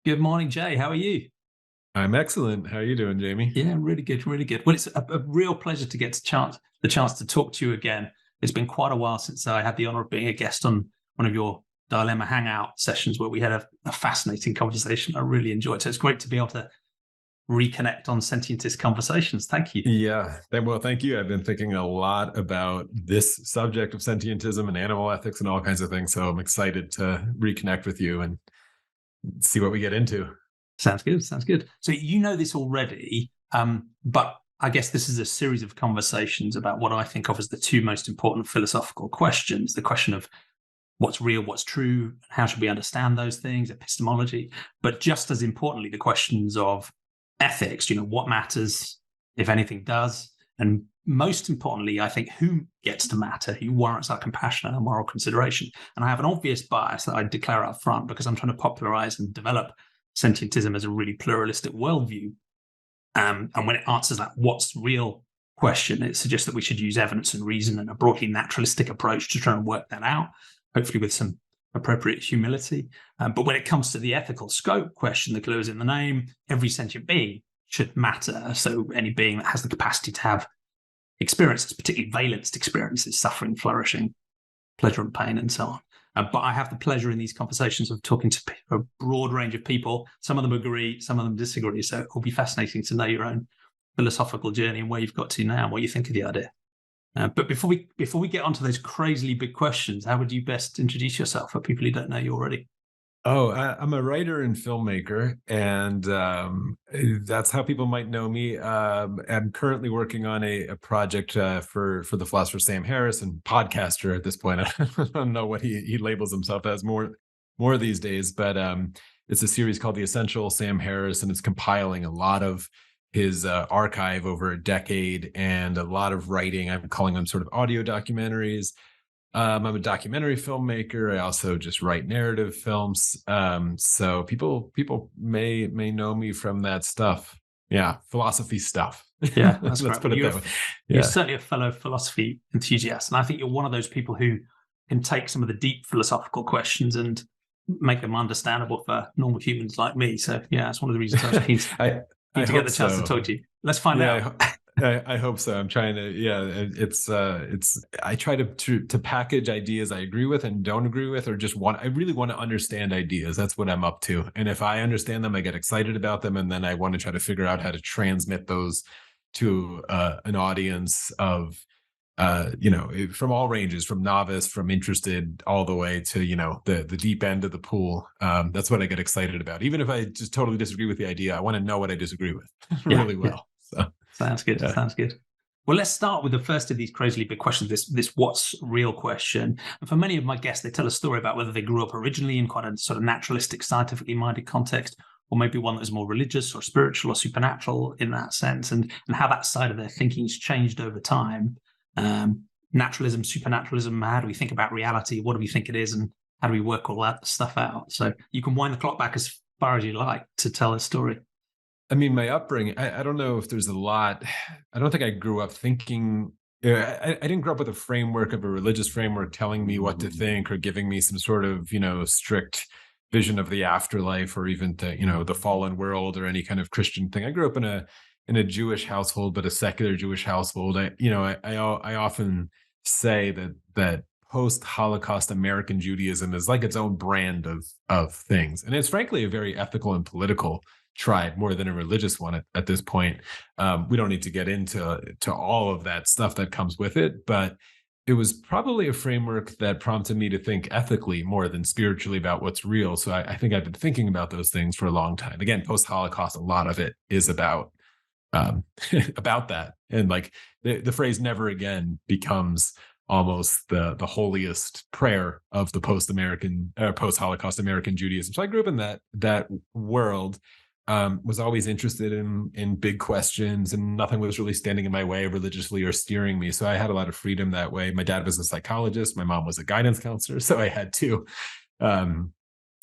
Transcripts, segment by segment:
Good morning, Jay. How are you? I'm excellent. How are you doing, Jamie? Yeah, really good, really good. Well, it's a real pleasure to get the chance to talk to you again. It's been quite a while since I had the honor of being a guest on one of your Dilemma Hangout sessions where we had a fascinating conversation I really enjoyed. So it's great to be able to reconnect on Sentientist conversations. Thank you. Yeah. Well, thank you. I've been thinking a lot about this subject of sentientism and animal ethics and all kinds of things. So I'm excited to reconnect with you and see what we get into. Sounds good. Sounds good. So you know this already, but I guess this is a series of conversations about what I think of as the two most important philosophical questions: the question of what's real, what's true, how should we understand those things, epistemology, but just as importantly, the questions of ethics, what matters, if anything does, and most importantly, I think who gets to matter, who warrants our compassion and moral consideration. And I have an obvious bias that I declare up front because I'm trying to popularize and develop sentientism as a really pluralistic worldview. And when it answers that what's real question, it suggests that we should use evidence and reason and a broadly naturalistic approach to try and work that out, hopefully with some appropriate humility. But when it comes to the ethical scope question, the clue is in the name. Every sentient being should matter. So any being that has the capacity to have experiences, particularly valenced experiences, suffering, flourishing, pleasure and pain, and so on. But I have the pleasure in these conversations of talking to a broad range of people. Some of them agree, some of them disagree. So it will be fascinating to know your own philosophical journey and where you've got to now, and what you think of the idea. But before we get onto those crazily big questions, how would you best introduce yourself for people who don't know you already? Oh, I'm a writer and filmmaker, and that's how people might know me. I'm currently working on a project for the philosopher Sam Harris, and podcaster at this point. I don't know what he labels himself as more these days, but it's a series called The Essential Sam Harris, and it's compiling a lot of his archive over a decade and a lot of writing. I'm calling them sort of audio documentaries. I'm a documentary filmmaker. I also just write narrative films. So people may know me from that stuff. Yeah, philosophy stuff. Yeah, that's Let's great. put Well, it that way. you're Yeah. certainly a fellow philosophy enthusiast, and I think you're one of those people who can take some of the deep philosophical questions and make them understandable for normal humans like me. So yeah, that's one of the reasons I was keen I keen I to get hope the chance to so. talk to you. Let's find out. Yeah, I hope so. I'm trying to. Yeah, it's. I try to package ideas I agree with and don't agree with, or just want. I really want to understand ideas. That's what I'm up to. And if I understand them, I get excited about them, and then I want to try to figure out how to transmit those to an audience of from all ranges, from novice, from interested, all the way to the deep end of the pool. That's what I get excited about. Even if I just totally disagree with the idea, I want to know what I disagree with Yeah, really yeah. well. So Sounds good. yeah. Sounds good. Well, let's start with the first of these crazily big questions, this what's real question. And for many of my guests, they tell a story about whether they grew up originally in quite a sort of naturalistic, scientifically minded context, or maybe one that was more religious or spiritual or supernatural in that sense, and how that side of their thinking's changed over time. Naturalism, supernaturalism, how do we think about reality? What do we think it is? And how do we work all that stuff out? So you can wind the clock back as far as you like to tell a story. I mean, my upbringing, I don't know if there's a lot. I don't think I grew up thinking. I didn't grow up with a framework of a religious framework telling me what to think or giving me some sort of, strict vision of the afterlife or even the fallen world or any kind of Christian thing. I grew up in a Jewish household, but a secular Jewish household. I often say that post-Holocaust American Judaism is like its own brand of things, and it's frankly a very ethical and political tribe more than a religious one at this point. We don't need to get into all of that stuff that comes with it, but it was probably a framework that prompted me to think ethically more than spiritually about what's real. So I think I've been thinking about those things for a long time. Again, post-Holocaust, a lot of it is about about that, and like the phrase "never again" becomes almost the holiest prayer of the post-Holocaust American Judaism. So I grew up in that world. Was always interested in big questions, and nothing was really standing in my way religiously or steering me. So I had a lot of freedom that way. My dad was a psychologist. My mom was a guidance counselor. So I had um,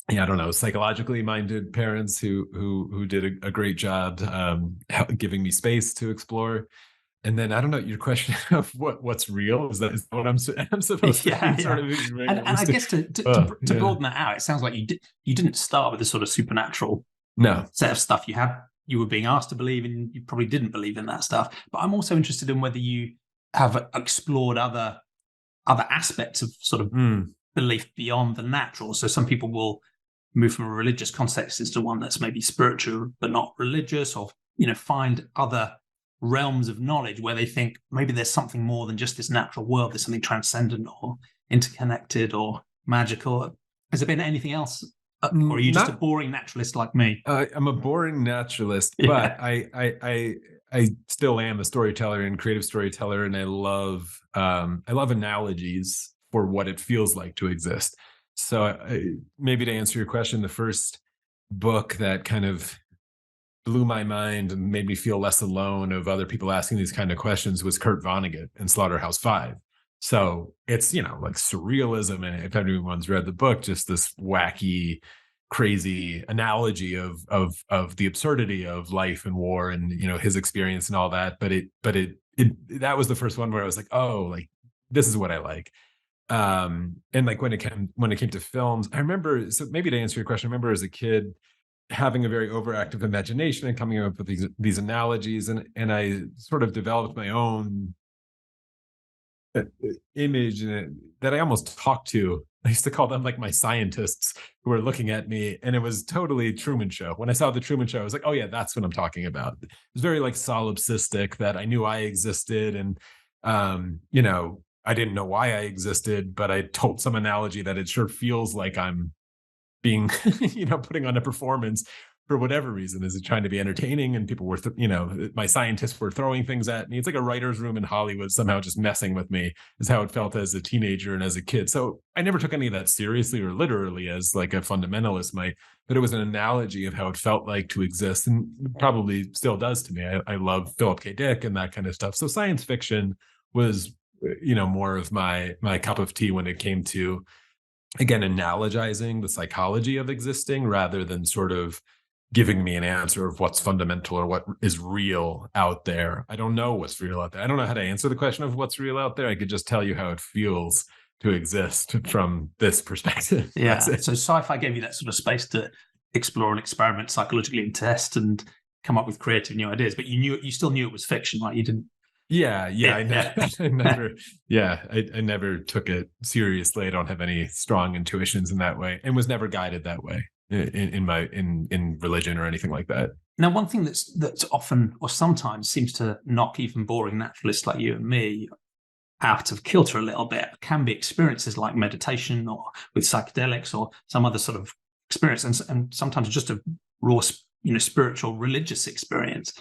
I don't know, psychologically minded parents who did a great job giving me space to explore. And then I don't know your question of what's real. Is that what I'm supposed to Yeah, be yeah. And I guess to yeah. broaden that out, it sounds like you didn't start with a sort of supernatural No. set of stuff. You were being asked to believe in, you probably didn't believe in that stuff. But I'm also interested in whether you have explored other aspects of sort of belief beyond the natural. So some people will move from a religious context into one that's maybe spiritual but not religious, or find other realms of knowledge where they think maybe there's something more than just this natural world. There's something transcendent or interconnected or magical. Has there been anything else, or are you just a boring naturalist like me? I'm a boring naturalist, Yeah. but I still am a storyteller and creative storyteller, and I love analogies for what it feels like to exist. So maybe to answer your question, the first book that kind of blew my mind and made me feel less alone of other people asking these kind of questions was Kurt Vonnegut and Slaughterhouse-Five. So it's, like surrealism. And if anyone's read the book, just this wacky, crazy analogy of the absurdity of life and war and, his experience and all that. But that was the first one where I was like, oh, like, this is what I like. And like when it came to films, I remember, so maybe to answer your question, I remember as a kid having a very overactive imagination and coming up with these analogies, and I sort of developed my own image that I almost talked to. I used to call them like my scientists who were looking at me, and it was totally Truman Show. When I saw the Truman Show, I was like, oh yeah, that's what I'm talking about. It was very like solipsistic, that I knew I existed, and I didn't know why I existed, but I told some analogy that it sure feels like I'm being, putting on a performance for whatever reason. Is it trying to be entertaining? And people were, my scientists were throwing things at me. It's like a writer's room in Hollywood somehow just messing with me, is how it felt as a teenager and as a kid. So I never took any of that seriously or literally as like a fundamentalist might, but it was an analogy of how it felt like to exist, and probably still does to me. I love Philip K. Dick and that kind of stuff. So science fiction was, more of my cup of tea when it came to, again, analogizing the psychology of existing rather than sort of giving me an answer of what's fundamental or what is real out there. I don't know what's real out there. I don't know how to answer the question of what's real out there. I could just tell you how it feels to exist from this perspective. Yeah. So Sci-Fi gave you that sort of space to explore and experiment psychologically and test and come up with creative new ideas, but you still knew it was fiction, right? You didn't. Yeah. I never took it seriously. I don't have any strong intuitions in that way, and was never guided that way in religion or anything like that. Now, one thing that's often or sometimes seems to knock even boring naturalists like you and me out of kilter a little bit can be experiences like meditation or with psychedelics or some other sort of experience, and sometimes just a raw, spiritual religious experience.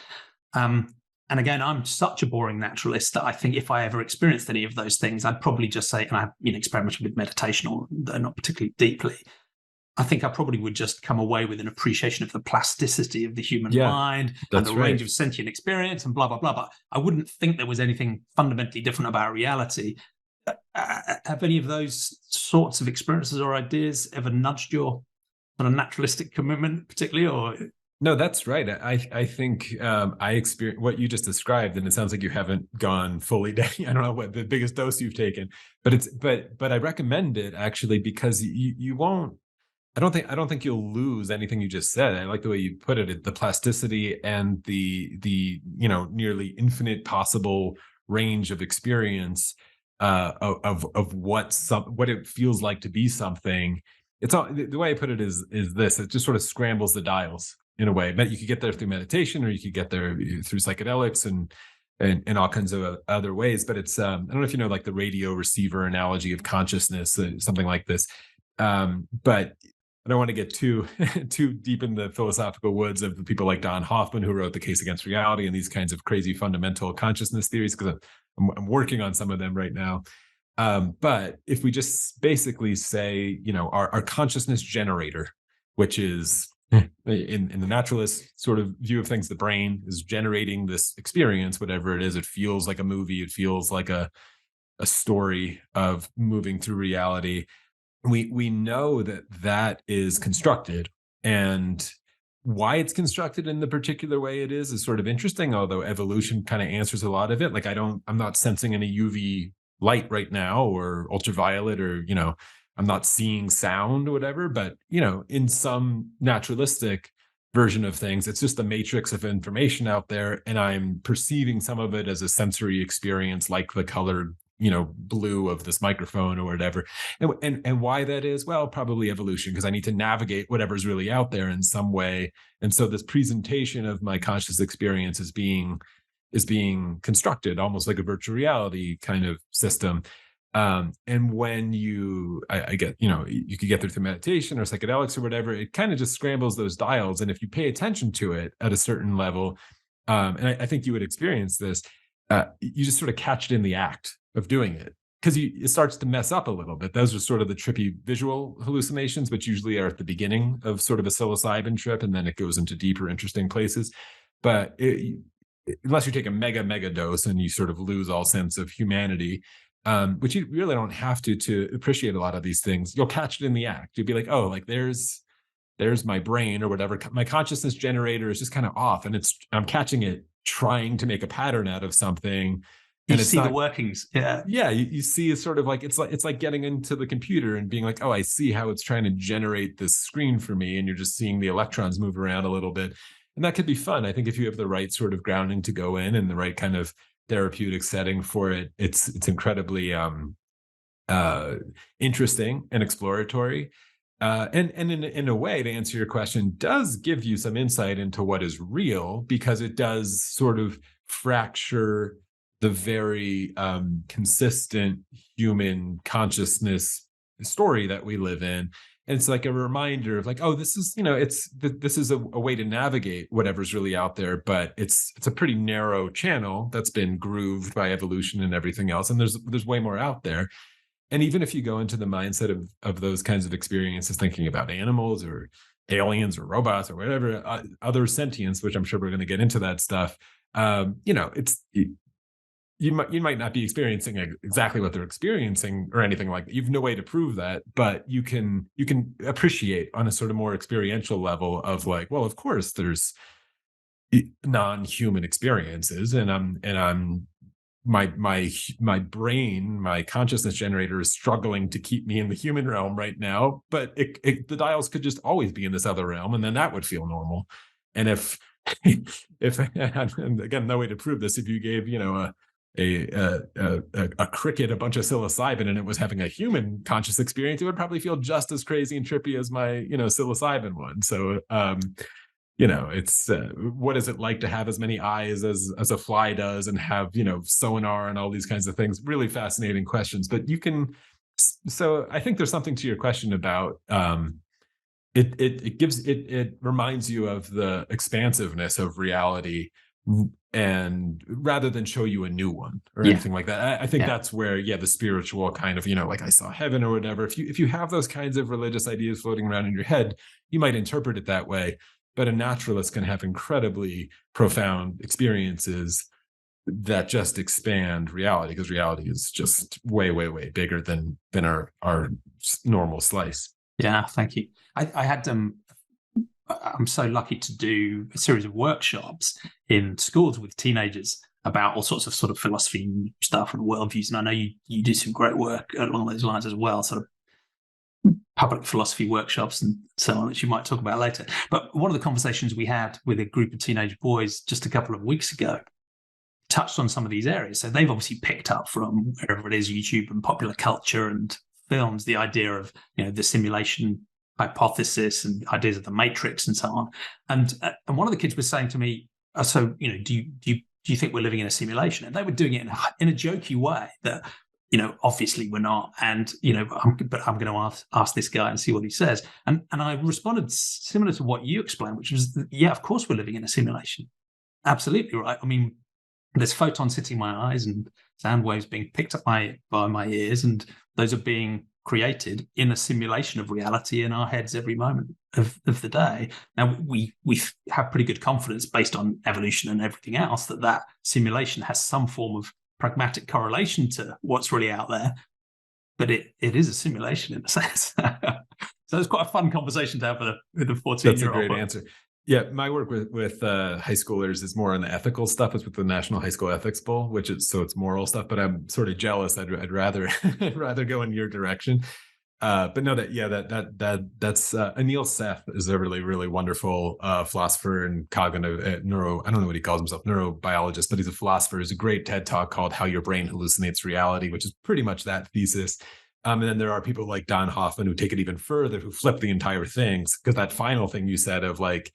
And again, I'm such a boring naturalist that I think if I ever experienced any of those things, I'd probably just say, and I've experimented with meditation, or not particularly deeply, I think I probably would just come away with an appreciation of the plasticity of the human mind and the range of sentient experience and blah, blah, blah. But I wouldn't think there was anything fundamentally different about reality. Have any of those sorts of experiences or ideas ever nudged your sort of naturalistic commitment particularly, or... No, that's right. I think I experienced what you just described, and it sounds like you haven't gone fully down. I don't know what the biggest dose you've taken, but I recommend it actually, because you won't. I don't think you'll lose anything you just said. I like the way you put it. The plasticity and the nearly infinite possible range of experience of what it feels like to be something. It's all, the way I put it is this. It just sort of scrambles the dials in a way. But you could get there through meditation, or you could get there through psychedelics and all kinds of other ways. But it's I don't know if you know, like the radio receiver analogy of consciousness, something like this. But I don't want to get too deep in the philosophical woods of the people like Don Hoffman, who wrote The Case Against Reality and these kinds of crazy fundamental consciousness theories, because I'm working on some of them right now. But if we just basically say, our consciousness generator, which is in the naturalist sort of view of things, the brain is generating this experience, whatever it is. It feels like a movie. It feels like a story of moving through reality. We know that is constructed, and why it's constructed in the particular way it is sort of interesting, although evolution kind of answers a lot of it. Like I'm not sensing any UV light right now or ultraviolet, or, I'm not seeing sound or whatever, but, in some naturalistic version of things, it's just a matrix of information out there, and I'm perceiving some of it as a sensory experience, like the colored blue of this microphone or whatever. And why that is, well, probably evolution, because I need to navigate whatever's really out there in some way. And so this presentation of my conscious experience is being constructed almost like a virtual reality kind of system. And when I get, you could get through meditation or psychedelics or whatever, it kind of just scrambles those dials. And if you pay attention to it at a certain level, and I think you would experience this, you just sort of catch it in the act of doing it, because it starts to mess up a little bit. Those are sort of the trippy visual hallucinations, which usually are at the beginning of sort of a psilocybin trip, and then it goes into deeper, interesting places. But unless you take a mega dose and you sort of lose all sense of humanity, which you really don't have to appreciate a lot of these things, you'll catch it in the act. You'll be like, oh, like there's my brain or whatever. My consciousness generator is just kind of off, and I'm catching it trying to make a pattern out of something. And you see the workings. Yeah. You see it's sort of like, it's like getting into the computer and being like, oh, I see how it's trying to generate this screen for me. And you're just seeing the electrons move around a little bit. And that could be fun. I think if you have the right sort of grounding to go in and the right kind of therapeutic setting for it, it's incredibly interesting and exploratory. And in a way, to answer your question, does give you some insight into what is real, because it does sort of fracture the very consistent human consciousness story that we live in. And it's like a reminder of like, oh, this is, this is a way to navigate whatever's really out there, but it's a pretty narrow channel that's been grooved by evolution and everything else. And there's way more out there. And even if you go into the mindset of those kinds of experiences, thinking about animals or aliens or robots or whatever, other sentience, which I'm sure we're going to get into that stuff, you might not be experiencing exactly what they're experiencing or anything like that. You've no way to prove that, but you can appreciate on a sort of more experiential level of like, well, of course there's non-human experiences, and my brain, my consciousness generator is struggling to keep me in the human realm right now, but the dials could just always be in this other realm, and then that would feel normal. And if and again, no way to prove this, if you gave a cricket a bunch of psilocybin and it was having a human conscious experience, it would probably feel just as crazy and trippy as my psilocybin one. So it's what is it like to have as many eyes as a fly does, and have sonar and all these kinds of things? Really fascinating questions. But so I think there's something to your question about it reminds you of the expansiveness of reality, and rather than show you a new one or anything like that. I think that's where the spiritual kind of like I saw heaven or whatever, if you have those kinds of religious ideas floating around in your head, you might interpret it that way. But a naturalist can have incredibly profound experiences that just expand reality, because reality is just way bigger than our normal slice. Yeah, thank you. I had I'm so lucky to do a series of workshops in schools with teenagers about all sorts of sort of philosophy and stuff and worldviews. And I know you do some great work along those lines as well, sort of public philosophy workshops and so on, which you might talk about later. But one of the conversations we had with a group of teenage boys just a couple of weeks ago touched on some of these areas. So they've obviously picked up from wherever it is, YouTube and popular culture and films, the idea of the simulation hypothesis and ideas of the matrix and so on. And one of the kids was saying to me, so do you think we're living in a simulation? And they were doing it in a jokey way that obviously we're not, and but I'm going to ask this guy and see what he says. And I responded similar to what you explained, which was of course we're living in a simulation. Absolutely right. I mean, there's photons hitting my eyes and sound waves being picked up by my ears, and those are being created in a simulation of reality in our heads every moment of the day. Now, we have pretty good confidence based on evolution and everything else that simulation has some form of pragmatic correlation to what's really out there, but it is a simulation in a sense. So it's quite a fun conversation to have with a 14-year-old. That's a great answer. Yeah, my work with high schoolers is more on the ethical stuff. It's with the National High School Ethics Bowl, which is so it's moral stuff. But I'm sort of jealous. I'd rather I'd rather go in your direction. But no, that's Anil Seth is a really wonderful philosopher and cognitive neuro. I don't know what he calls himself, neurobiologist, but he's a philosopher. There's a great TED talk called "How Your Brain Hallucinates Reality," which is pretty much that thesis. And then there are people like Don Hoffman who take it even further, who flip the entire thing. Because that final thing you said of like,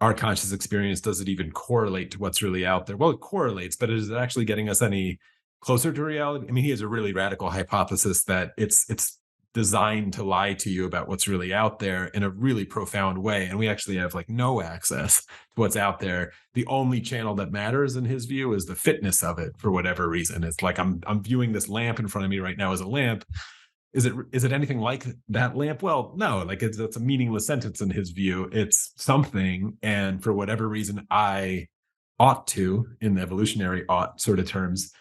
our conscious experience, does it even correlate to what's really out there? Well, it correlates, but is it actually getting us any closer to reality? I mean, he has a really radical hypothesis that it's designed to lie to you about what's really out there in a really profound way. And we actually have like no access to what's out there. The only channel that matters in his view is the fitness of it for whatever reason. It's like, I'm viewing this lamp in front of me right now as a lamp. Is it anything like that lamp? Well, no, like it's a meaningless sentence in his view. It's something. And for whatever reason, I ought to, in the evolutionary ought sort of terms,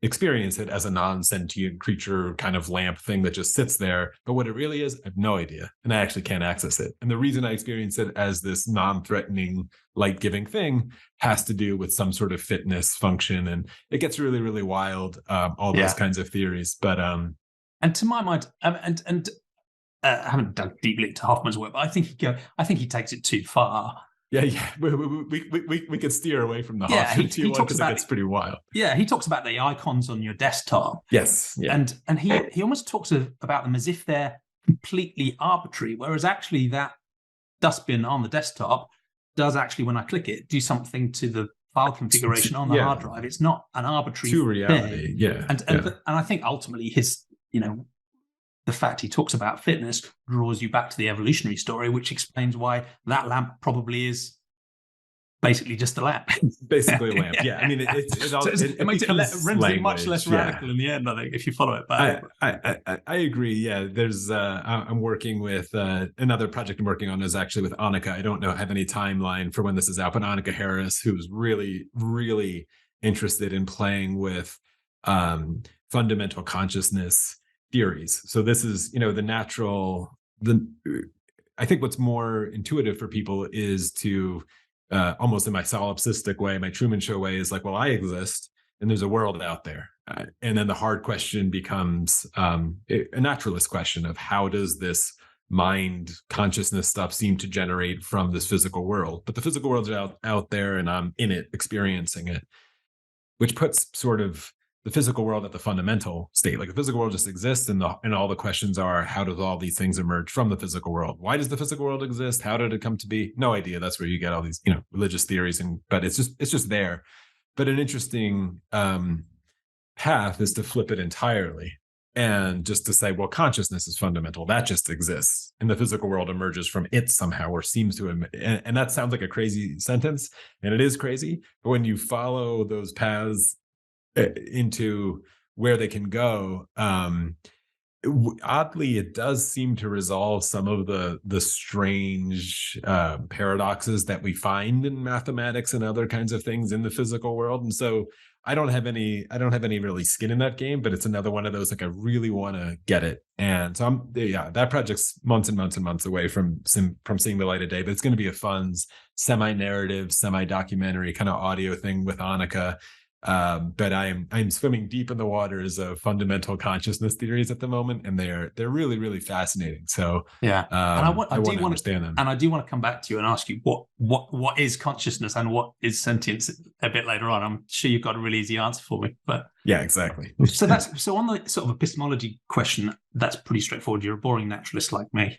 experience it as a non-sentient creature kind of lamp thing that just sits there. But what it really is, I have no idea. And I actually can't access it. And the reason I experience it as this non-threatening, light-giving thing has to do with some sort of fitness function. And it gets really wild, all those kinds of theories. But and to my mind, I haven't dug deeply into Hoffman's work, but I think he takes it too far. Yeah. We could steer away from the Hoffman one because it gets pretty wild. Yeah, he talks about the icons on your desktop. Yes. Yeah. And he almost talks about them as if they're completely arbitrary, whereas actually that dustbin on the desktop does actually, when I click it, do something to the file configuration on the hard drive. It's not an arbitrary to reality. thing. Yeah. And I think ultimately his, the fact he talks about fitness draws you back to the evolutionary story, which explains why that lamp probably is basically just a lamp. Basically a lamp. Yeah. I mean, it makes it much less radical in the end, I think, if you follow it back. I agree. Yeah. There's, I'm working with another project I'm working on is actually with Annika. I don't have any timeline for when this is out, but Annika Harris, who's really interested in playing with fundamental consciousness theories. So this is, I think what's more intuitive for people is to almost in my solipsistic way, my Truman Show way is like, well, I exist and there's a world out there. And then the hard question becomes a naturalist question of how does this mind consciousness stuff seem to generate from this physical world? But the physical world's out there and I'm in it, experiencing it, which puts sort of the physical world at the fundamental state. Like the physical world just exists, and all the questions are, how does all these things emerge from the physical world? Why does the physical world exist? How did it come to be? No idea. That's where you get all these, religious theories, but it's just there. But an interesting path is to flip it entirely and just to say, well, consciousness is fundamental. That just exists, and the physical world emerges from it somehow, or seems to. And that sounds like a crazy sentence, and it is crazy. But when you follow those paths into where they can go, oddly, it does seem to resolve some of the strange paradoxes that we find in mathematics and other kinds of things in the physical world. And so I don't have any really skin in that game, but it's another one of those, like, I really want to get it. And so that project's months and months and months away from seeing the light of day, but it's going to be a fun semi-narrative, semi-documentary kind of audio thing with Annika. But I'm swimming deep in the waters of fundamental consciousness theories at the moment, and they're really fascinating. So yeah, and I want to understand them, and I do want to come back to you and ask you what is consciousness and what is sentience a bit later on. I'm sure you've got a really easy answer for me, but yeah, exactly. so on the sort of epistemology question, that's pretty straightforward. You're a boring naturalist like me.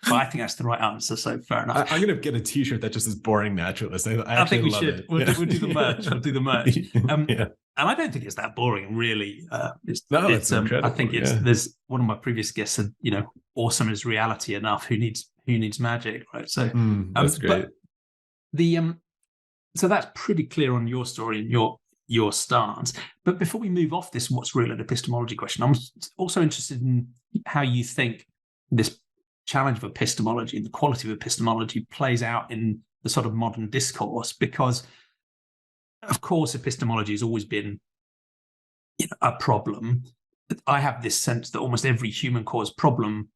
But I think that's the right answer, so fair enough. I'm going to get a T-shirt that just says "boring naturalist." I think we should. We'll do the merch. We'll do the merch. Yeah. And I don't think it's that boring, really. It's incredible. I think there's one of my previous guests said, awesome is reality enough. Who needs magic, right? So that's great. But so that's pretty clear on your story and your stance. But before we move off this what's real and epistemology question, I'm also interested in how you think this challenge of epistemology and the quality of epistemology plays out in the sort of modern discourse, because of course epistemology has always been a problem. I have this sense that almost every human caused problem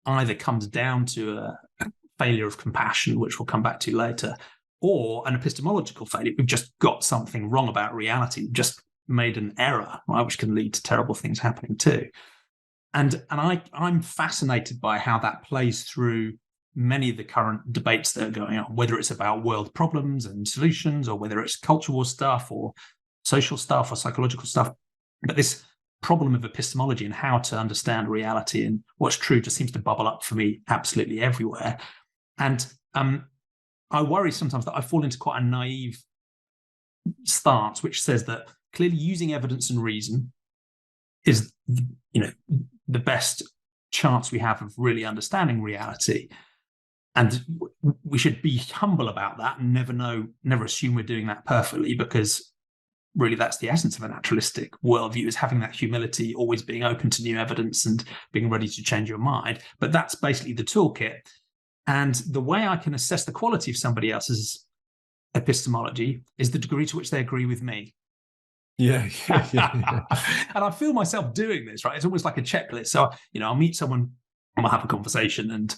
either comes down to a failure of compassion, which we'll come back to later, or an epistemological failure. We've just got something wrong about reality. We've just made an error, right, which can lead to terrible things happening too. And I'm fascinated by how that plays through many of the current debates that are going on, whether it's about world problems and solutions, or whether it's cultural stuff or social stuff or psychological stuff. But this problem of epistemology and how to understand reality and what's true just seems to bubble up for me absolutely everywhere. And I worry sometimes that I fall into quite a naive stance, which says that clearly using evidence and reason is, the best chance we have of really understanding reality. And we should be humble about that and never assume we're doing that perfectly, because really that's the essence of a naturalistic worldview, is having that humility, always being open to new evidence and being ready to change your mind. But that's basically the toolkit. And the way I can assess the quality of somebody else's epistemology is the degree to which they agree with me. Yeah. And I feel myself doing this, right? It's almost like a checklist. So, I'll meet someone, I'll have a conversation, and,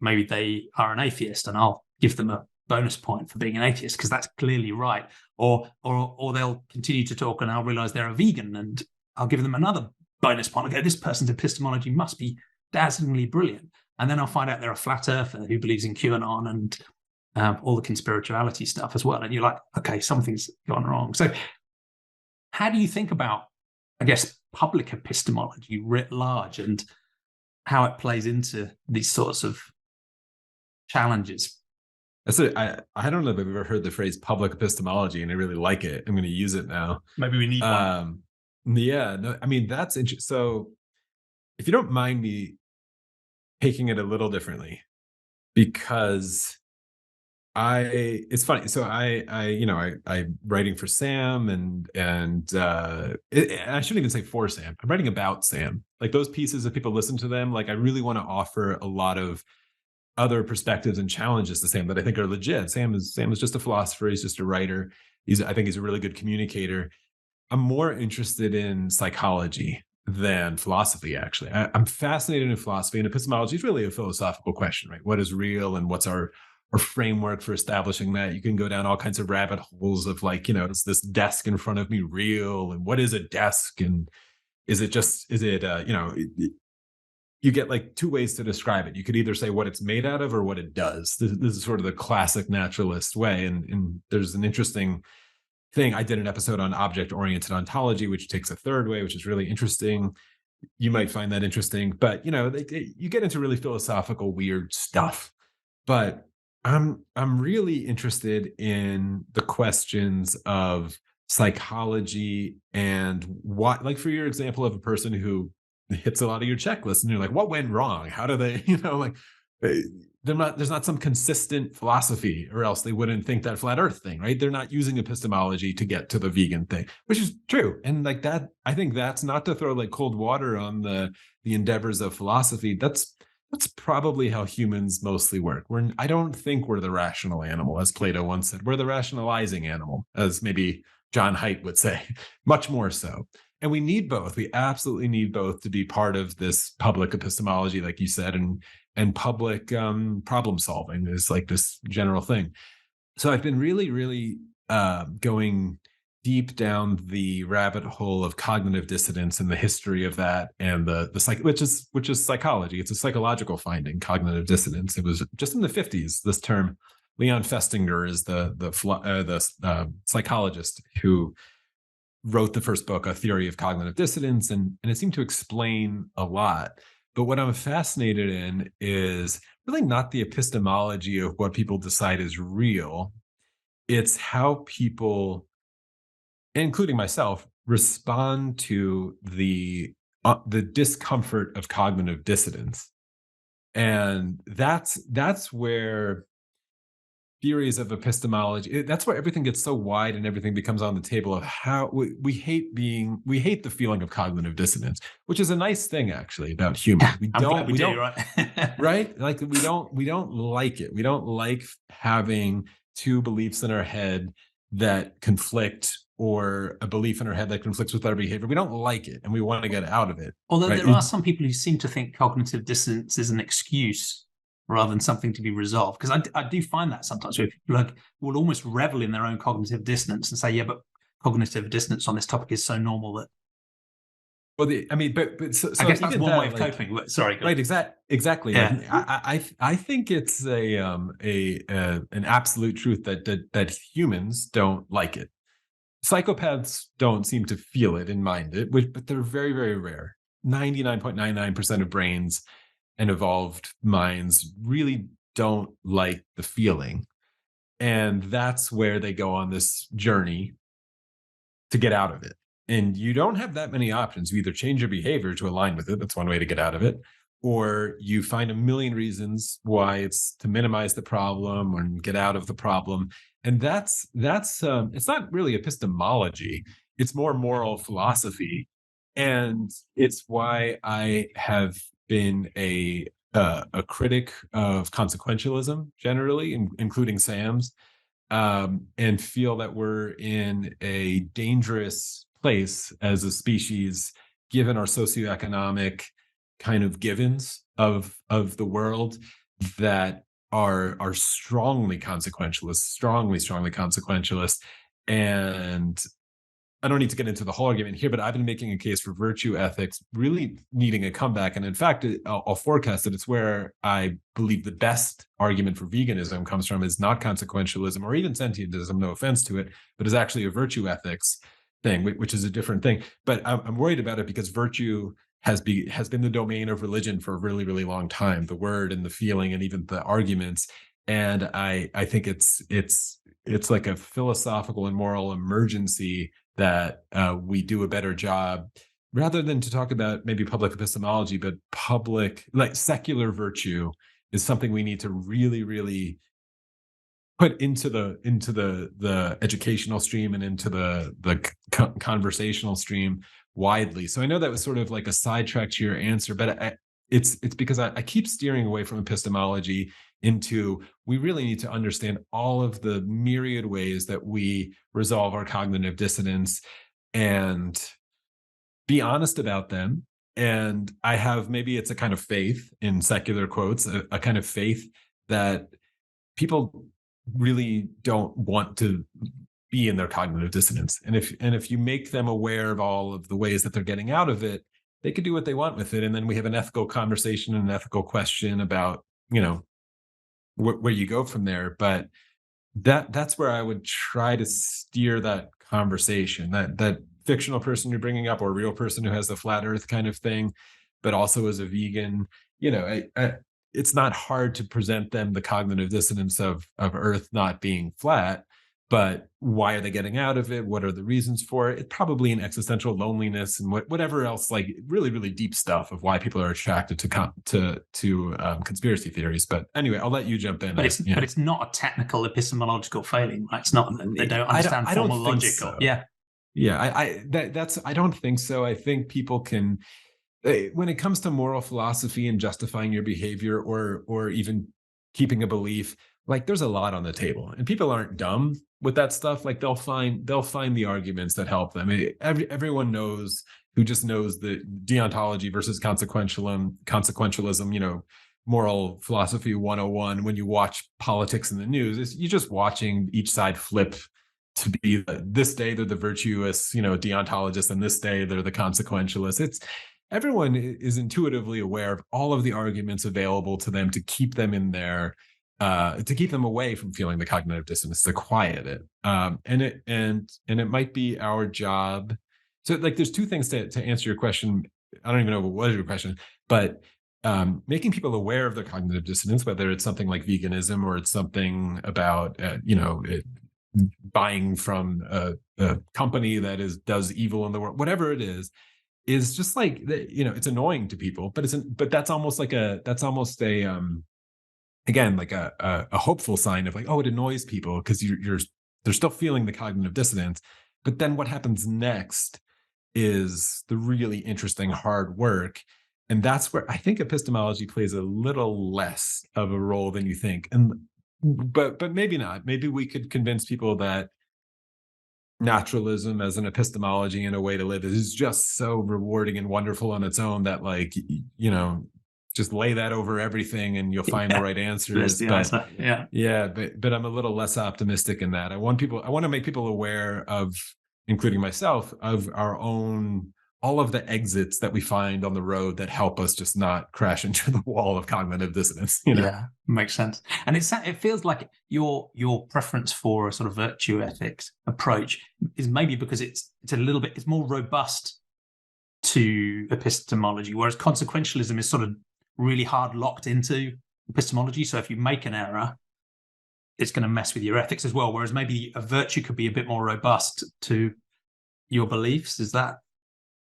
maybe they are an atheist, and I'll give them a bonus point for being an atheist because that's clearly right. Or they'll continue to talk and I'll realize they're a vegan, and I'll give them another bonus point. Okay, this person's epistemology must be dazzlingly brilliant. And then I'll find out they're a flat earther who believes in QAnon and all the conspirituality stuff as well. And you're like, okay, something's gone wrong. So how do you think about, I guess, public epistemology writ large and how it plays into these sorts of challenges? I don't know if I've ever heard the phrase public epistemology, and I really like it. I'm going to use it now. Maybe we need one. Yeah, no, I mean, that's interesting. So if you don't mind me taking it a little differently, because it's funny. So I'm writing for Sam, and I shouldn't even say for Sam. I'm writing about Sam. Like those pieces, if people listen to them, like I really want to offer a lot of other perspectives and challenges to Sam that I think are legit. Sam is just a philosopher. He's just a writer. I think he's a really good communicator. I'm more interested in psychology than philosophy, actually. I'm fascinated in philosophy, and epistemology is really a philosophical question, right? What is real, and what's our framework for establishing that? You can go down all kinds of rabbit holes of like, is this desk in front of me real? And what is a desk? And you get like two ways to describe it. You could either say what it's made out of or what it does. This is sort of the classic naturalist way. And there's an interesting thing. I did an episode on object-oriented ontology, which takes a third way, which is really interesting. You might find that interesting, but you get into really philosophical, weird stuff. But I'm really interested in the questions of psychology and what, like for your example of a person who hits a lot of your checklists, and you're like, what went wrong? How do they, there's not some consistent philosophy, or else they wouldn't think that flat earth thing, right? They're not using epistemology to get to the vegan thing, which is true. And like that, I think that's not to throw like cold water on the endeavors of philosophy. That's probably how humans mostly work. I don't think we're the rational animal, as Plato once said. We're the rationalizing animal, as maybe John Haidt would say, much more so. And we need both. We absolutely need both to be part of this public epistemology, like you said, and public problem solving is like this general thing. So I've been really, really going deep down the rabbit hole of cognitive dissonance and the history of that, and which is psychology. It's a psychological finding, cognitive dissonance. It was just in the 50s. This term, Leon Festinger is the psychologist who wrote the first book, A Theory of Cognitive Dissonance, and it seemed to explain a lot. But what I'm fascinated in is really not the epistemology of what people decide is real. It's how people, including myself, respond to the discomfort of cognitive dissonance. And that's where theories of epistemology, that's where everything gets so wide and everything becomes on the table of how we hate the feeling of cognitive dissonance, which is a nice thing actually about humans. We don't right? Right? Like we don't like it. We don't like having two beliefs in our head that conflict, or a belief in our head that conflicts with our behavior. We don't like it, and we want to get out of it. Although right? there are some people who seem to think cognitive dissonance is an excuse rather than something to be resolved. Because I do find that sometimes where people like will almost revel in their own cognitive dissonance and say, yeah, but cognitive dissonance on this topic is so normal that. Well, but so I guess that's even one that, way of like, coping. But sorry, go right, on. exactly. Like, Yeah. I think it's an absolute truth that humans don't like it. Psychopaths don't seem to feel it and mind it, but they're very, very rare. 99.99% of brains and evolved minds really don't like the feeling. And that's where they go on this journey to get out of it. And you don't have that many options. You either change your behavior to align with it. That's one way to get out of it. Or you find a million reasons why it's to minimize the problem or get out of the problem. And that's it's not really epistemology. It's more moral philosophy. And it's why I have been a critic of consequentialism generally, including Sam's, and feel that we're in a dangerous place as a species, given our socioeconomic kind of givens of the world that are strongly consequentialist, strongly consequentialist. And I don't need to get into the whole argument here, but I've been making a case for virtue ethics really needing a comeback. And in fact, I'll forecast that it's where I believe the best argument for veganism comes from is not consequentialism or even sentientism, no offense to it, but is actually a virtue ethics thing, which is a different thing. But I'm worried about it because virtue has been the domain of religion for a really, really long time, the word and the feeling and even the arguments. And I think it's like a philosophical and moral emergency that we do a better job, rather than to talk about maybe public epistemology, but public, like secular virtue is something we need to really, really put into the educational stream and into the conversational stream widely. So I know that was sort of like a sidetrack to your answer, but it's because I keep steering away from epistemology into we really need to understand all of the myriad ways that we resolve our cognitive dissonance and be honest about them. And I have, maybe it's a kind of faith, in secular quotes, a kind of faith that people really don't want to be in their cognitive dissonance. And if you make them aware of all of the ways that they're getting out of it, they could do what they want with it. And then we have an ethical conversation and an ethical question about, where you go from there. But that's where I would try to steer that conversation, that fictional person you're bringing up or real person who has the flat earth kind of thing, but also as a vegan, it's not hard to present them the cognitive dissonance of earth not being flat. But why are they getting out of it? What are the reasons for it? It's probably an existential loneliness and whatever else, like really, really deep stuff of why people are attracted to conspiracy theories. But anyway, I'll let you jump in. But it's not a technical epistemological failing, right? It's not, they don't understand formal logic. So. Yeah. I don't think so. I think people can, when it comes to moral philosophy and justifying your behavior or even keeping a belief, like there's a lot on the table, and people aren't dumb with that stuff. Like they'll find the arguments that help them. Everyone knows, who just knows the deontology versus consequentialism, moral philosophy 101. When you watch politics in the news, you're just watching each side flip to be this day they're the virtuous, deontologists, and this day they're the consequentialists. Everyone is intuitively aware of all of the arguments available to them to keep them in there, to keep them away from feeling the cognitive dissonance, to quiet it. And it might be our job. So like there's two things to answer your question. I don't even know what was your question, but making people aware of their cognitive dissonance, whether it's something like veganism or it's something about buying from a company that does evil in the world, whatever it is just like, it's annoying to people, but that's almost a again, like a hopeful sign of like, oh, it annoys people because they're still feeling the cognitive dissonance. But then what happens next is the really interesting hard work. And that's where I think epistemology plays a little less of a role than you think. But maybe not. Maybe we could convince people that naturalism as an epistemology and a way to live is just so rewarding and wonderful on its own that, like, just lay that over everything and you'll find the right answers. There's the answer. Yeah, but I'm a little less optimistic in that. I want to make people aware of, including myself, of our own, all of the exits that we find on the road that help us just not crash into the wall of cognitive dissonance. Yeah, makes sense. And it feels like your preference for a sort of virtue ethics approach is maybe because it's more robust to epistemology, whereas consequentialism is sort of really hard locked into epistemology. So if you make an error, it's going to mess with your ethics as well. Whereas maybe a virtue could be a bit more robust to your beliefs. Is that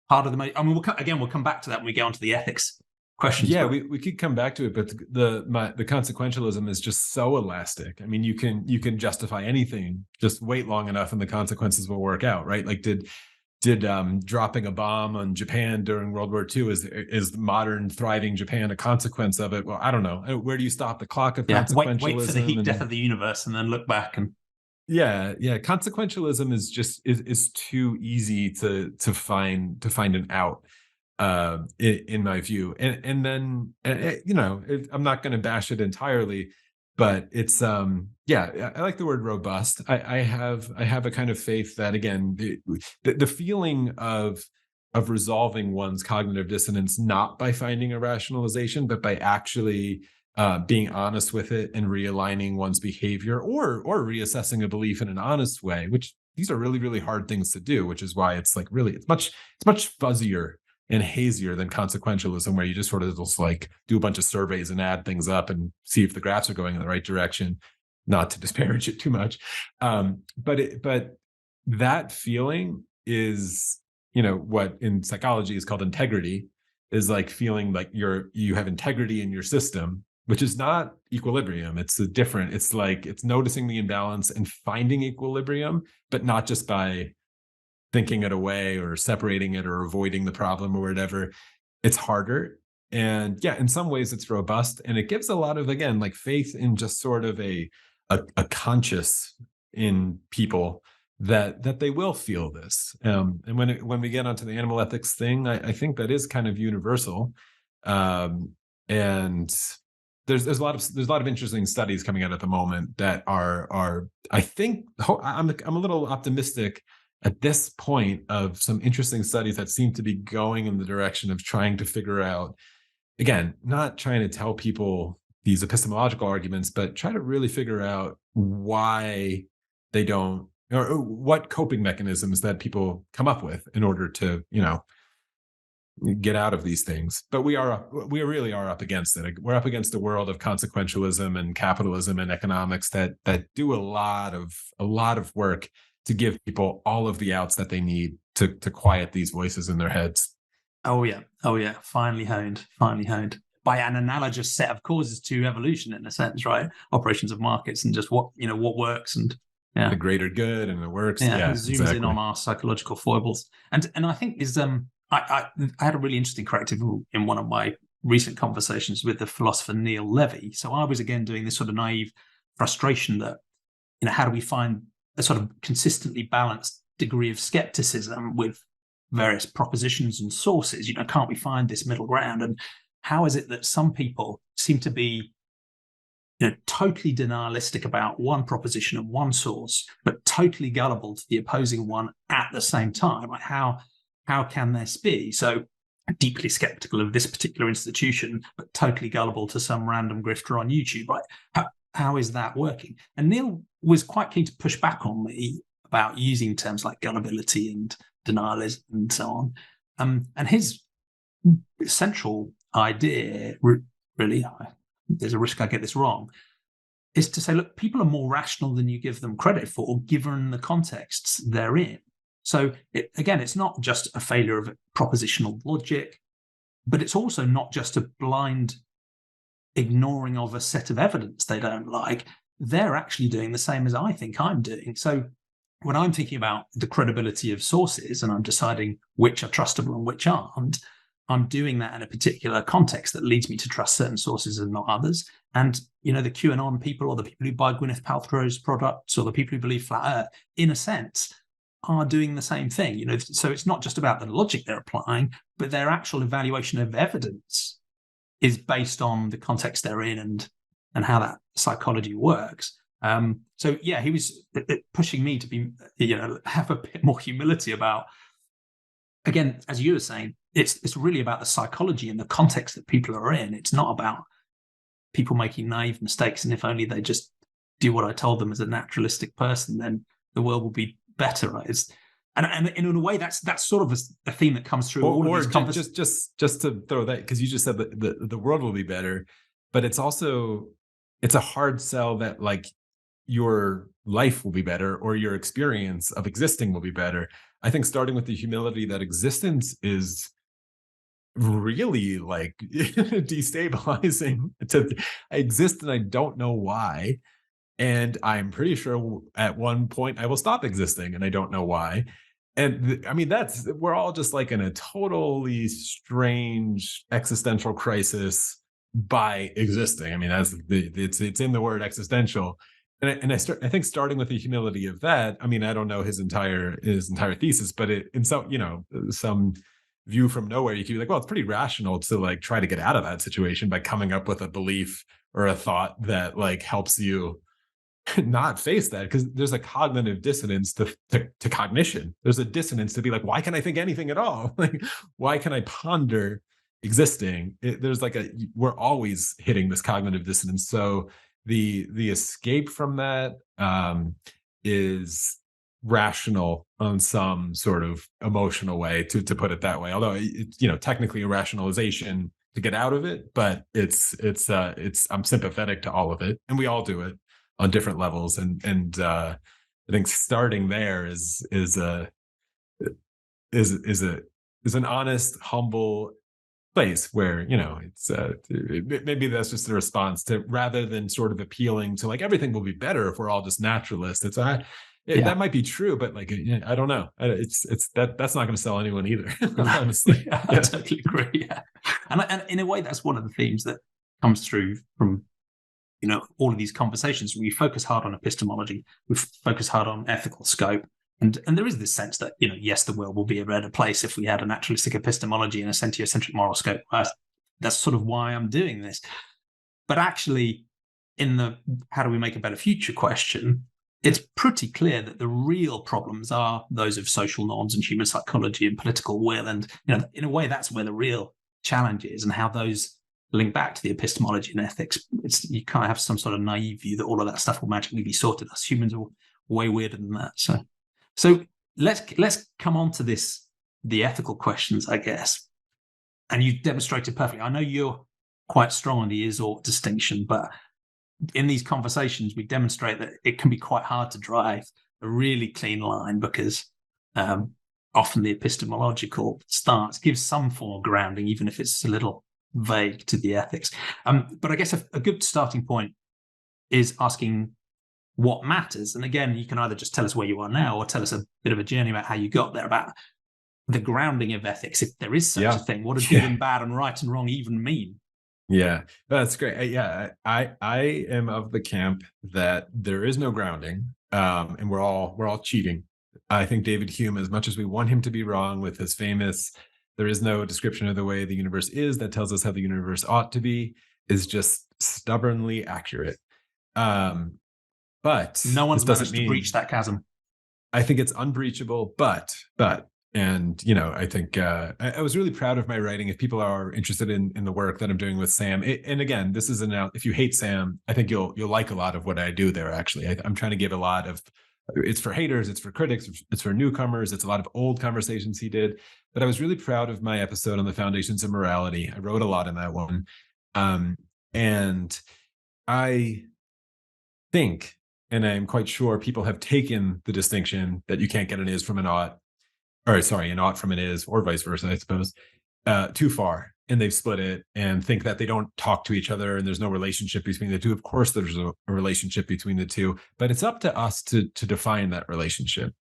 part of the? I mean, we'll come back to that when we get onto the ethics questions. Yeah, we could come back to it, but the consequentialism is just so elastic. I mean, you can justify anything. Just wait long enough, and the consequences will work out, right? Like did dropping a bomb on Japan during World War II is modern thriving Japan a consequence of it? Well, I don't know. Where do you stop the clock of consequentialism? Wait for the heat death of the universe and then look back and. Yeah. Consequentialism is just is too easy to find an out, in my view. And then I'm not going to bash it entirely, but it's I like the word robust. I have a kind of faith that, again, the feeling of resolving one's cognitive dissonance not by finding a rationalization, but by actually being honest with it and realigning one's behavior or reassessing a belief in an honest way, which these are really, really hard things to do, which is why it's like really it's much fuzzier and hazier than consequentialism, where you just sort of just like do a bunch of surveys and add things up and see if the graphs are going in the right direction, not to disparage it too much. But that feeling is, what in psychology is called integrity, is like feeling like you have integrity in your system, which is not equilibrium. It's noticing the imbalance and finding equilibrium, but not just by thinking it away or separating it or avoiding the problem or whatever. It's harder. And yeah, in some ways it's robust, and it gives a lot of, again, like faith in just sort of a conscious in people that they will feel this. And when we get onto the animal ethics thing, I think that is kind of universal. And there's a lot of interesting studies coming out at the moment that are I think I'm a little optimistic at this point of some interesting studies that seem to be going in the direction of trying to figure out, again, not trying to tell people these epistemological arguments, but try to really figure out why they don't, or what coping mechanisms that people come up with in order to, get out of these things. But we really are up against it. We're up against a world of consequentialism and capitalism and economics that do a lot of work to give people all of the outs that they need to quiet these voices in their heads. Oh yeah. Finely honed by an analogous set of causes to evolution, in a sense, right? Operations of markets and just what works and the greater good, and it works. Yeah, it zooms in on our psychological foibles. And I think is I had a really interesting corrective in one of my recent conversations with the philosopher Neil Levy. So I was again doing this sort of naive frustration that, how do we find a sort of consistently balanced degree of skepticism with various propositions and sources? Can't we find this middle ground? And how is it that some people seem to be, totally denialistic about one proposition and one source, but totally gullible to the opposing one at the same time? Like how can this be? So deeply skeptical of this particular institution, but totally gullible to some random grifter on YouTube, right? How is that working? And Neil was quite keen to push back on me about using terms like gullibility and denialism and so on. And his central idea, really, there's a risk I get this wrong, is to say, look, people are more rational than you give them credit for, given the contexts they're in. So it's not just a failure of propositional logic, but it's also not just a blind ignoring of a set of evidence they don't like. They're actually doing the same as I think I'm doing. So when I'm thinking about the credibility of sources and I'm deciding which are trustable and which aren't, I'm doing that in a particular context that leads me to trust certain sources and not others. And, the QAnon people, or the people who buy Gwyneth Paltrow's products, or the people who believe flat Earth, in a sense, are doing the same thing. So it's not just about the logic they're applying, but their actual evaluation of evidence is based on the context they're in and how that psychology works. So yeah, he was pushing me to be, have a bit more humility about, again, as you were saying, it's really about the psychology and the context that people are in. It's not about people making naive mistakes. And if only they just do what I told them as a naturalistic person, then the world will be better, right? And in a way, that's sort of a theme that comes through all of these conversations. Just to throw that, because you just said that the world will be better, but it's a hard sell that like your life will be better or your experience of existing will be better. I think starting with the humility that existence is really like destabilizing. I exist and I don't know why. And I'm pretty sure at one point I will stop existing and I don't know why. And I mean, we're all just like in a totally strange existential crisis by existing. I mean, it's in the word existential. And I think starting with the humility of that, I mean, I don't know his entire thesis, but in some view from nowhere, you could be like, well, it's pretty rational to like try to get out of that situation by coming up with a belief or a thought that like helps you not face that, because there's a cognitive dissonance to cognition. There's a dissonance to be like, why can I think anything at all? Like, why can I ponder existing? We're always hitting this cognitive dissonance. So the escape from that is rational on some sort of emotional way, to put it that way. Although it's technically a rationalization to get out of it, but I'm sympathetic to all of it, and we all do it on different levels. And I think starting there is an honest, humble place where it's maybe that's just a response to, rather than sort of appealing to like everything will be better if we're all just naturalists. That might be true, but like I don't know. That's not going to sell anyone either. Honestly, I totally agree. Yeah, and in a way, that's one of the themes that comes through from all of these conversations. We focus hard on epistemology, we focus hard on ethical scope, and there is this sense that yes, the world will be a better place if we had a naturalistic epistemology and a sentiocentric moral scope. That's sort of why I'm doing this. But actually, in the how do we make a better future question, it's pretty clear that the real problems are those of social norms and human psychology and political will, and in a way, that's where the real challenge is, and how those link back to the epistemology and ethics. You kind of have some sort of naive view that all of that stuff will magically be sorted. Us humans are way weirder than that. So let's come on to the ethical questions, I guess. And you demonstrated perfectly. I know you're quite strong on the is-ought distinction, but in these conversations, we demonstrate that it can be quite hard to drive a really clean line, because often the epistemological stance gives some form of grounding, even if it's a little vague to the ethics. But I guess a good starting point is asking what matters. And again, you can either just tell us where you are now or tell us a bit of a journey about how you got there, about the grounding of ethics, if there is such a thing. What does good and bad and right and wrong even mean? Yeah, that's great. I am of the camp that there is no grounding, and we're all cheating. I think David Hume, as much as we want him to be wrong with his famous "there is no description of the way the universe is that tells us how the universe ought to be," is just stubbornly accurate. But no one's managed to breach that chasm. I think it's unbreachable, but I think I was really proud of my writing. If people are interested in the work that I'm doing with Sam, and again, this is if you hate Sam, I think you'll like a lot of what I do there. Actually, I'm trying to give a lot of. It's for haters, it's for critics, it's for newcomers. It's a lot of old conversations he did. But I was really proud of my episode on the foundations of morality. I wrote a lot in that one. And I think, and I'm quite sure, people have taken the distinction that you can't get an is from an ought, or sorry, an ought from an is, or vice versa, I suppose, too far. And they've split it and think that they don't talk to each other and there's no relationship between the two. Of course, there's a relationship between the two, but it's up to us to define that relationship.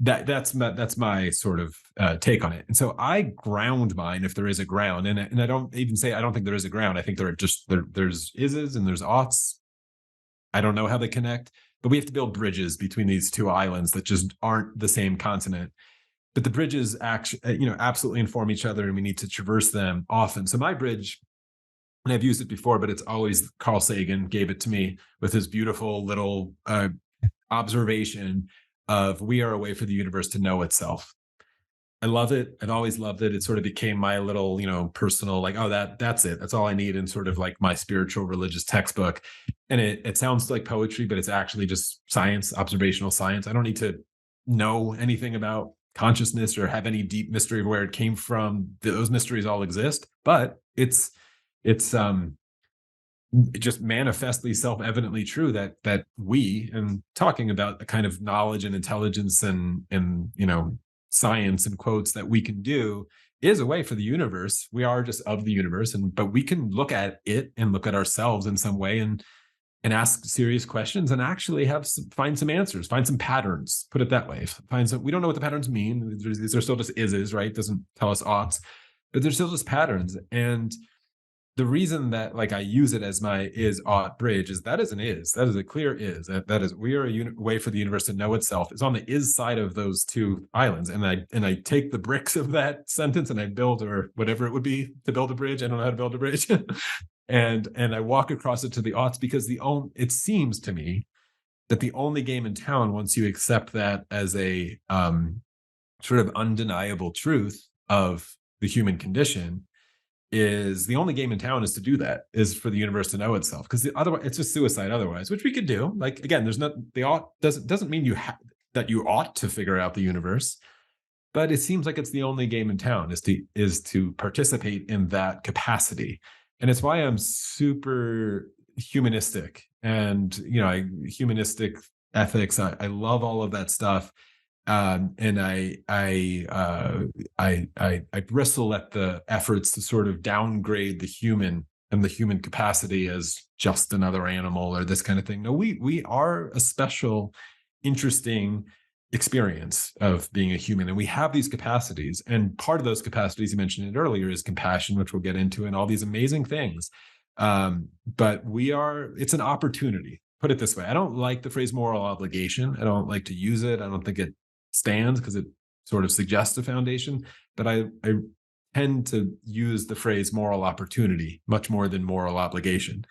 That's my sort of take on it. And so I ground mine if there is a ground, and I don't even say I don't think there is a ground. I think there's ises and there's oughts. I don't know how they connect, but we have to build bridges between these two islands that just aren't the same continent. But the bridges actually, absolutely inform each other, and we need to traverse them often. So my bridge and I've used it before, but it's always Carl Sagan gave it to me with his beautiful little observation of we are a way for the universe to know itself. I love it. I've always loved it. It sort of became my little, personal, like, oh, that's it. That's all I need in sort of like my spiritual religious textbook. And it sounds like poetry, but it's actually just science, observational science. I don't need to know anything about consciousness or have any deep mystery of where it came from. Those mysteries all exist, but it's just manifestly self-evidently true that we, and talking about the kind of knowledge and intelligence and science and quotes that we can do is a way for the universe. We are just of the universe, but we can look at it and look at ourselves in some way and ask serious questions and actually find some answers, find some patterns, put it that way. We don't know what the patterns mean. These are still just is, right? Doesn't tell us oughts, but they're still just patterns. And the reason that I use it as my is ought bridge is that is a clear is. That is, we are a way for the universe to know itself. It's on the is side of those two islands. And I take the bricks of that sentence and I build, or whatever it would be to build a bridge. I don't know how to build a bridge. and I walk across it to the oughts, because it seems to me that the only game in town, once you accept that as a sort of undeniable truth of the human condition, is the only game in town is to do that, is for the universe to know itself, because otherwise it's just suicide otherwise, which we could do. Like, again, there's not, the ought doesn't mean that you ought to figure out the universe, but it seems like it's the only game in town is to participate in that capacity. And it's why I'm super humanistic and humanistic ethics. I love all of that stuff. And I bristle at the efforts to sort of downgrade the human and the human capacity as just another animal or this kind of thing. No, we are a special, interesting experience of being a human, and we have these capacities. And part of those capacities, you mentioned it earlier, is compassion, which we'll get into, and all these amazing things. But it's an opportunity. Put it this way: I don't like the phrase moral obligation. I don't like to use it. I don't think it stands, because it sort of suggests a foundation, but I tend to use the phrase moral opportunity much more than moral obligation.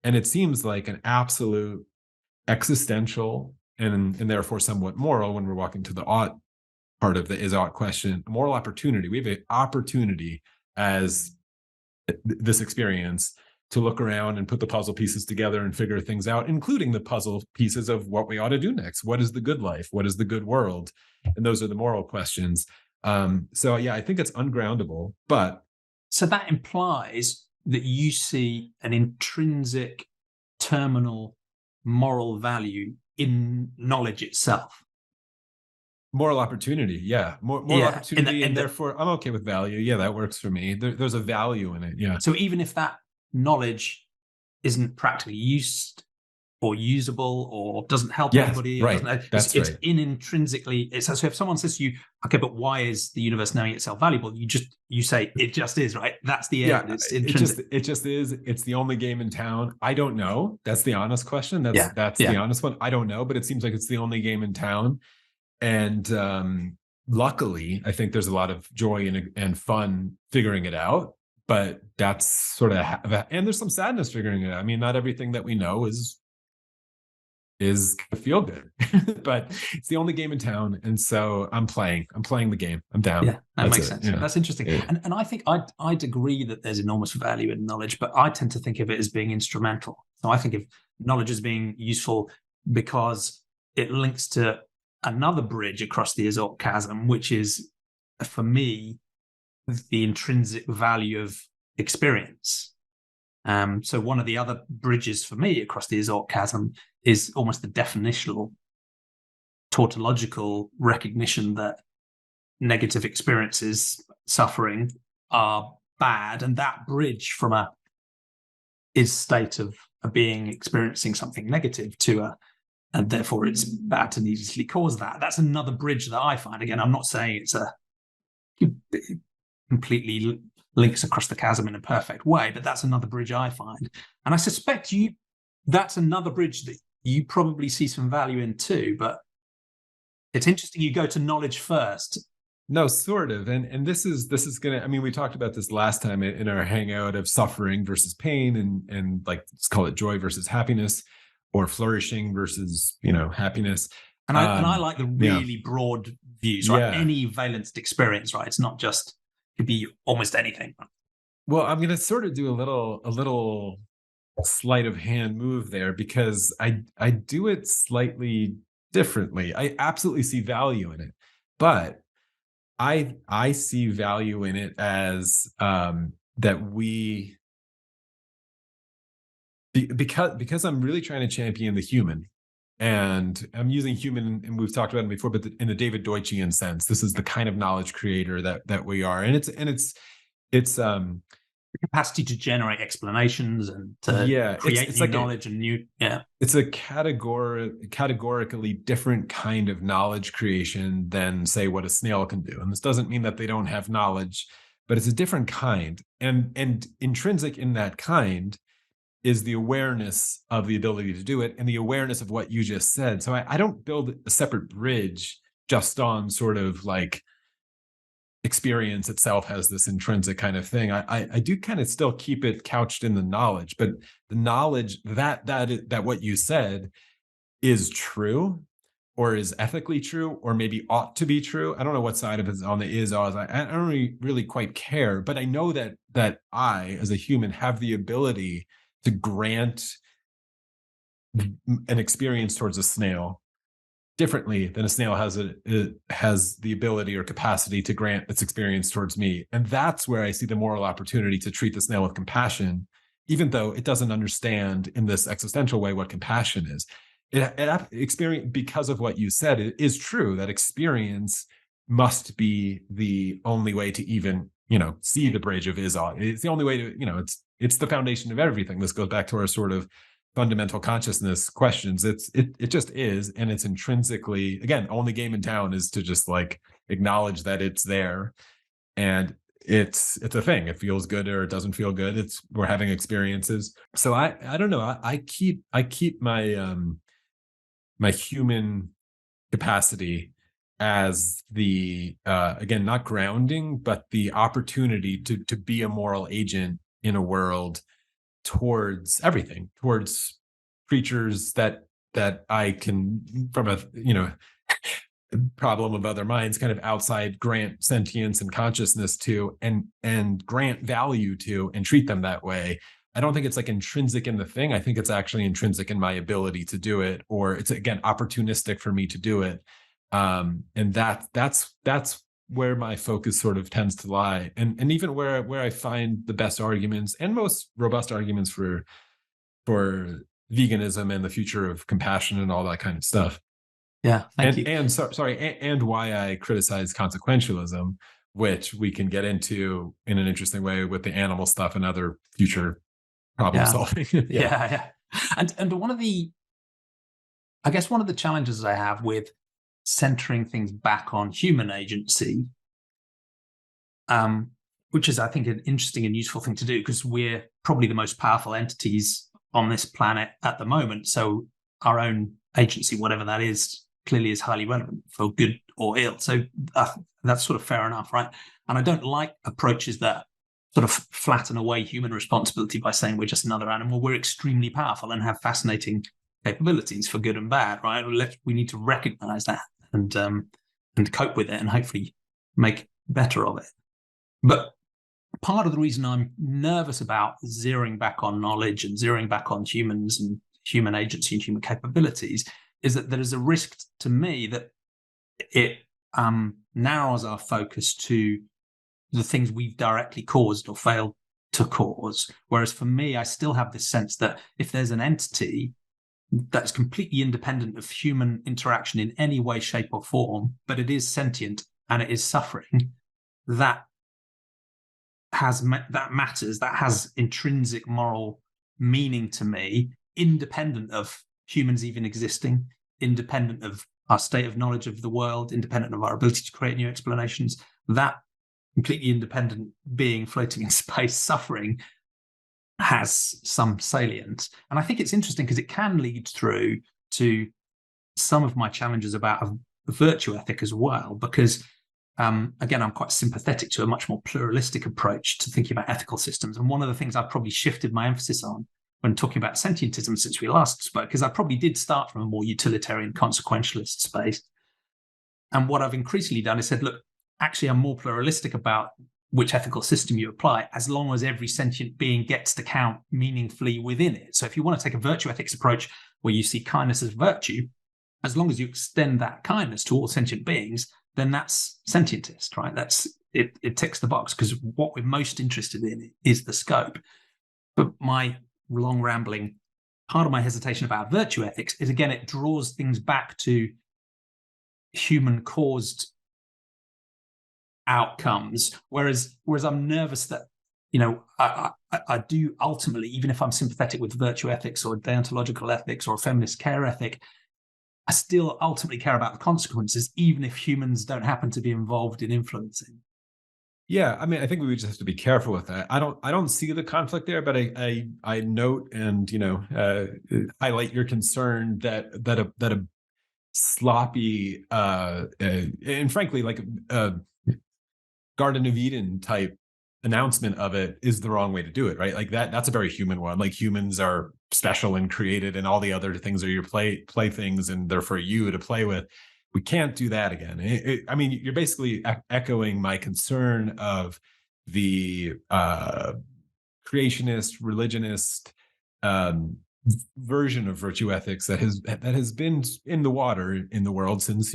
And it seems like an absolute existential and therefore somewhat moral, when we're walking to the ought part of the is ought question, moral opportunity. We have an opportunity as this experience to look around and put the puzzle pieces together and figure things out, including the puzzle pieces of what we ought to do next. What is the good life? What is the good world? And those are the moral questions. So yeah, I think it's ungroundable, but. So that implies that you see an intrinsic terminal moral value in knowledge itself. Moral opportunity, yeah. More opportunity, and therefore I'm okay with value. Yeah, that works for me. There's a value in it, yeah. So even if that knowledge isn't practically used or usable or doesn't help anybody, right. It's intrinsically. So if someone says to you, okay, but why is the universe knowing itself valuable? You say it just is, right? That's the end. Yeah, it's intrinsic. It just is. It's the only game in town. I don't know. That's the honest question. That's the honest one. I don't know, but it seems like it's the only game in town. And luckily, I think there's a lot of joy and fun figuring it out. But that's sort of, and there's some sadness figuring it out. I mean, not everything that we know is feel good, but it's the only game in town. And so I'm playing the game. I'm down. Yeah, that makes sense. That's interesting. Yeah. And I think I'd agree that there's enormous value in knowledge, but I tend to think of it as being instrumental. So I think of knowledge as being useful because it links to another bridge across the is-ought chasm, which is, for me, the intrinsic value of experience. So one of the other bridges for me across the is-ought chasm is almost the definitional, tautological recognition that negative experiences, suffering, are bad, and that bridge from a is state of a being experiencing something negative to and therefore it's bad to needlessly cause that. That's another bridge that I find. Again, I'm not saying it's completely links across the chasm in a perfect way, but that's another bridge I find. And I suspect that's another bridge that you probably see some value in too, but it's interesting you go to knowledge first No, sort of. And this is gonna, I mean, we talked about this last time in our hangout of suffering versus pain, and like, let's call it joy versus happiness, or flourishing versus, happiness. And I like the Yeah. really broad views, right? Yeah. Any valenced experience, right? It's not just, it could be almost anything. Well, I'm gonna sort of do a little sleight of hand move there, because I do it slightly differently. I absolutely see value in it, but I see value in it as that we because I'm really trying to champion the human, and I'm using human, and we've talked about it before, but in the David Deutschian sense, this is the kind of knowledge creator that we are, and it's The capacity to generate explanations and to yeah, create it's new like knowledge and new, yeah. it's a categorically different kind of knowledge creation than, say, what a snail can do. And this doesn't mean that they don't have knowledge, but it's a different kind. And intrinsic in that kind is the awareness of the ability to do it, and the awareness of what you just said. So I don't build a separate bridge just on sort of like experience itself has this intrinsic kind of thing. I do kind of still keep it couched in the knowledge, but the knowledge that what you said is true, or is ethically true, or maybe ought to be true. I don't know what side of it on the is. I don't really quite care, but I know that I, as a human, have the ability to grant an experience towards a snail differently than a snail has the ability or capacity to grant its experience towards me. And that's where I see the moral opportunity to treat the snail with compassion, even though it doesn't understand in this existential way what compassion is. Experience, because of what you said, it is true that experience must be the only way to even, see the bridge of Izzat. It's the only way to, it's the foundation of everything. This goes back to our sort of fundamental consciousness questions. It just is, and it's intrinsically, again, only game in town is to just like acknowledge that it's there, and it's a thing. It feels good or it doesn't feel good. We're having experiences. So I don't know. I keep my my human capacity as the again, not grounding, but the opportunity to be a moral agent in a world towards everything, towards creatures that I can, from a problem of other minds, kind of outside, grant sentience and consciousness to, and grant value to, and treat them that way. I don't think it's like intrinsic in the thing. I think it's actually intrinsic in my ability to do it, or it's, again, opportunistic for me to do it. And that's where my focus sort of tends to lie, and even where I find the best arguments and most robust arguments for veganism and the future of compassion and all that kind of stuff. Yeah, thank you. And why I criticize consequentialism, which we can get into in an interesting way with the animal stuff and other future problem solving. Yeah. And one of the challenges I have with centering things back on human agency, which is, I think, an interesting and useful thing to do, because we're probably the most powerful entities on this planet at the moment. So our own agency, whatever that is, clearly is highly relevant for good or ill. So that's sort of fair enough, right? And I don't like approaches that sort of flatten away human responsibility by saying we're just another animal. We're extremely powerful and have fascinating capabilities for good and bad, right? We need to recognize that and cope with it, and hopefully make better of it. But part of the reason I'm nervous about zeroing back on knowledge and zeroing back on humans and human agency and human capabilities is that there is a risk to me that it narrows our focus to the things we've directly caused or failed to cause. Whereas for me, I still have this sense that if there's an entity that's completely independent of human interaction in any way, shape, or form, but it is sentient and it is suffering, that matters, that has intrinsic moral meaning to me, independent of humans even existing, independent of our state of knowledge of the world, independent of our ability to create new explanations. That completely independent being floating in space suffering has some salience. And I think it's interesting because it can lead through to some of my challenges about a virtue ethic as well, because again, I'm quite sympathetic to a much more pluralistic approach to thinking about ethical systems. And one of the things I've probably shifted my emphasis on when talking about sentientism since we last spoke is I probably did start from a more utilitarian consequentialist space. And what I've increasingly done is said, look, actually, I'm more pluralistic about which ethical system you apply, as long as every sentient being gets to count meaningfully within it. So if you want to take a virtue ethics approach where you see kindness as virtue, as long as you extend that kindness to all sentient beings, then that's sentientist, right? That's it. It ticks the box, because what we're most interested in is the scope. But my long rambling, part of my hesitation about virtue ethics is, again, it draws things back to human-caused outcomes, whereas I'm nervous that, I do ultimately, even if I'm sympathetic with virtue ethics or deontological ethics or a feminist care ethic, I still ultimately care about the consequences, even if humans don't happen to be involved in influencing. Yeah, I mean, I think we would just have to be careful with that. I don't see the conflict there, but I note and highlight your concern that a sloppy and frankly, like a Garden of Eden type announcement of it is the wrong way to do it, right? Like that's a very human one. Like humans are special and created, and all the other things are your play things, and they're for you to play with. We can't do that again. I mean, you're basically echoing my concern of the creationist, religionist version of virtue ethics that has been in the water in the world since,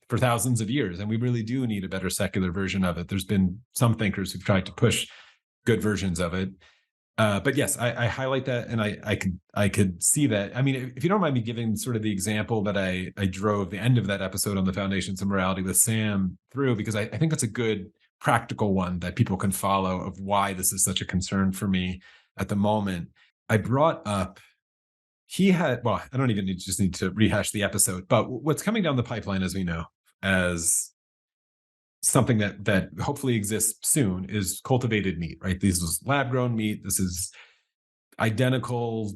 for thousands of years. And we really do need a better secular version of it. There's been some thinkers who've tried to push good versions of it. But yes, I highlight that, and I could see that. I mean, if you don't mind me giving sort of the example that I drove the end of that episode on the Foundations of Morality with Sam through, because I think that's a good practical one that people can follow of why this is such a concern for me at the moment. I brought up, I don't even need to rehash the episode, but what's coming down the pipeline, as we know, as something that hopefully exists soon, is cultivated meat, right? This is lab-grown meat. This is identical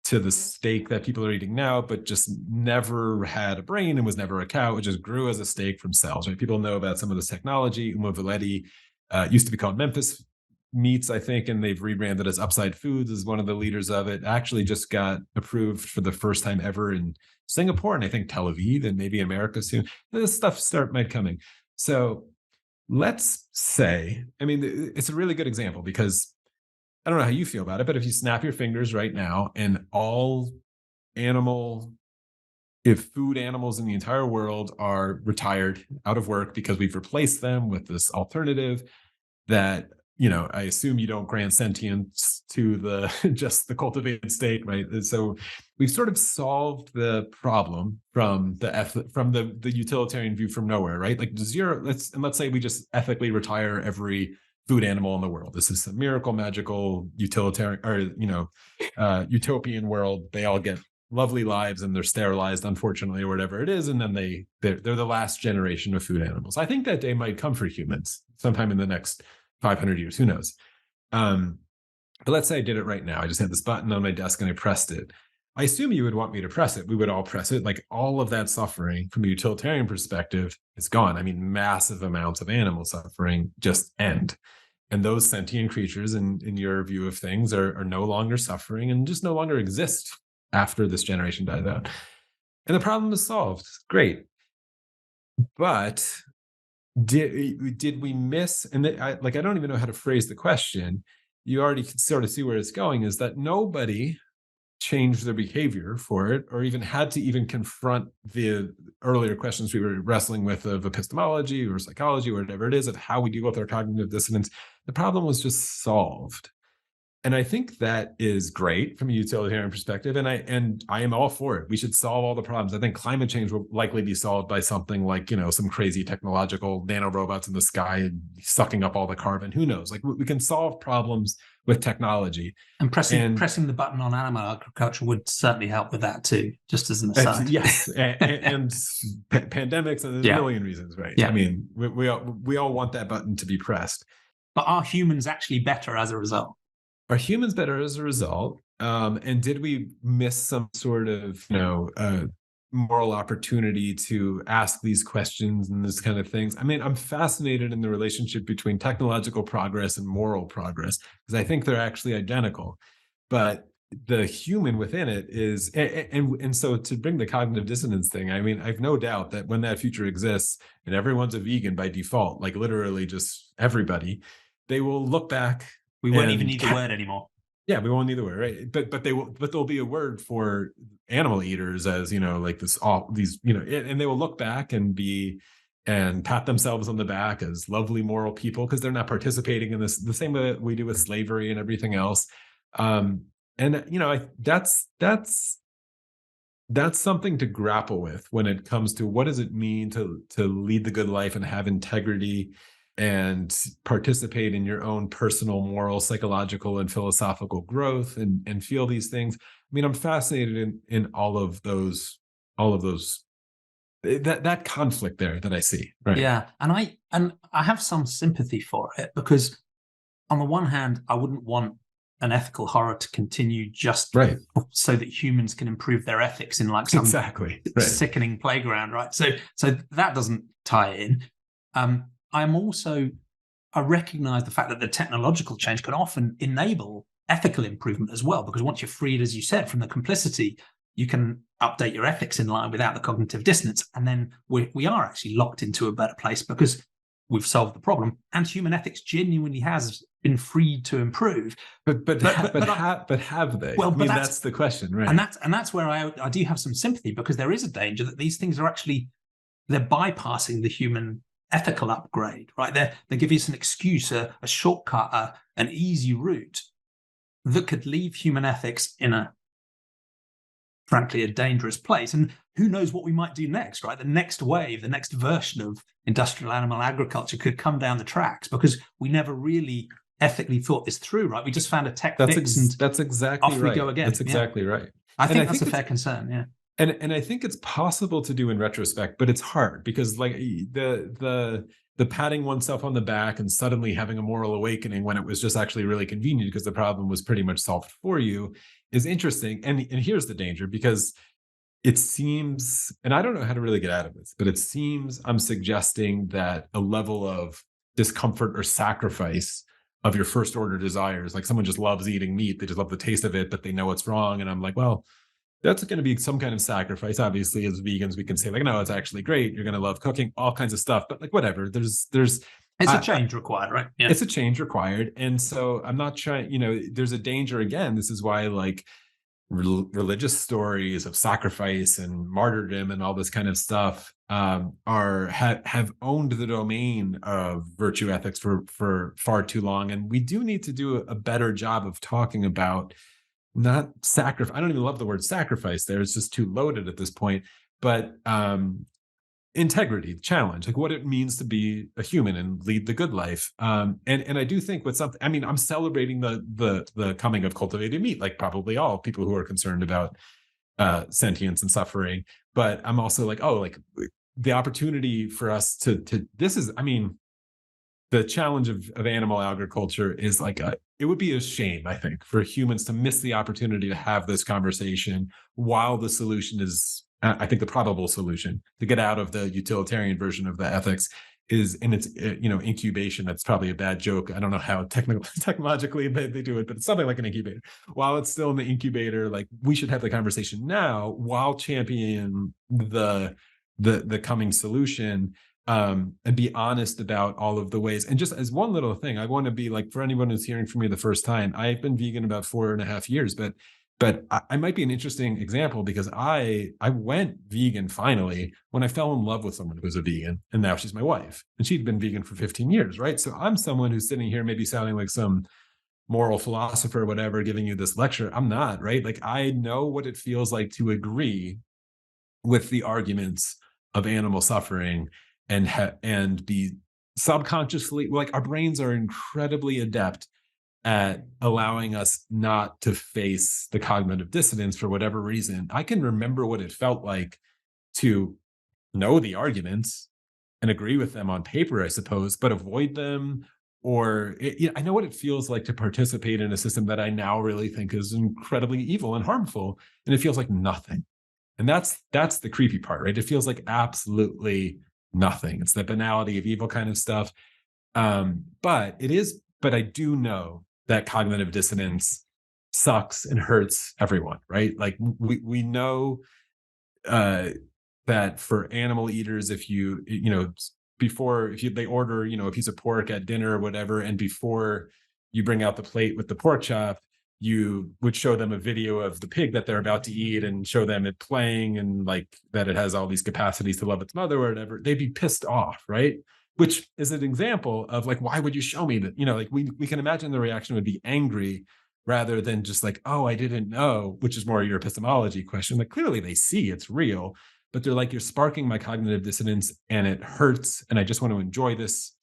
to the steak that people are eating now, but just never had a brain and was never a cow. It just grew as a steak from cells, right? People know about some of this technology. Uma Valetti used to be called Memphis Meats, I think, and they've rebranded as Upside Foods, as one of the leaders of it. Actually just got approved for the first time ever in Singapore, and I think Tel Aviv, and maybe America soon. This stuff might coming. So let's say, I mean, it's a really good example, because I don't know how you feel about it, but if you snap your fingers right now and all food animals in the entire world are retired out of work because we've replaced them with this alternative that, I assume you don't grant sentience to just the cultivated state, right? And so we've sort of solved the problem from the utilitarian view from nowhere, right? Like zero. Let's say we just ethically retire every food animal in the world. This is a miracle, magical, utilitarian, or utopian world. They all get lovely lives and they're sterilized, unfortunately, or whatever it is, and then they're the last generation of food animals. I think that day might come for humans sometime in the next 500 years. Who knows? But let's say I did it right now. I just had this button on my desk and I pressed it. I assume you would want me to press it. We would all press it. Like all of that suffering from a utilitarian perspective is gone. I mean, massive amounts of animal suffering just end. And those sentient creatures, in your view of things, are no longer suffering and just no longer exist after this generation dies out. And the problem is solved. Great. But did we miss, and I don't even know how to phrase the question. You already can sort of see where it's going, is that nobody changed their behavior for it, or even had to even confront the earlier questions we were wrestling with of epistemology or psychology, or whatever it is, of how we deal with our cognitive dissonance. The problem was just solved. And I think that is great from a utilitarian perspective. And I am all for it. We should solve all the problems. I think climate change will likely be solved by something like, some crazy technological nanorobots in the sky sucking up all the carbon. Who knows? Like we can solve problems with technology. And pressing the button on animal agriculture would certainly help with that too, just as an aside. Yes. and pandemics, and there's a million reasons, right? Yeah. I mean, we all want that button to be pressed. But are humans actually better as a result? Are humans better as a result? And did we miss some sort of, moral opportunity to ask these questions and this kind of things. I mean, I'm fascinated in the relationship between technological progress and moral progress, because I think they're actually identical. But the human within it is, and so to bring the cognitive dissonance thing, I mean, I've no doubt that when that future exists and everyone's a vegan by default, like literally just everybody, they will look back. We won't even need the word anymore. Yeah, we won't need the word, right? But there'll be a word for animal eaters, as you know, like these, you know, and they will look back and pat themselves on the back as lovely moral people, because they're not participating in this the same way we do with slavery and everything else. And you know, that's something to grapple with when it comes to what does it mean to lead the good life and have integrity and participate in your own personal, moral, psychological, and philosophical growth, and feel these things. I mean, I'm fascinated in all of those that conflict there that I see. Right. Yeah, and I have some sympathy for it, because on the one hand, I wouldn't want an ethical horror to continue just so that humans can improve their ethics in like some sickening playground, right? So that doesn't tie in. I recognize the fact that the technological change can often enable ethical improvement as well, because once you're freed, as you said, from the complicity, you can update your ethics in line without the cognitive dissonance. And then we are actually locked into a better place because we've solved the problem, and human ethics genuinely has been freed to improve. But have they? Well, I mean, that's the question, right? And that's where I do have some sympathy, because there is a danger that these things are actually, they're bypassing the human ethical upgrade, right? They give us an excuse, a shortcut, an easy route that could leave human ethics in frankly, a dangerous place. And who knows what we might do next, right? The next wave, the next version of industrial animal agriculture could come down the tracks, because we never really ethically thought this through, right? We just found a tech fix and that's exactly off right. we go again. That's exactly right. I think that's a fair concern, yeah. And I think it's possible to do in retrospect, but it's hard, because like the patting oneself on the back and suddenly having a moral awakening when it was just actually really convenient because the problem was pretty much solved for you is interesting. And here's the danger, because it seems, and I don't know how to really get out of this, but it seems I'm suggesting that a level of discomfort or sacrifice of your first order desires, like someone just loves eating meat, they just love the taste of it, but they know it's wrong. And I'm like, well, that's going to be some kind of sacrifice. Obviously, as vegans, we can say like, no, it's actually great. You're going to love cooking, all kinds of stuff. But like, whatever, it's a change required, right? Yeah. It's a change required. And so I'm not trying, you know, there's a danger again. This is why like religious stories of sacrifice and martyrdom and all this kind of stuff have owned the domain of virtue ethics for far too long. And we do need to do a better job of talking about not sacrifice. I don't even love the word sacrifice there. It's just too loaded at this point. But integrity, challenge, like what it means to be a human and lead the good life. And I do think with something, I mean, I'm celebrating the coming of cultivated meat, like probably all people who are concerned about sentience and suffering. But I'm also like, oh, like the opportunity for us to this is, I mean, the challenge of animal agriculture is like it would be a shame, I think, for humans to miss the opportunity to have this conversation while the solution is, I think the probable solution to get out of the utilitarian version of the ethics is in its incubation. That's probably a bad joke. I don't know how technologically they do it, but it's something like an incubator. While it's still in the incubator, like we should have the conversation now while championing the coming solution. And be honest about all of the ways. And just as one little thing, I want to be like, for anyone who's hearing from me the first time, I've been vegan about 4.5 years, but I might be an interesting example, because I went vegan finally when I fell in love with someone who was a vegan, and now she's my wife, and she'd been vegan for 15 years, right? So I'm someone who's sitting here maybe sounding like some moral philosopher or whatever, giving you this lecture. I'm not, right? Like I know what it feels like to agree with the arguments of animal suffering and be subconsciously, like our brains are incredibly adept at allowing us not to face the cognitive dissonance for whatever reason. I can remember what it felt like to know the arguments and agree with them on paper, I suppose, but avoid them. Or I know what it feels like to participate in a system that I now really think is incredibly evil and harmful, and it feels like nothing. And that's the creepy part, right? It feels like absolutely nothing. It's the banality of evil kind of stuff. But I do know that cognitive dissonance sucks and hurts everyone, right? Like we know that for animal eaters, if they order, a piece of pork at dinner or whatever, and before you bring out the plate with the pork chop, you would show them a video of the pig that they're about to eat and show them it playing and like that it has all these capacities to love its mother or whatever, they'd be pissed off, right? Which is an example of like, why would you show me that? Like we can imagine the reaction would be angry rather than just like, oh, I didn't know, which is more your epistemology question. Like clearly they see it's real, but they're like, you're sparking my cognitive dissonance and it hurts. And I just want to enjoy this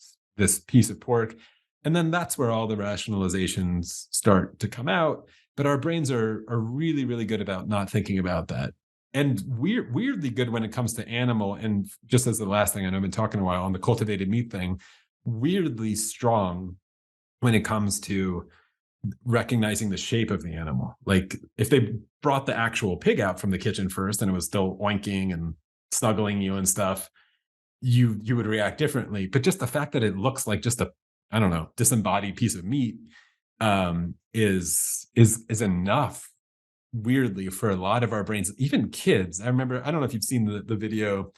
piece of pork. And then that's where all the rationalizations start to come out. But our brains are really, really good about not thinking about that. And weirdly good when it comes to animal. And just as the last thing, I know I've been talking a while on the cultivated meat thing, weirdly strong when it comes to recognizing the shape of the animal. Like if they brought the actual pig out from the kitchen first and it was still oinking and snuggling you and stuff, you would react differently. But just the fact that it looks like just a, I don't know, disembodied piece of meat is enough, weirdly, for a lot of our brains, even kids. I remember, I don't know if you've seen the video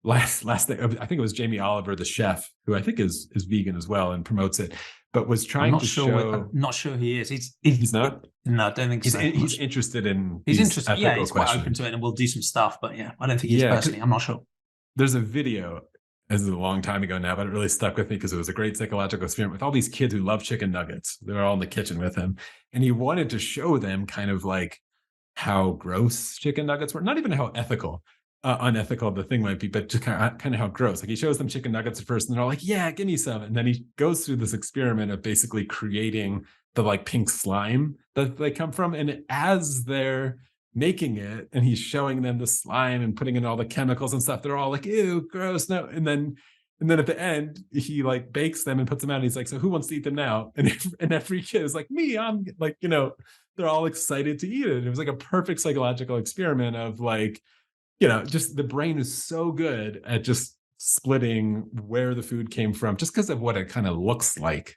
last day, I think it was Jamie Oliver, the chef, who I think is vegan as well and promotes it, but was trying to show. I'm not sure he is. He's not? No, I don't think so. He's interested in He's interested. Yeah, he's questions. quite open to it, and we'll do some stuff. But yeah, I don't think he's personally. I'm not sure. There's a video. This is a long time ago now, but it really stuck with me because it was a great psychological experiment with all these kids who love chicken nuggets. They were all in the kitchen with him. And he wanted to show them kind of like how gross chicken nuggets were. Not even how unethical the thing might be, but just kind of how gross. Like he shows them chicken nuggets at first and they're all like, yeah, give me some. And then he goes through this experiment of basically creating the like pink slime that they come from. And as they're making it and he's showing them the slime and putting in all the chemicals and stuff, they're all like, ew, gross, no. And then at the end he like bakes them and puts them out and he's like, so who wants to eat them now? And every kid is like, me, I'm like, they're all excited to eat it. And it was like a perfect psychological experiment of like, just the brain is so good at just splitting where the food came from just because of what it kind of looks like.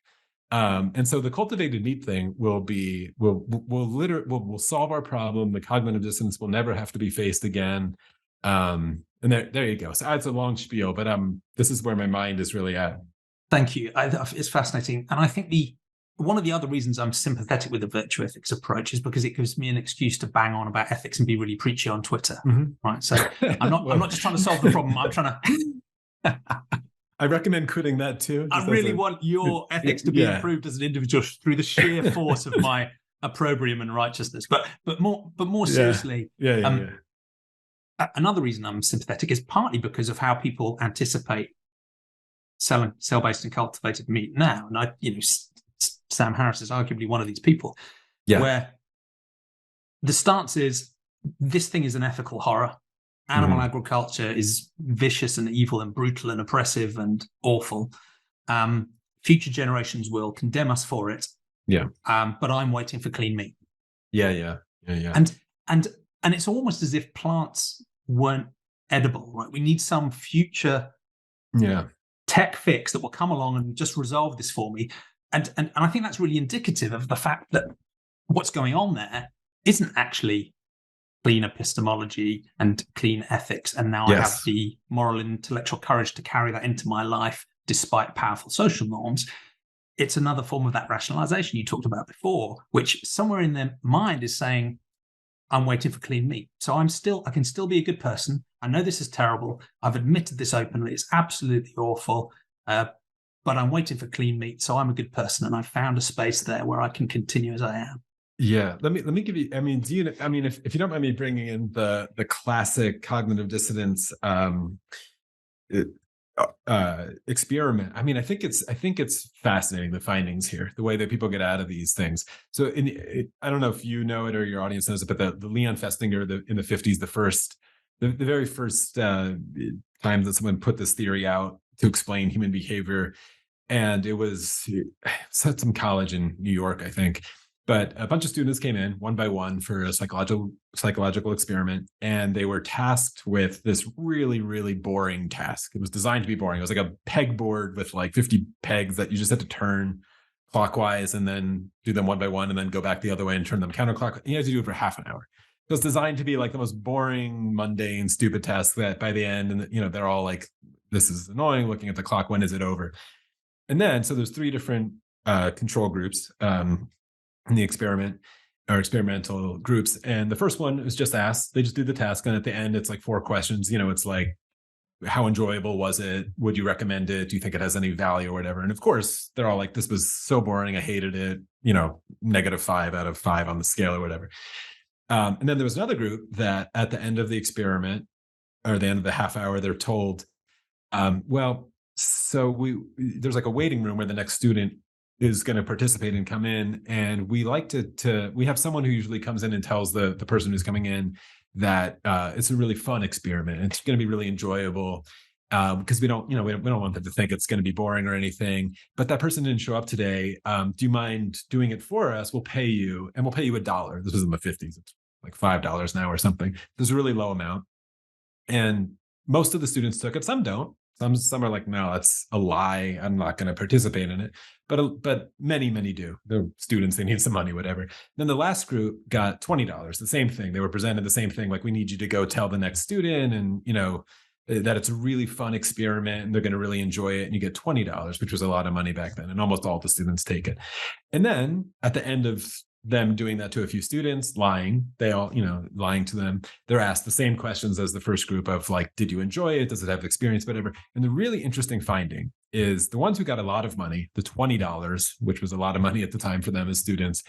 And so the cultivated meat thing will solve our problem. The cognitive dissonance will never have to be faced again. And there you go. So it's a long spiel, but this is where my mind is really at. Thank you. It's fascinating. And I think one of the other reasons I'm sympathetic with the virtue ethics approach is because it gives me an excuse to bang on about ethics and be really preachy on Twitter. Mm-hmm. Right. So I'm not just trying to solve the problem. I'm trying to I recommend quitting that too. I really want your ethics to be improved as an individual through the sheer force of my opprobrium and righteousness. But more seriously, another reason I'm sympathetic is partly because of how people anticipate selling cell-based and cultivated meat now. And Sam Harris is arguably one of these people, where the stance is this thing is an ethical horror. Animal agriculture is vicious and evil and brutal and oppressive and awful. Future generations will condemn us for it. Yeah. But I'm waiting for clean meat. Yeah. And it's almost as if plants weren't edible, right? We need some future tech fix that will come along and just resolve this for me. And I think that's really indicative of the fact that what's going on there isn't actually clean epistemology and clean ethics. And now I have the moral and intellectual courage to carry that into my life despite powerful social norms. It's another form of that rationalization you talked about before, which somewhere in their mind is saying, I'm waiting for clean meat. So I can still be a good person. I know this is terrible. I've admitted this openly. It's absolutely awful. But I'm waiting for clean meat. So I'm a good person. And I've found a space there where I can continue as I am. Yeah, let me give you. If you don't mind me bringing in the classic cognitive dissonance experiment. I think it's fascinating, the findings here, the way that people get out of these things. So I don't know if you know it or your audience knows it, but the Leon Festinger in the 50s, the very first time that someone put this theory out to explain human behavior, and it was at some college in New York, I think. But a bunch of students came in one by one for a psychological experiment, and they were tasked with this really, really boring task. It was designed to be boring. It was like a pegboard with like 50 pegs that you just had to turn clockwise and then do them one by one and then go back the other way and turn them counterclockwise. You had to do it for half an hour. It was designed to be like the most boring, mundane, stupid task that by the end, and they're all like, this is annoying, looking at the clock, when is it over? And then, so there's 3 different control groups in the experiment, or experimental groups. And the first one is just asked, they just do the task. And at the end, it's like 4 questions. It's like, how enjoyable was it? Would you recommend it? Do you think it has any value or whatever? And of course, they're all like, this was so boring. I hated it, -5 out of 5 on the scale or whatever. And then there was another group that at the end of the experiment, or the end of the half hour, they're told, there's like a waiting room where the next student is going to participate and come in. And we like we have someone who usually comes in and tells the person who's coming in that it's a really fun experiment. It's going to be really enjoyable because we don't want them to think it's going to be boring or anything. But that person didn't show up today. Do you mind doing it for us? We'll pay you, and we'll pay you $1. This was in the 50s. It's like $5 now or something. There's a really low amount. And most of the students took it. Some don't. Some are like, no, that's a lie. I'm not going to participate in it. But many do. They're students. They need some money, whatever. Then the last group got $20. The same thing. They were presented the same thing. Like, we need you to go tell the next student, and that it's a really fun experiment and they're going to really enjoy it. And you get $20, which was a lot of money back then. And almost all the students take it. And then at the end of them doing that to a few students, lying to them, they're asked the same questions as the first group of like, did you enjoy it? Does it have experience, whatever? And the really interesting finding is the ones who got a lot of money, the $20, which was a lot of money at the time for them as students,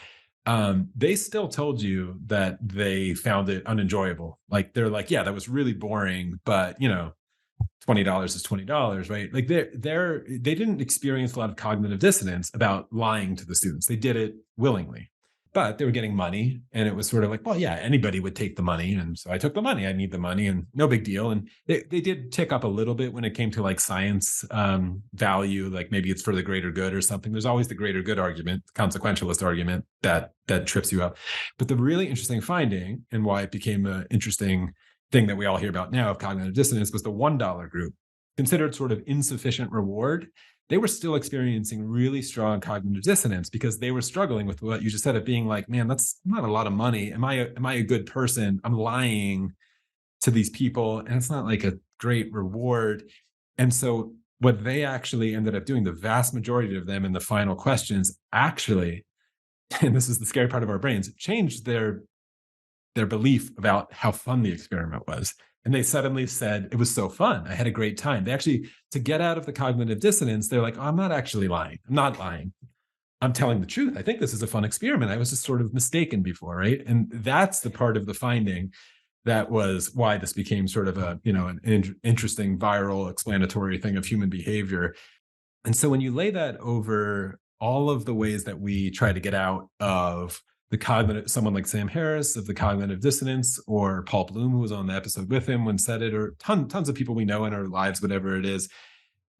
they still told you that they found it unenjoyable. Like, they're like, yeah, that was really boring, but $20 is $20, right? Like, they didn't experience a lot of cognitive dissonance about lying to the students. They did it willingly. But they were getting money, and it was sort of like, well, yeah, anybody would take the money. And so I took the money. I need the money, and no big deal. And they did tick up a little bit when it came to like science value, like maybe it's for the greater good or something. There's always the greater good argument, consequentialist argument that trips you up. But the really interesting finding, and why it became an interesting thing that we all hear about now of cognitive dissonance, was the $1 group. Considered sort of insufficient reward, they were still experiencing really strong cognitive dissonance because they were struggling with what you just said, of being like, man, that's not a lot of money. Am I a good person? I'm lying to these people, and it's not like a great reward. And so what they actually ended up doing, the vast majority of them in the final questions actually, and this is the scary part of our brains, changed their belief about how fun the experiment was. And they suddenly said, it was so fun. I had a great time. They actually, to get out of the cognitive dissonance, they're like, oh, I'm not actually lying. I'm not lying. I'm telling the truth. I think this is a fun experiment. I was just sort of mistaken before, right? And that's the part of the finding that was why this became sort of a, an interesting viral explanatory thing of human behavior. And so when you lay that over all of the ways that we try to get out of the cognitive, someone like Sam Harris of the cognitive dissonance, or Paul Bloom, who was on the episode with him when said it, or tons of people we know in our lives, whatever it is,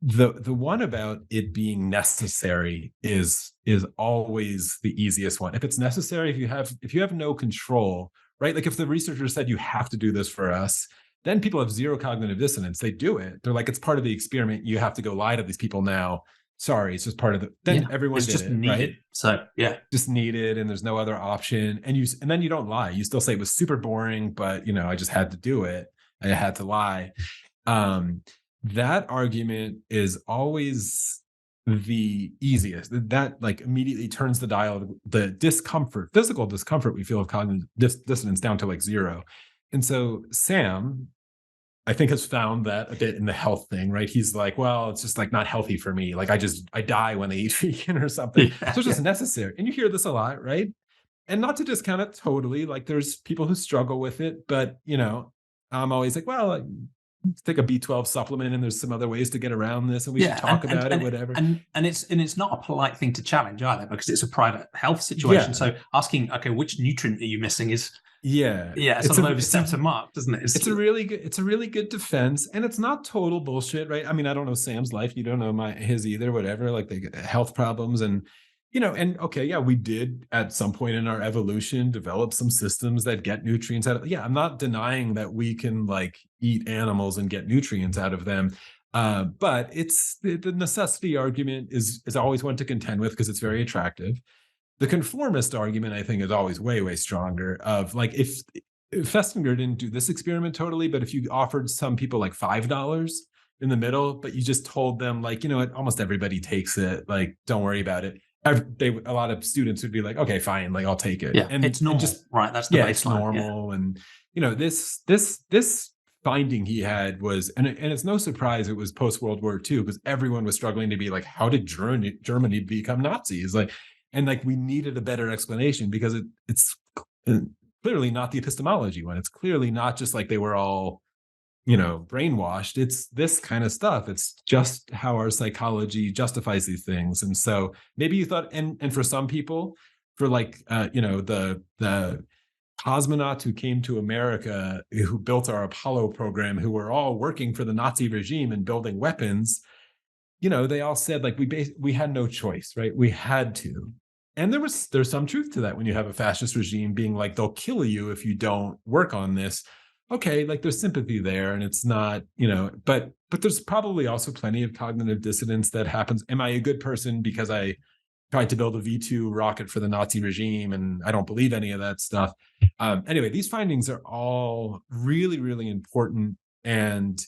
the one about it being necessary is always the easiest one. If it's necessary, if you have no control, right? Like, if the researcher said you have to do this for us, then people have zero cognitive dissonance. They do it. They're like, it's part of the experiment. You have to go lie to these people now. Sorry, it's just part of the. Then everyone did it, needed, right? So just needed, and there's no other option. And then you don't lie. You still say it was super boring, but I just had to do it. I had to lie. That argument is always the easiest. That like immediately turns the dial, the discomfort, physical discomfort we feel of cognitive dissonance down to like zero. And so Sam, I think, has found that a bit in the health thing, right? He's like, well, it's just like not healthy for me. Like, I die when I eat vegan or something. So it's just necessary. And you hear this a lot, right? And not to discount it totally, like there's people who struggle with it, but I'm always like, well, take a B12 supplement, and there's some other ways to get around this, and we should talk about it, whatever. And it's not a polite thing to challenge either, because it's a private health situation. So asking, okay, which nutrient are you missing is sort of oversteps a mark, doesn't it? It's a really good defense, and it's not total bullshit, right? I mean, I don't know Sam's life, you don't know his either, whatever. Like, they get health problems, and And okay, yeah, we did at some point in our evolution develop some systems that get nutrients out of. Yeah, I'm not denying that we can like eat animals and get nutrients out of them. But it's the necessity argument is always one to contend with because it's very attractive. The conformist argument, I think, is always way, way stronger. Of like, if Festinger didn't do this experiment totally, but if you offered some people like $5 in the middle, but you just told them like, almost everybody takes it, like, don't worry about it. A lot of students would be like, okay, fine, like I'll take it. Yeah, and it's normal, just right? That's the baseline. It's normal. Yeah. And this finding he had was, and it's no surprise it was post World War II, because everyone was struggling to be like, how did Germany become Nazis? Like, and like we needed a better explanation because it's clearly not the epistemology one. It's clearly not just like they were all brainwashed. It's this kind of stuff. It's just how our psychology justifies these things. And so maybe you thought, and for some people, for like the cosmonauts who came to America, who built our Apollo program, who were all working for the Nazi regime and building weapons, they all said like we had no choice, right? We had to. And there's some truth to that when you have a fascist regime being like, they'll kill you if you don't work on this. Okay, like there's sympathy there, and it's not, but there's probably also plenty of cognitive dissonance that happens. Am I a good person because I tried to build a V2 rocket for the Nazi regime and I don't believe any of that stuff? Anyway, these findings are all really, really important, and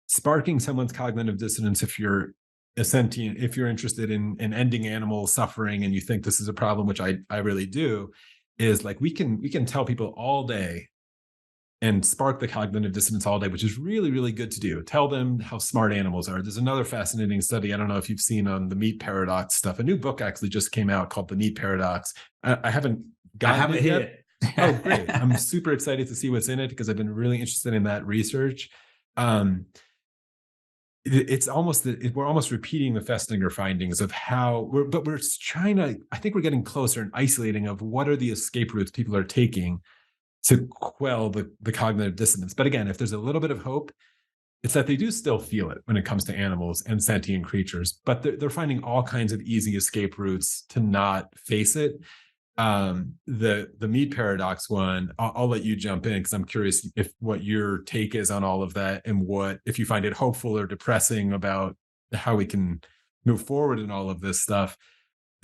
sparking someone's cognitive dissonance if you're a sentient, if you're interested in ending animal suffering and you think this is a problem, which I really do, is like we can tell people all day and spark the cognitive dissonance all day, which is really, really good to do. Tell them how smart animals are. There's another fascinating study, I don't know if you've seen, on the meat paradox stuff. A new book actually just came out called The Meat Paradox. I haven't gotten it yet. Oh, great. I'm super excited to see what's in it because I've been really interested in that research. It's almost we're almost repeating the Festinger findings of how we're trying to, I think we're getting closer and isolating of what are the escape routes people are taking to quell the cognitive dissonance. But again, if there's a little bit of hope, it's that they do still feel it when it comes to animals and sentient creatures, but they're finding all kinds of easy escape routes to not face it. The meat paradox one, I'll let you jump in because I'm curious if what your take is on all of that, and what if you find it hopeful or depressing about how we can move forward in all of this stuff.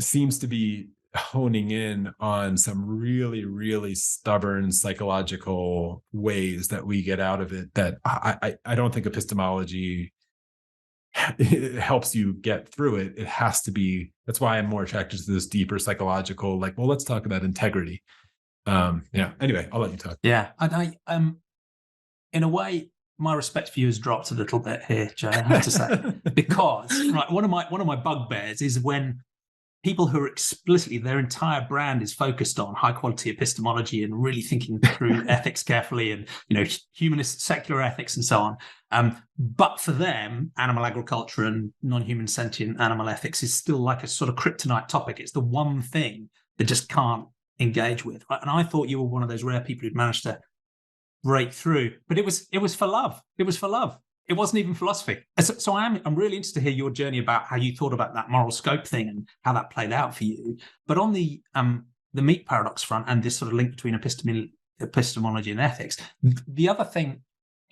Seems to be honing in on some really, really stubborn psychological ways that we get out of it that I don't think epistemology helps you get through it. It has to be, that's why I'm more attracted to this deeper psychological, like, well, let's talk about integrity. Anyway, I'll let you talk. Yeah. And in a way, my respect for you has dropped a little bit here, Jay, I have to say, because right, one of my bugbears is when people who are explicitly, their entire brand is focused on high quality epistemology and really thinking through ethics carefully, and humanist secular ethics and so on. But for them, animal agriculture and non-human sentient animal ethics is still like a sort of kryptonite topic. It's the one thing they just can't engage with. Right? And I thought you were one of those rare people who'd managed to break through. But it was for love. It was for love. It wasn't even philosophy. So I'm really interested to hear your journey about how you thought about that moral scope thing and how that played out for you. But on the meat paradox front and this sort of link between epistemology and ethics, the other thing,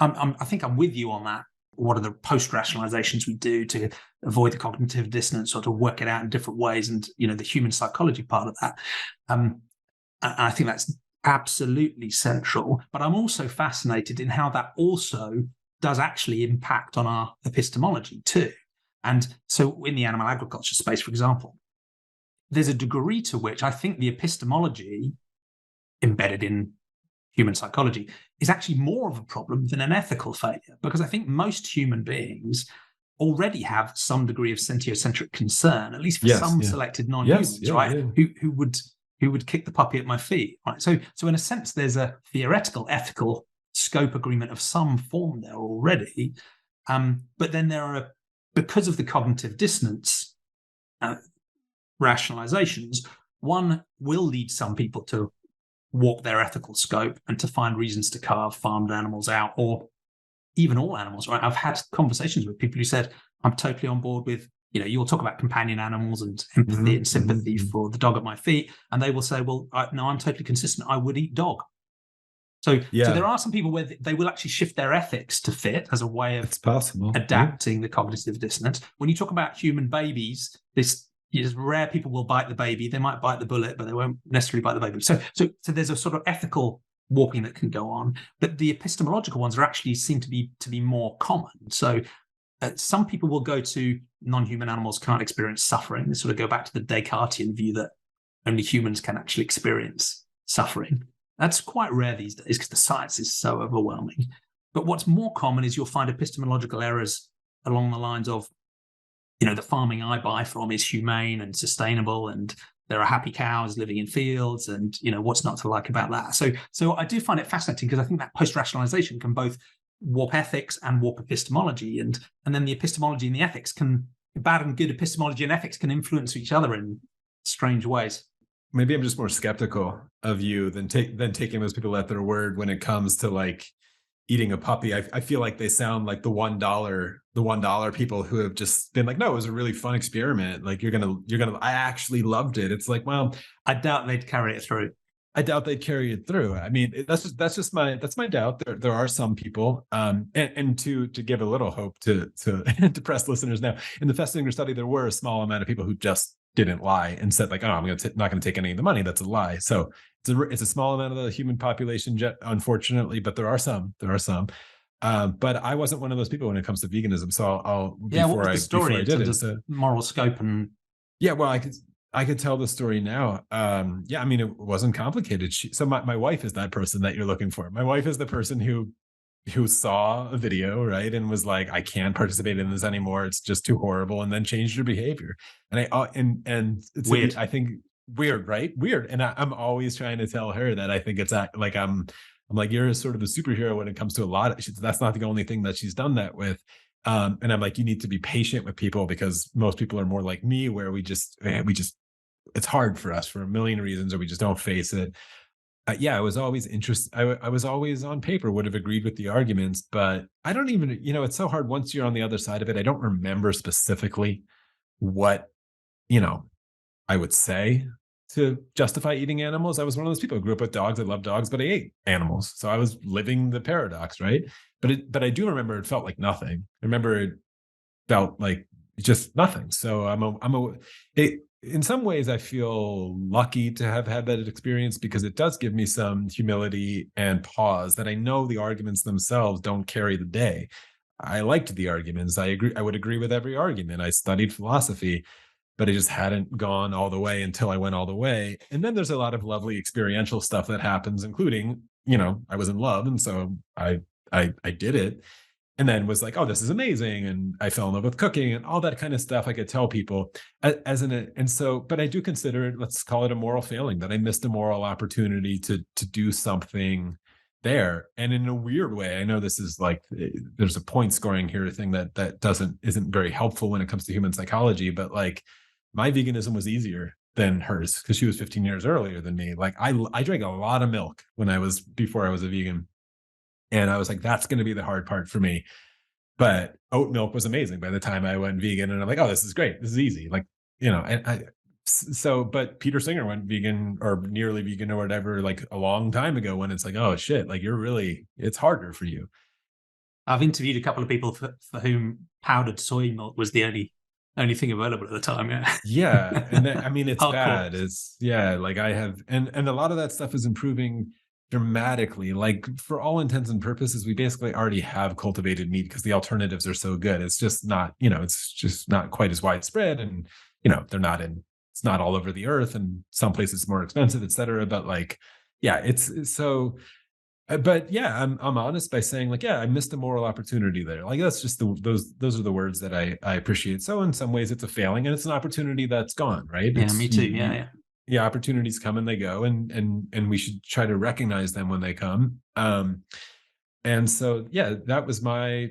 I think I'm with you on that. What are the post-rationalizations we do to avoid the cognitive dissonance or to work it out in different ways, and the human psychology part of that. I think that's absolutely central. But I'm also fascinated in how that also does actually impact on our epistemology too. And so in the animal agriculture space, for example, there's a degree to which I think the epistemology embedded in human psychology is actually more of a problem than an ethical failure, because I think most human beings already have some degree of sentiocentric concern, at least for some selected non-humans, right? Yeah. Who would kick the puppy at my feet, right? So in a sense, there's a theoretical ethical scope agreement of some form there already, but then there are, because of the cognitive dissonance rationalizations, one will lead some people to walk their ethical scope and to find reasons to carve farmed animals out, or even all animals, right? I've had conversations with people who said, I'm totally on board with you'll talk about companion animals and empathy and sympathy for the dog at my feet, and they will say, well, no, I'm totally consistent. I would eat dog. So there are some people where they will actually shift their ethics to fit as a way of adapting the cognitive dissonance. When you talk about human babies, it's rare people will bite the baby. They might bite the bullet, but they won't necessarily bite the baby. So there's a sort of ethical walking that can go on, but the epistemological ones seem to be more common. So some people will go to non-human animals can't experience suffering. They sort of go back to the Descartesian view that only humans can actually experience suffering. That's quite rare these days because the science is so overwhelming. But what's more common is you'll find epistemological errors along the lines of, the farming I buy from is humane and sustainable, and there are happy cows living in fields, and what's not to like about that. So I do find it fascinating because I think that post-rationalization can both warp ethics and warp epistemology, and then the epistemology and the ethics bad and good epistemology and ethics can influence each other in strange ways. Maybe I'm just more skeptical of you than taking those people at their word when it comes to like eating a puppy. I feel like they sound like the $1 people who have just been like, no, it was a really fun experiment. Like you're gonna, I actually loved it. It's like, well, I doubt they'd carry it through. I mean, that's my doubt. There are some people, and to give a little hope to depressed listeners now, in the Festinger study, there were a small amount of people who just didn't lie and said like, oh, I'm not going to take any of the money. That's a lie. So it's a small amount of the human population, unfortunately, but there are some. But I wasn't one of those people when it comes to veganism. So what was the story in terms of moral scope and? Yeah, well, I could tell the story now. I mean, it wasn't complicated. So my wife is that person that you're looking for. My wife is the person who saw a video, right, and was like, I can't participate in this anymore. It's just too horrible, and then changed her behavior. And it's weird. I think weird, right? Weird. And I'm always trying to tell her that I think it's like I'm like, you're sort of a superhero when it comes to a lot of. That's not the only thing that she's done that with. And I'm like, you need to be patient with people because most people are more like me, where we just it's hard for us for a million reasons, or we just don't face it. I was always interested. I was always on paper would have agreed with the arguments, but I don't even, it's so hard once you're on the other side of it. I don't remember specifically what, I would say to justify eating animals. I was one of those people who grew up with dogs. I love dogs, but I ate animals. So I was living the paradox, right? But I do remember it felt like nothing. I remember it felt like just nothing. So in some ways, I feel lucky to have had that experience because it does give me some humility and pause that I know the arguments themselves don't carry the day. I liked the arguments. I agree. I would agree with every argument. I studied philosophy, but I just hadn't gone all the way until I went all the way. And then there's a lot of lovely experiential stuff that happens, including, I was in love. And so I did it. And then was like, oh, this is amazing. And I fell in love with cooking and all that kind of stuff I could tell people but I do consider it, let's call it a moral failing, that I missed a moral opportunity to do something there. And in a weird way, I know this is like, there's a point scoring here thing that isn't very helpful when it comes to human psychology, but like my veganism was easier than hers because she was 15 years earlier than me. Like I drank a lot of milk before I was a vegan. And I was like, that's going to be the hard part for me. But oat milk was amazing by the time I went vegan. And I'm like, oh, this is great. This is easy. Like, but Peter Singer went vegan or nearly vegan or whatever, like a long time ago when it's like, oh shit, like it's harder for you. I've interviewed a couple of people for whom powdered soy milk was the only thing available at the time. Yeah. Yeah. And it's bad. It's like I have, and a lot of that stuff is improving dramatically. Like for all intents and purposes, we basically already have cultivated meat because the alternatives are so good. It's just not, it's just not quite as widespread, and it's not all over the earth, and some places it's more expensive, et cetera. But like, it's so. But I'm honest by saying like, I missed a moral opportunity there. Like that's just those are the words that I appreciate. So in some ways, it's a failing, and it's an opportunity that's gone, right? Yeah, me too. Yeah. Yeah, opportunities come and they go, and we should try to recognize them when they come. And so that was my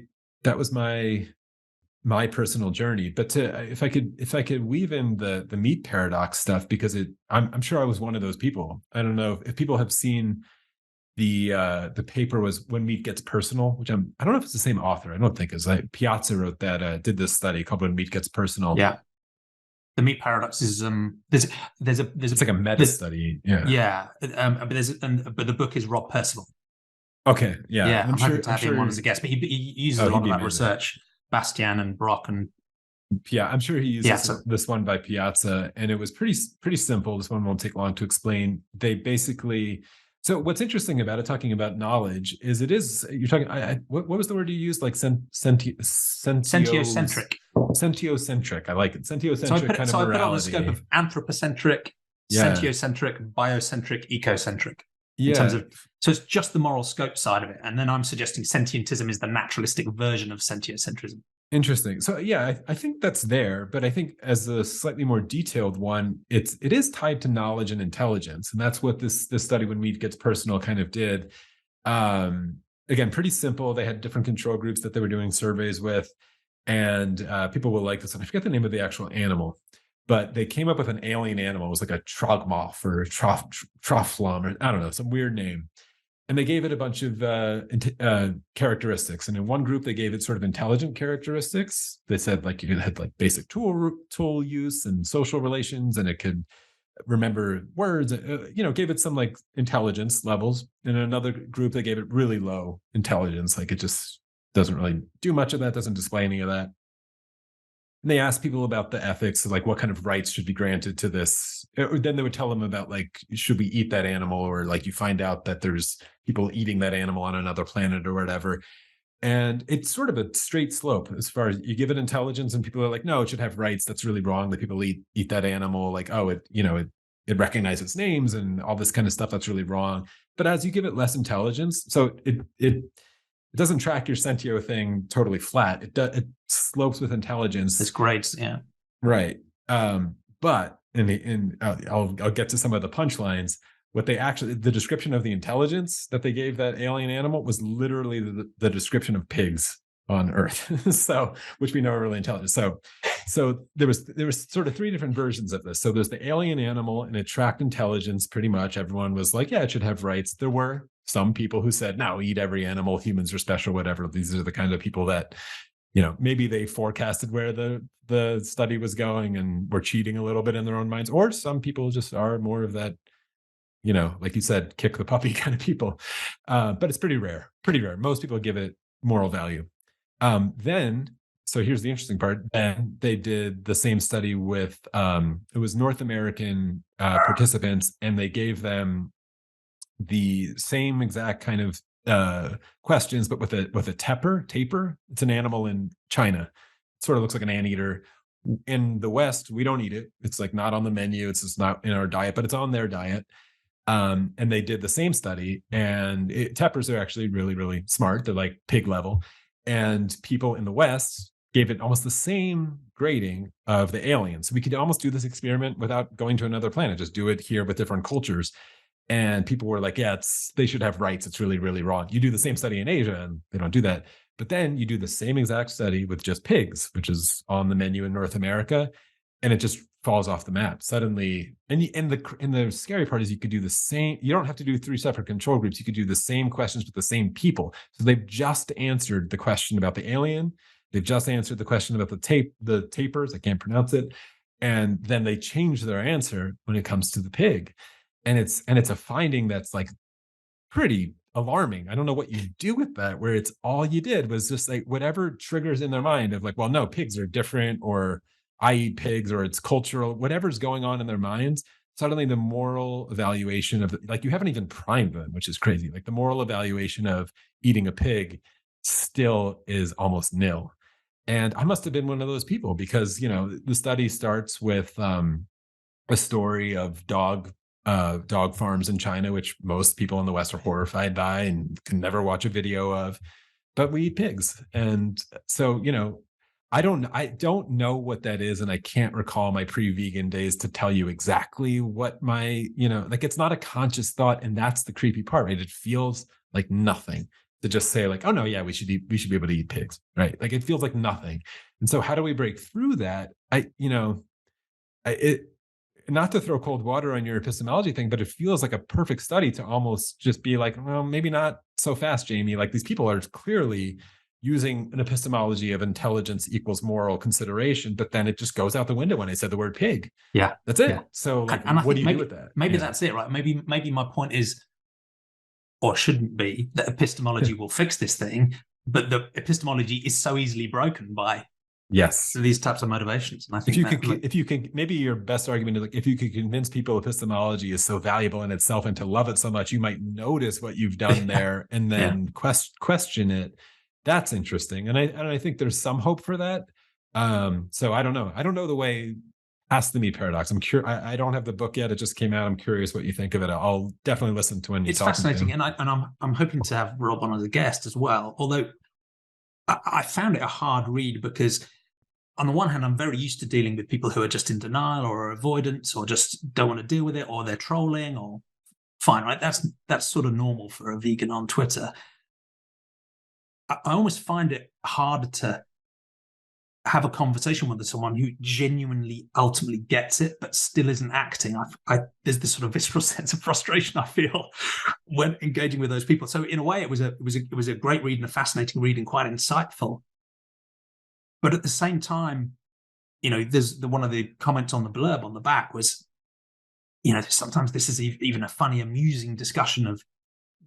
personal journey. But if I could weave in the meat paradox stuff, because I'm sure I was one of those people. I don't know if people have seen the paper was When Meat Gets Personal, which I don't know if it's the same author. I don't think it's like Piazza wrote that, did this study called When Meat Gets Personal. Yeah. The meat paradox is there's it's like a meta study. Yeah. But the book is Rob Percival. Okay. Yeah. I'm hoping to have him on as a guest, but he uses a lot of that research. Bastian and Brock and yeah, I'm sure he uses this one by Piazza, and it was pretty simple. This one won't take long to explain. They basically, so what's interesting about it, talking about knowledge, is you're talking. What was the word you used? Like sentiocentric. Sentiocentric. I like it. Sentiocentric kind of morality. So I put it on the scope of anthropocentric, sentiocentric, biocentric, ecocentric. Yeah. In terms of, so it's just the moral scope side of it, and then I'm suggesting sentientism is the naturalistic version of sentiocentrism. Interesting. So yeah, I think that's there, but I think as a slightly more detailed one, it is tied to knowledge and intelligence, and that's what this study When Meat Gets Personal kind of did. Again, pretty simple. They had different control groups that they were doing surveys with, and people will like this one. I forget the name of the actual animal, but they came up with an alien animal. It was like a trogmoth or a troflum, or I don't know, some weird name. And they gave it a bunch of characteristics. And in one group, they gave it sort of intelligent characteristics. They said like you had like basic tool use and social relations, and it could remember words, gave it some like intelligence levels. And in another group, they gave it really low intelligence. Like it just doesn't really do much of that, doesn't display any of that. And they asked people about the ethics, like what kind of rights should be granted to this. Then they would tell them about like, should we eat that animal? Or like you find out that there's people eating that animal on another planet or whatever. And it's sort of a straight slope as far as you give it intelligence and people are like, no, it should have rights. That's really wrong that people eat that animal. Like, oh, it recognizes names and all this kind of stuff. That's really wrong. But as you give it less intelligence, so it doesn't track your sentio thing totally flat. It slopes with intelligence. It's great, yeah. Right. But I'll get to some of the punchlines. What they actually, the description of the intelligence that they gave that alien animal was literally the description of pigs on Earth. So, which we know are really intelligent. So there was sort of three different versions of this. So there's the alien animal, and it tracked intelligence pretty much. Everyone was like, yeah, it should have rights. There were some people who said, no, eat every animal. Humans are special, whatever. These are the kind of people that, maybe they forecasted where the study was going and were cheating a little bit in their own minds. Or some people just are more of that, like you said, kick the puppy kind of people. But it's pretty rare. Most people give it moral value. So here's the interesting part. Then they did the same study with, it was North American participants, and they gave them the same exact kind of questions, but with a tapir. It's an animal in China. It sort of looks like an anteater. In the West, we don't eat it. It's like not on the menu. It's just not in our diet, but it's on their diet. And they did the same study, and tapirs are actually really, really smart. They're like pig level. And people in the West gave it almost the same grading of the aliens. So we could almost do this experiment without going to another planet, just do it here with different cultures. And people were like, yeah, they should have rights. It's really, really wrong. You do the same study in Asia and they don't do that. But then you do the same exact study with just pigs, which is on the menu in North America, and it just falls off the map suddenly. And the scary part is you could do the same. You don't have to do 3 separate control groups. You could do the same questions with the same people. So they've just answered the question about the alien. They've just answered the question about the tapirs. I can't pronounce it. And then they change their answer when it comes to the pig. And it's a finding that's like pretty alarming. I don't know what you do with that, where it's all you did was just like whatever triggers in their mind of like, well, no, pigs are different, or I eat pigs, or it's cultural, whatever's going on in their minds. Suddenly the moral evaluation of like, you haven't even primed them, which is crazy. Like the moral evaluation of eating a pig still is almost nil. And I must have been one of those people, because, the study starts with a story of dog farms in China, which most people in the West are horrified by and can never watch a video of, but we eat pigs. And so, I don't know what that is. And I can't recall my pre-vegan days to tell you exactly what my, like it's not a conscious thought. And that's the creepy part, right? It feels like nothing to just say like, oh no, yeah, we should be able to eat pigs, right? Like it feels like nothing. And so how do we break through that? not to throw cold water on your epistemology thing, but it feels like a perfect study to almost just be like, well, maybe not so fast, Jamie. Like these people are clearly using an epistemology of intelligence equals moral consideration, but then it just goes out the window when I said the word pig. Yeah. That's it. Yeah. So like, and I what do think you do with that? Maybe that's it, right? Maybe my point is, or shouldn't be, that epistemology will fix this thing, but the epistemology is so easily broken by these types of motivations. And I think if you can, maybe your best argument is like, if you could convince people epistemology is so valuable in itself and to love it so much, you might notice what you've done there and then question it. That's interesting. And I think there's some hope for that. So I don't know. I don't know the way past the me paradox. I'm curious. I don't have the book yet. It just came out. I'm curious what you think of it. I'll definitely listen to when you talk. It's fascinating. And I'm hoping to have Rob on as a guest as well. Although I found it a hard read because on the one hand, I'm very used to dealing with people who are just in denial or avoidance or just don't want to deal with it, or they're trolling, or fine, right? That's sort of normal for a vegan on Twitter. I almost find it hard to have a conversation with someone who genuinely ultimately gets it but still isn't acting. There's this sort of visceral sense of frustration I feel when engaging with those people. So in a way, it was a great read and a fascinating read and quite insightful. But at the same time, there's one of the comments on the blurb on the back was, sometimes this is even a funny, amusing discussion of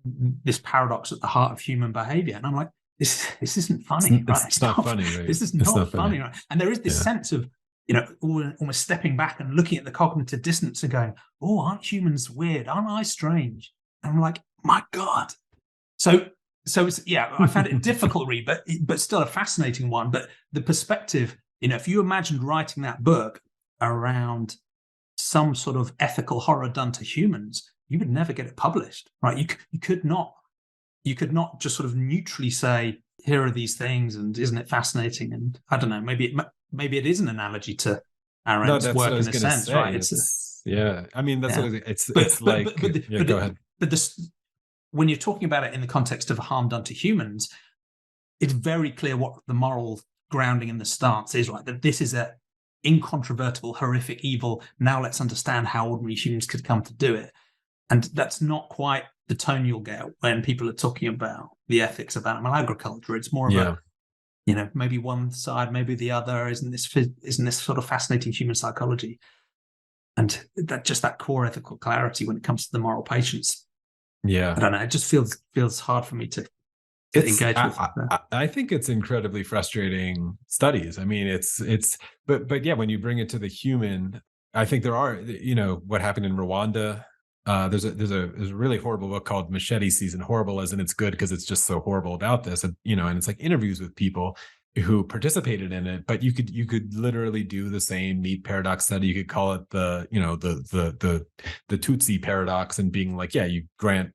this paradox at the heart of human behavior. And I'm like, this isn't funny, right? It's not funny, right? This is not funny, right? And there is this sense of, almost stepping back and looking at the cognitive dissonance and going, oh, aren't humans weird? Aren't I strange? And I'm like, my God. So it's, I found it a difficult read, but still a fascinating one. But the perspective, if you imagined writing that book around some sort of ethical horror done to humans, you would never get it published, right? You could not just sort of neutrally say, here are these things, and isn't it fascinating? And I don't know, maybe it is an analogy to Arendt's work in a sense, right? I mean, that's what it's like. Go ahead. But this, when you're talking about it in the context of harm done to humans, it's very clear what the moral grounding and the stance is, right? That this is a incontrovertible, horrific evil. Now let's understand how ordinary humans could come to do it. And that's not quite the tone you'll get when people are talking about the ethics of animal agriculture. It's more of a, maybe one side, maybe the other. Isn't this sort of fascinating human psychology? And that core ethical clarity when it comes to the moral patience. Yeah, I don't know. It just feels hard for me to engage with. I think it's incredibly frustrating studies. I mean, but yeah, when you bring it to the human, I think there are, what happened in Rwanda. There's a really horrible book called Machete Season. Horrible as in it's good because it's just so horrible about this, and it's like interviews with people who participated in it. But you could literally do the same meat paradox study. You could call it the Tutsi paradox, and being like, yeah, you grant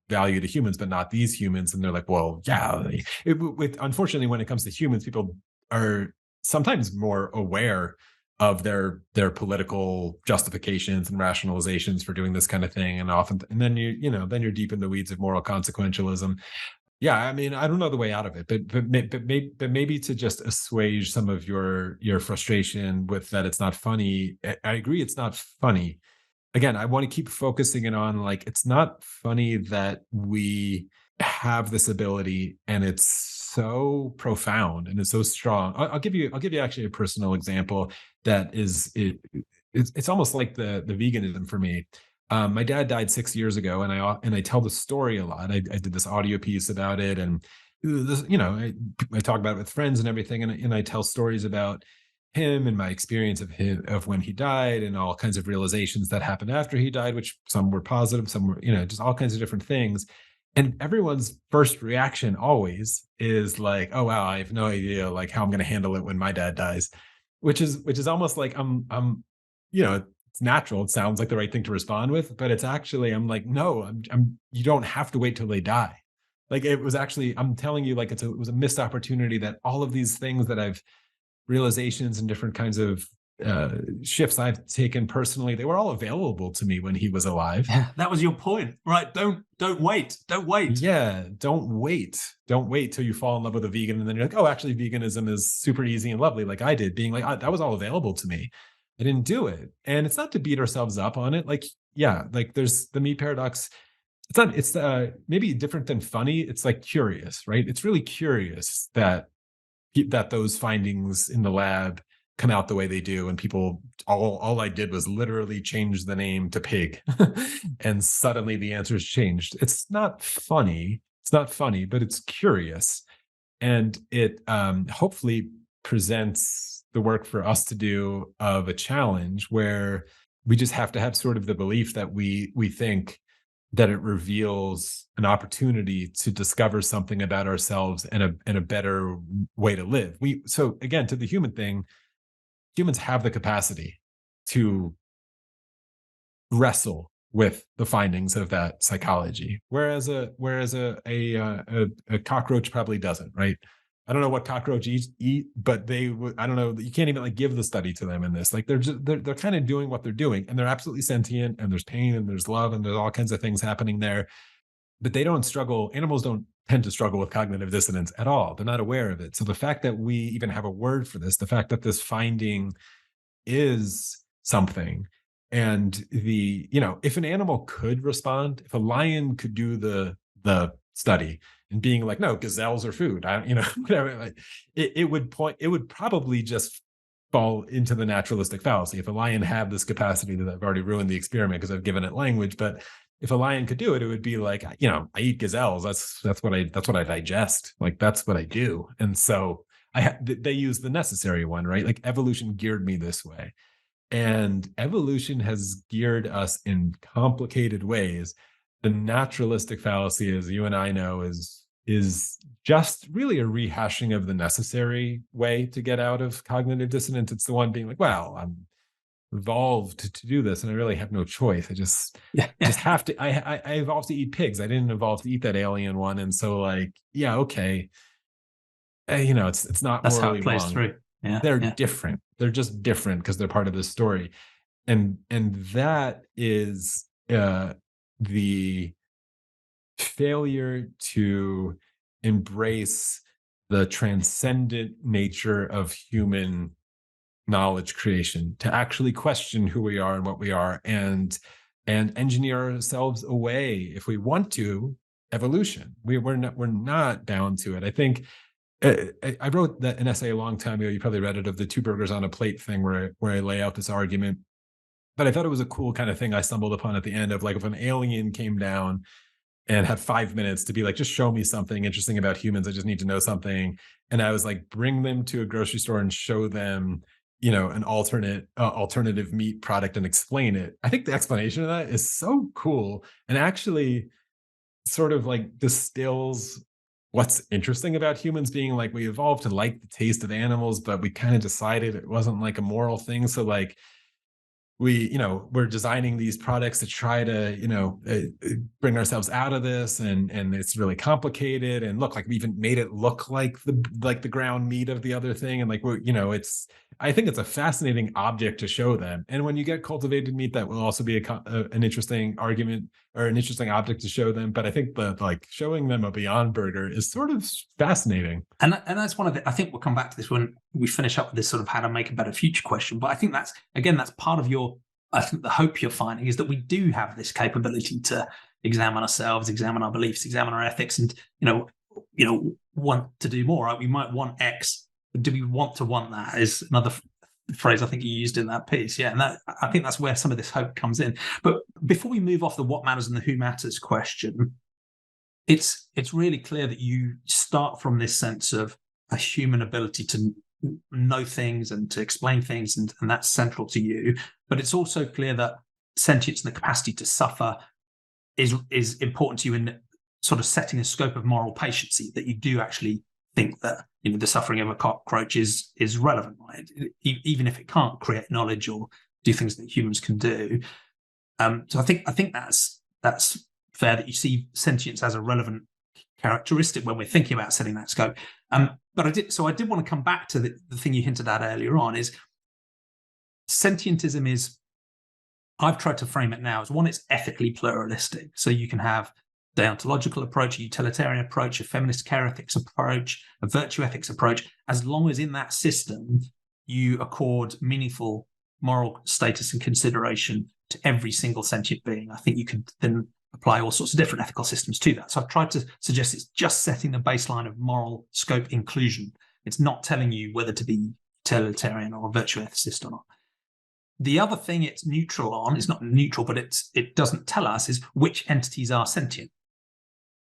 value to humans, but not these humans. And they're like, well, yeah. Unfortunately, when it comes to humans, people are sometimes more aware of their political justifications and rationalizations for doing this kind of thing, and then you're deep in the weeds of moral consequentialism. Yeah, I mean, I don't know the way out of it, but maybe to just assuage some of your frustration with that it's not funny. I agree, it's not funny. Again, I want to keep focusing it on, like, it's not funny that we have this ability and it's so profound and it's so strong. I'll give you actually a personal example that it's almost like the veganism for me. My dad died 6 years ago, and I tell the story a lot. I did this audio piece about it, and this, I talk about it with friends and everything, and I tell stories about him and my experience of when he died, and all kinds of realizations that happened after he died, which some were positive, some were, just all kinds of different things. And everyone's first reaction always is like, oh wow, I have no idea like how I'm going to handle it when my dad dies, which is almost like I'm it's natural. It sounds like the right thing to respond with, but it's actually, I'm like, no, you don't have to wait till they die. Like, it was actually, I'm telling you, like, it was a missed opportunity that all of these things that realizations and different kinds of shifts I've taken personally, they were all available to me when he was alive. Yeah, that was your point, right? Don't wait. Yeah, don't wait till you fall in love with a vegan, and then you're like, oh, actually veganism is super easy and lovely, like I did, being like, that was all available to me. I didn't do it. And it's not to beat ourselves up on it. Like, yeah, like there's the me paradox. It's maybe different than funny. It's like curious, right? It's really curious that those findings in the lab come out the way they do, and people, all I did was literally change the name to pig and suddenly the answers changed. It's not funny, but it's curious, and it hopefully presents the work for us to do of a challenge where we just have to have sort of the belief that we think that it reveals an opportunity to discover something about ourselves and a better way to live. So again, to the human thing, humans have the capacity to wrestle with the findings of that psychology, whereas a cockroach probably doesn't, right? I don't know what cockroaches eat, but I don't know. You can't even like give the study to them in this. Like they're kind of doing what they're doing, and they're absolutely sentient, and there's pain and there's love and there's all kinds of things happening there. But they don't struggle. Animals don't tend to struggle with cognitive dissonance at all. They're not aware of it. So the fact that we even have a word for this, the fact that this finding is something, and if an animal could respond, if a lion could do the study and being like, no, gazelles are food, whatever, like, it would probably just fall into the naturalistic fallacy. If a lion had this capacity, that I've already ruined the experiment because I've given it language, but if a lion could do it, it would be like, I eat gazelles. That's what I digest. Like, that's what I do. And so they use the necessary one, right? Like evolution geared me this way. And evolution has geared us in complicated ways. The naturalistic fallacy, as you and I know, is just really a rehashing of the necessary way to get out of cognitive dissonance. It's the one being like, well, I'm evolved to do this, and I really have no choice. I just have to. I evolved to eat pigs. I didn't evolve to eat that alien one, and so like, yeah, okay, it's not. That's morally how it plays wrong. through. Yeah, they're different. They're just different because they're part of this story, and that is the failure to embrace the transcendent nature of human knowledge creation, to actually question who we are and what we are, and engineer ourselves away, if we want to, evolution. We're not bound to it. I think I wrote an essay a long time ago. You probably read it, of the 2 burgers on a plate thing, where I lay out this argument. But I thought it was a cool kind of thing I stumbled upon at the end of, like, if an alien came down and had 5 minutes to be like, just show me something interesting about humans, I just need to know something. And I was like, bring them to a grocery store and show them, an alternative meat product and explain it. I think the explanation of that is so cool, and actually sort of like distills what's interesting about humans, being like, we evolved to like the taste of animals, but we kind of decided it wasn't like a moral thing. So like, we're designing these products to try to, bring ourselves out of this. And it's really complicated. And look, like, we even made it look like the ground meat of the other thing. And like, I think it's a fascinating object to show them. And when you get cultivated meat, that will also be an interesting argument, or an interesting object to show them. But I think showing them a Beyond Burger is sort of fascinating. And that's one of the, I think we'll come back to this when we finish up with this sort of how to make a better future question. But I think that's part of I think the hope you're finding is that we do have this capability to examine ourselves, examine our beliefs, examine our ethics, and, want to do more, right? We might want X, but do we want to want that, is another phrase I think you used in that piece. Yeah. And I think that's where some of this hope comes in. But before we move off the what matters and the who matters question, it's really clear that you start from this sense of a human ability to know things and to explain things, and that's central to you. But it's also clear that sentience and the capacity to suffer is important to you in sort of setting a scope of moral patiency, that you do actually think that the suffering of a cockroach is relevant, right? Even if it can't create knowledge or do things that humans can do. So I think that's fair, that you see sentience as a relevant characteristic when we're thinking about setting that scope. But I did want to come back to the thing you hinted at earlier on, is sentientism is, I've tried to frame it now as, one, it's ethically pluralistic. So you can have a deontological approach, a utilitarian approach, a feminist care ethics approach, a virtue ethics approach, as long as in that system you accord meaningful moral status and consideration to every single sentient being. I think you can then apply all sorts of different ethical systems to that. So I've tried to suggest it's just setting the baseline of moral scope inclusion. It's not telling you whether to be utilitarian or a virtue ethicist or not. The other thing it's neutral on, it's not neutral, but it doesn't tell us, is which entities are sentient.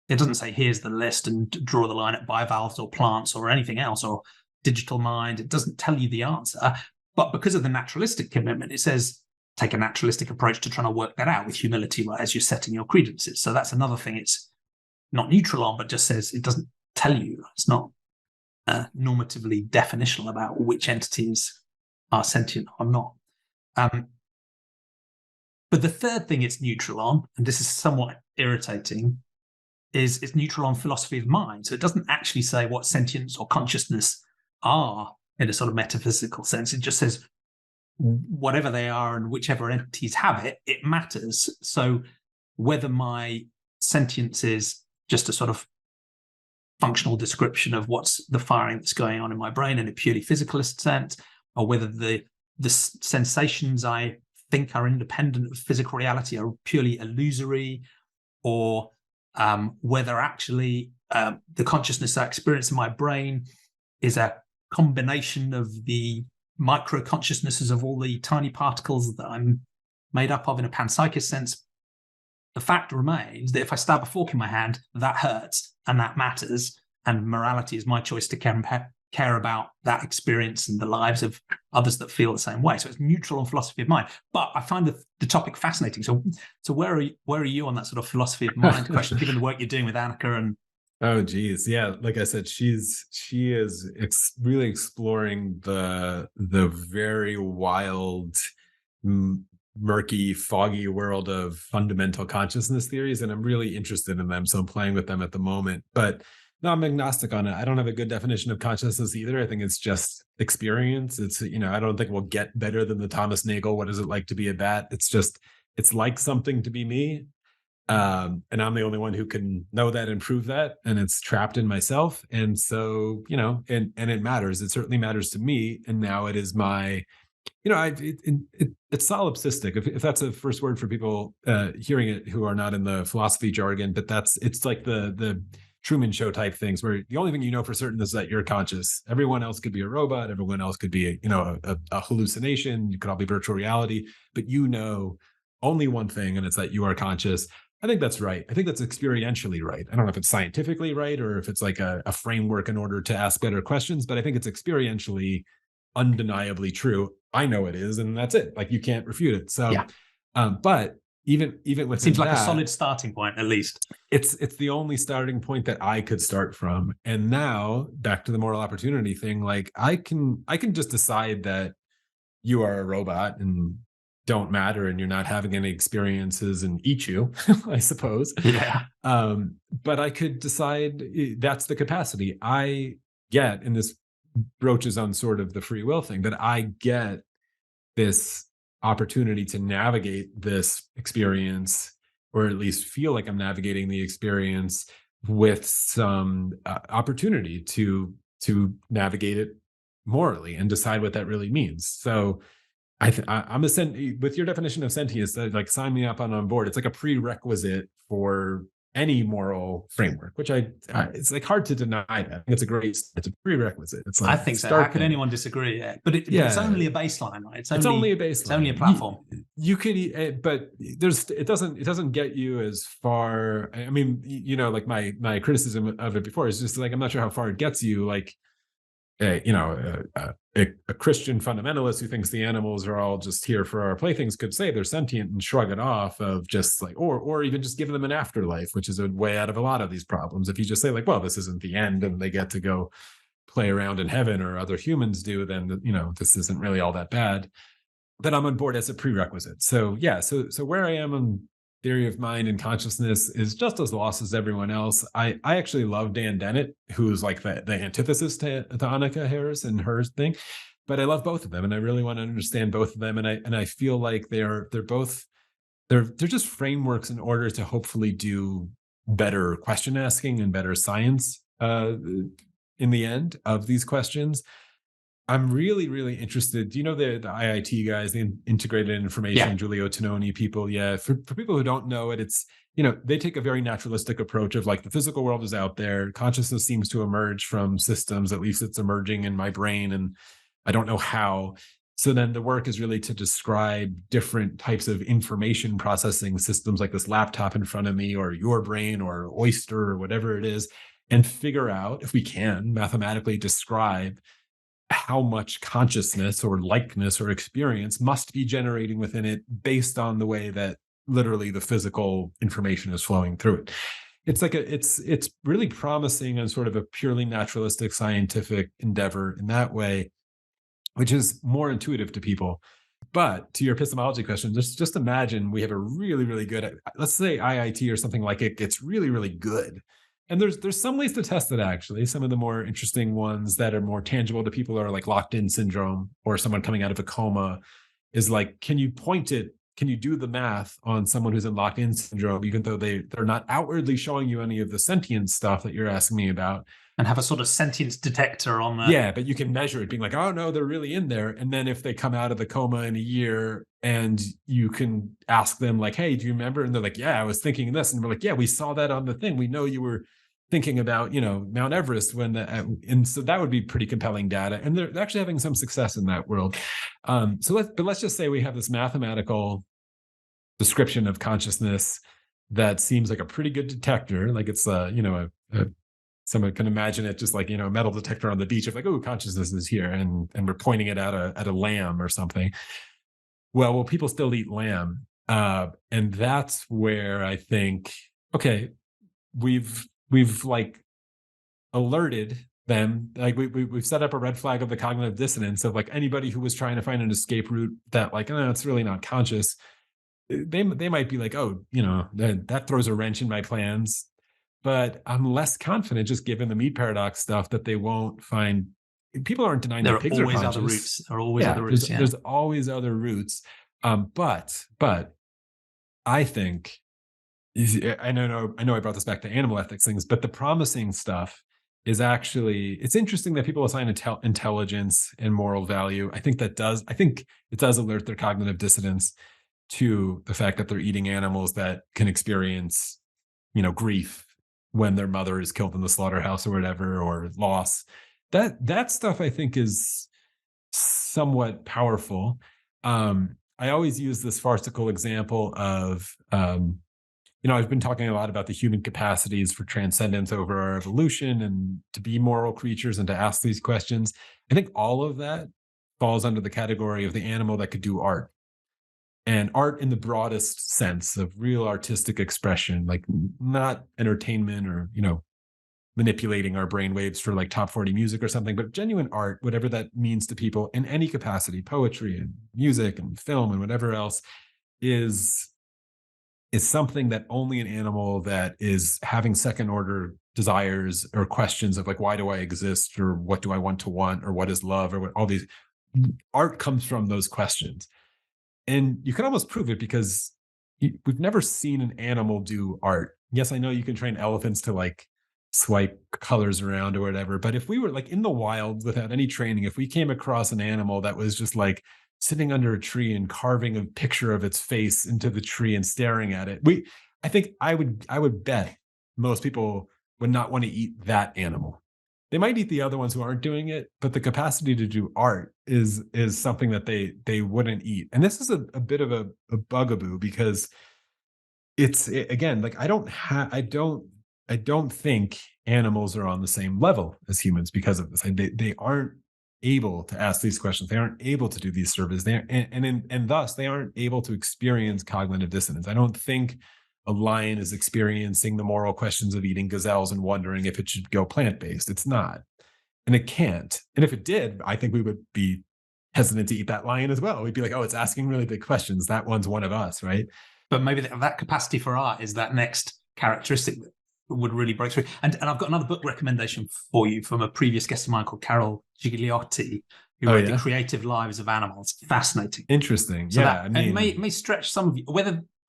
It doesn't say, here's the list and draw the line at bivalves or plants or anything else, or digital mind. It doesn't tell you the answer. But because of the naturalistic commitment, it says, take a naturalistic approach to trying to work that out with humility, right, as you're setting your credences. So that's another thing it's not neutral on, but just says it doesn't tell you. It's not normatively definitional about which entities are sentient or not. But the third thing it's neutral on, and this is somewhat irritating, is it's neutral on philosophy of mind. So it doesn't actually say what sentience or consciousness are in a sort of metaphysical sense. It just says whatever they are and whichever entities have it, it matters. So whether my sentience is just a sort of functional description of what's the firing that's going on in my brain in a purely physicalist sense, or whether the sensations I think are independent of physical reality are purely illusory, or whether actually the consciousness I experience in my brain is a combination of the micro consciousnesses of all the tiny particles that I'm made up of in a panpsychist sense. The fact remains that if I stab a fork in my hand, that hurts and that matters. And morality is my choice to care about that experience and the lives of others that feel the same way. So it's neutral on philosophy of mind. But I find the topic fascinating. So where are you on that sort of philosophy of mind question, given the work you're doing with Annika and... Oh, geez. Yeah. Like I said, she is really exploring the very wild, murky, foggy world of fundamental consciousness theories. And I'm really interested in them. So I'm playing with them at the moment. But no, I'm agnostic on it. I don't have a good definition of consciousness either. I think it's just experience. It's, I don't think we'll get better than the Thomas Nagel, what is it like to be a bat? It's like something to be me. And I'm the only one who can know that and prove that. And it's trapped in myself. And so, and it matters. It certainly matters to me. And now it is my, it's solipsistic, if that's a first word for people hearing it who are not in the philosophy jargon, but it's like the Truman Show type things where the only thing you know for certain is that you're conscious. Everyone else could be a robot. Everyone else could be a hallucination. You could all be virtual reality, but only one thing, and it's that you are conscious. I think that's right. I think that's experientially right. I don't know if it's scientifically right or if it's like a framework in order to ask better questions, but I think it's experientially undeniably true. I know it is, and that's it. Like, you can't refute it. So, yeah. But even with, it seems like a solid starting point, at least. It's the only starting point that I could start from. And now back to the moral opportunity thing. Like, I can just decide that you are a robot and don't matter and you're not having any experiences and eat you, I suppose. Yeah. But I could decide that's the capacity I get, and this broaches on sort of the free will thing, that I get this opportunity to navigate this experience, or at least feel like I'm navigating the experience with some opportunity to navigate it morally and decide what that really means. So I'm with your definition of sentience, like, sign me up on board. It's like a prerequisite for any moral framework, which it's like hard to deny that. I think it's a prerequisit. It's like, I think so. How could anyone disagree? Yeah. But it's only a baseline, right? It's only a baseline. It's only a platform. You could, but it doesn't get you as far. I mean, like my criticism of it before is just like, I'm not sure how far it gets you. Like, a Christian fundamentalist who thinks the animals are all just here for our playthings could say they're sentient and shrug it off, of just like, or even just give them an afterlife, which is a way out of a lot of these problems. If you just say like, well, this isn't the end and they get to go play around in heaven or other humans do, then, this isn't really all that bad. Then I'm on board as a prerequisite. So yeah, so where I am on theory of mind and consciousness is just as lost as everyone else. I actually love Dan Dennett, who's like the antithesis to Annika Harris and her thing, but I love both of them, and I really want to understand both of them. And I feel like they're just frameworks in order to hopefully do better question asking and better science in the end of these questions. I'm really, really interested. Do you know the IIT guys, the Integrated Information, Yeah. Giulio Tononi people? Yeah. For people who don't know it, it's, they take a very naturalistic approach of like the physical world is out there. Consciousness seems to emerge from systems, at least it's emerging in my brain. And I don't know how. So then the work is really to describe different types of information processing systems like this laptop in front of me or your brain or Oyster or whatever it is, and figure out, if we can, mathematically describe how much consciousness or likeness or experience must be generating within it based on the way that literally the physical information is flowing through it. It's like it's really promising on sort of a purely naturalistic scientific endeavor in that way, which is more intuitive to people. But to your epistemology question, just imagine we have a really, really good, let's say IIT or something like it gets really, really good. And there's some ways to test it, actually. Some of the more interesting ones that are more tangible to people are like locked-in syndrome, or someone coming out of a coma is like, can you do the math on someone who's in locked-in syndrome, even though they're not outwardly showing you any of the sentient stuff that you're asking me about? And have a sort of sentience detector on that. Yeah, but you can measure it, being like, oh no, they're really in there. And then if they come out of the coma in a year and you can ask them like, hey, do you remember? And they're like, yeah, I was thinking this. And we're like, yeah, we saw that on the thing. We know you were thinking about, Mount Everest and so that would be pretty compelling data. And they're actually having some success in that world. Let's just say we have this mathematical description of consciousness that seems like a pretty good detector. Like it's someone can imagine it just like, a metal detector on the beach of like, oh, consciousness is here. And we're pointing it at a lamb or something. Well, people still eat lamb. And that's where I think, okay, we've like alerted them, like we've set up a red flag of the cognitive dissonance of like anybody who was trying to find an escape route that like, oh, it's really not conscious. They might be like, oh, that throws a wrench in my plans. But I'm less confident, just given the meat paradox stuff, that they won't find. People aren't denying that pigs are conscious. Other routes. There are always other routes. There's always other routes. But I think, I know I brought this back to animal ethics things, but the promising stuff is actually, it's interesting that people assign intelligence and moral value. I think it does alert their cognitive dissonance to the fact that they're eating animals that can experience, grief when their mother is killed in the slaughterhouse or whatever, or loss. That stuff I think is somewhat powerful. I always use this farcical example of, I've been talking a lot about the human capacities for transcendence over our evolution and to be moral creatures and to ask these questions. I think all of that falls under the category of the animal that could do art. And art in the broadest sense of real artistic expression, like not entertainment or, manipulating our brainwaves for like top 40 music or something, but genuine art, whatever that means to people in any capacity, poetry and music and film and whatever else, is something that only an animal that is having second order desires or questions of like, why do I exist? Or what do I want to want? Or what is love? Or what all these art comes from those questions. And you can almost prove it because we've never seen an animal do art. Yes, I know you can train elephants to like swipe colors around or whatever, but if we were like in the wild without any training, if we came across an animal that was just like sitting under a tree and carving a picture of its face into the tree and staring at it, I think I would bet most people would not want to eat that animal. They might eat the other ones who aren't doing it, but the capacity to do art is something that they wouldn't eat. And this is a bit of a bugaboo because again, like I don't think animals are on the same level as humans because of this. They aren't able to ask these questions. They aren't able to do these surveys. And thus they aren't able to experience cognitive dissonance. I don't think a lion is experiencing the moral questions of eating gazelles and wondering if it should go plant-based. It's not. And it can't. And if it did, I think we would be hesitant to eat that lion as well. We'd be like, oh, it's asking really big questions. That one's one of us, right? But maybe that capacity for art is that next characteristic that would really break through. And I've got another book recommendation for you from a previous guest of mine called Carol Gigliotti, who wrote The Creative Lives of Animals. Fascinating. Interesting. So it may stretch some of you,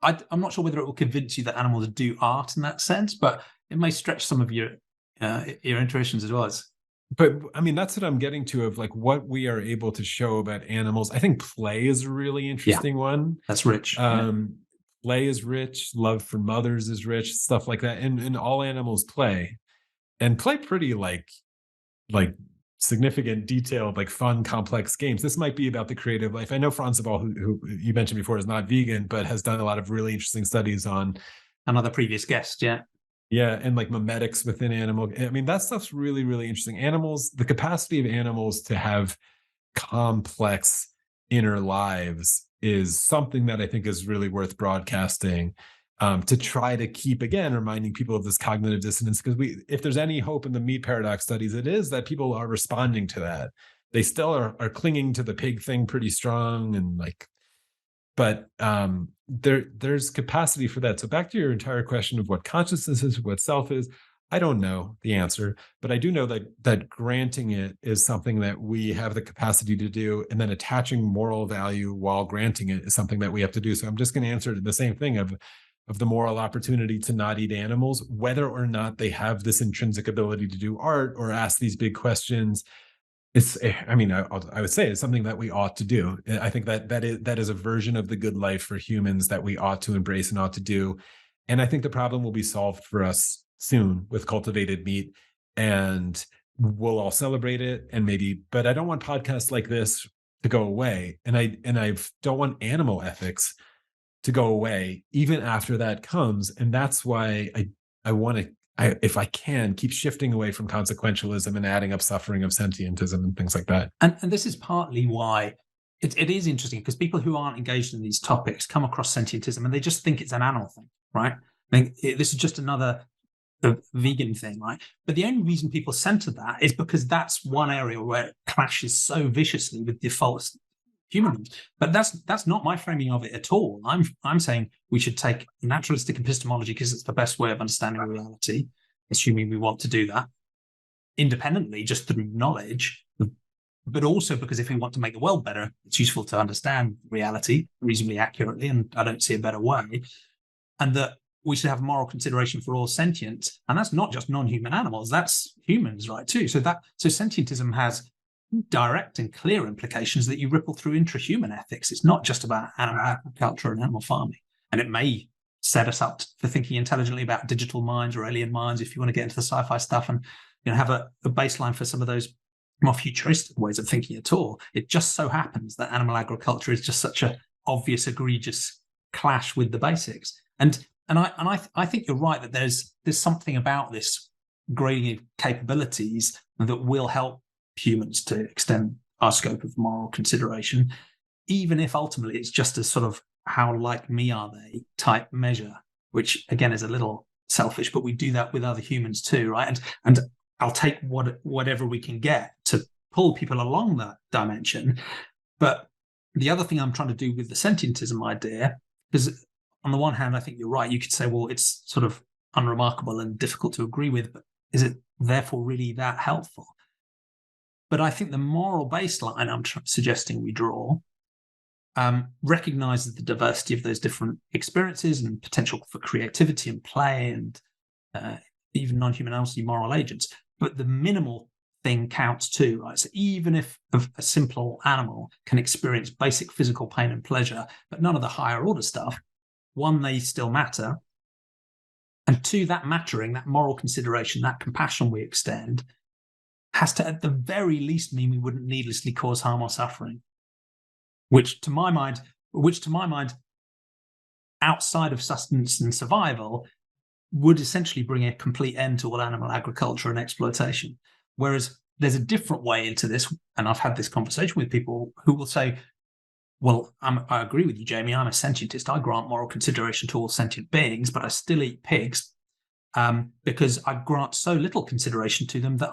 I'm not sure whether it will convince you that animals do art in that sense, but it may stretch some of your intuitions as well. But I mean, that's what I'm getting to, of like what we are able to show about animals. I think play is a really Yeah, interesting one. that's rich. Yeah. Play is rich, love for mothers is rich, stuff like that. And all animals play, and play pretty like significant, detailed, like fun, complex games. This might be about the creative life. I know Franz Ball, who you mentioned before, is not vegan, but has done a lot of really interesting studies on Another previous guest. Yeah. yeah, and like memetics within animal. I mean, that stuff's really, really interesting. Animals, the capacity of animals to have complex inner lives is something that I think is really worth broadcasting, to try to keep, again, reminding people of this cognitive dissonance. Because if there's any hope in the meat paradox studies, it is that people are responding to that. They still are clinging to the pig thing pretty strong, and like, but there's capacity for that. So back to your entire question of what consciousness is, what self is, I don't know the answer, but I do know that granting it is something that we have the capacity to do, and then attaching moral value while granting it is something that we have to do. So I'm just going to answer the same thing of the moral opportunity to not eat animals, whether or not they have this intrinsic ability to do art or ask these big questions. It's, I mean, I would say it's something that we ought to do. I think that is a version of the good life for humans that we ought to embrace and ought to do. And I think the problem will be solved for us soon with cultivated meat, and we'll all celebrate it. And maybe, but I don't want podcasts like this to go away. And I don't want animal ethics to go away even after that comes. And that's why I want to, if I can, keep shifting away from consequentialism and adding up suffering of sentientism and things like that. And this is partly why it is interesting, because people who aren't engaged in these topics come across sentientism and they just think it's an animal thing, right? I mean, this is just another vegan thing, right? But the only reason people center that is because that's one area where it clashes so viciously with default humanism. But that's not my framing of it at all. I'm saying we should take naturalistic epistemology because it's the best way of understanding reality, assuming we want to do that independently, just through knowledge, but also because if we want to make the world better, it's useful to understand reality reasonably accurately, and I don't see a better way. And that we should have moral consideration for all sentient, and that's not just non-human animals, that's humans, right, too. So sentientism has direct and clear implications that you ripple through intrahuman ethics. It's not just about animal agriculture and animal farming. And it may set us up for thinking intelligently about digital minds or alien minds, if you want to get into the sci-fi stuff and have a baseline for some of those more futuristic ways of thinking at all. It just so happens that animal agriculture is just such an obvious, egregious clash with the basics. And I think you're right that there's something about this grading of capabilities that will help humans to extend our scope of moral consideration, even if ultimately it's just a sort of how like me are they type measure, which again is a little selfish, but we do that with other humans too, right? And I'll take whatever we can get to pull people along that dimension. But the other thing I'm trying to do with the sentientism idea, because on the one hand, I think you're right, you could say, well, it's sort of unremarkable and difficult to agree with, but is it therefore really that helpful? But I think the moral baseline I'm suggesting we draw recognizes the diversity of those different experiences and potential for creativity and play and even non-human moral agents. But the minimal thing counts too, right? So even if a simple animal can experience basic physical pain and pleasure, but none of the higher order stuff, one, they still matter. And two, that mattering, that moral consideration, that compassion we extend has to, at the very least, mean we wouldn't needlessly cause harm or suffering, which to my mind, outside of sustenance and survival, would essentially bring a complete end to all animal agriculture and exploitation. Whereas there's a different way into this, and I've had this conversation with people who will say, well, I agree with you, Jamie, I'm a sentientist. I grant moral consideration to all sentient beings, but I still eat pigs because I grant so little consideration to them that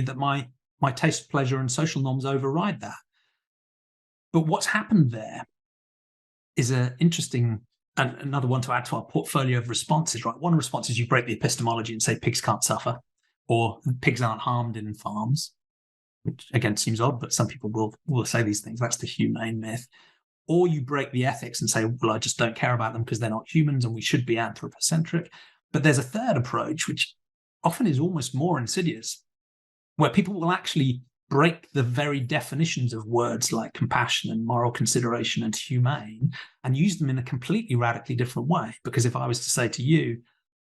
that my taste, pleasure, and social norms override that. But what's happened there is an interesting, and another one to add to our portfolio of responses, right? One response is you break the epistemology and say pigs can't suffer, or pigs aren't harmed in farms, which again seems odd, but some people will say these things. That's the humane myth. Or you break the ethics and say, well, I just don't care about them because they're not humans and we should be anthropocentric. But there's a third approach, which often is almost more insidious, where people will actually break the very definitions of words like compassion and moral consideration and humane and use them in a completely radically different way. Because if I was to say to you,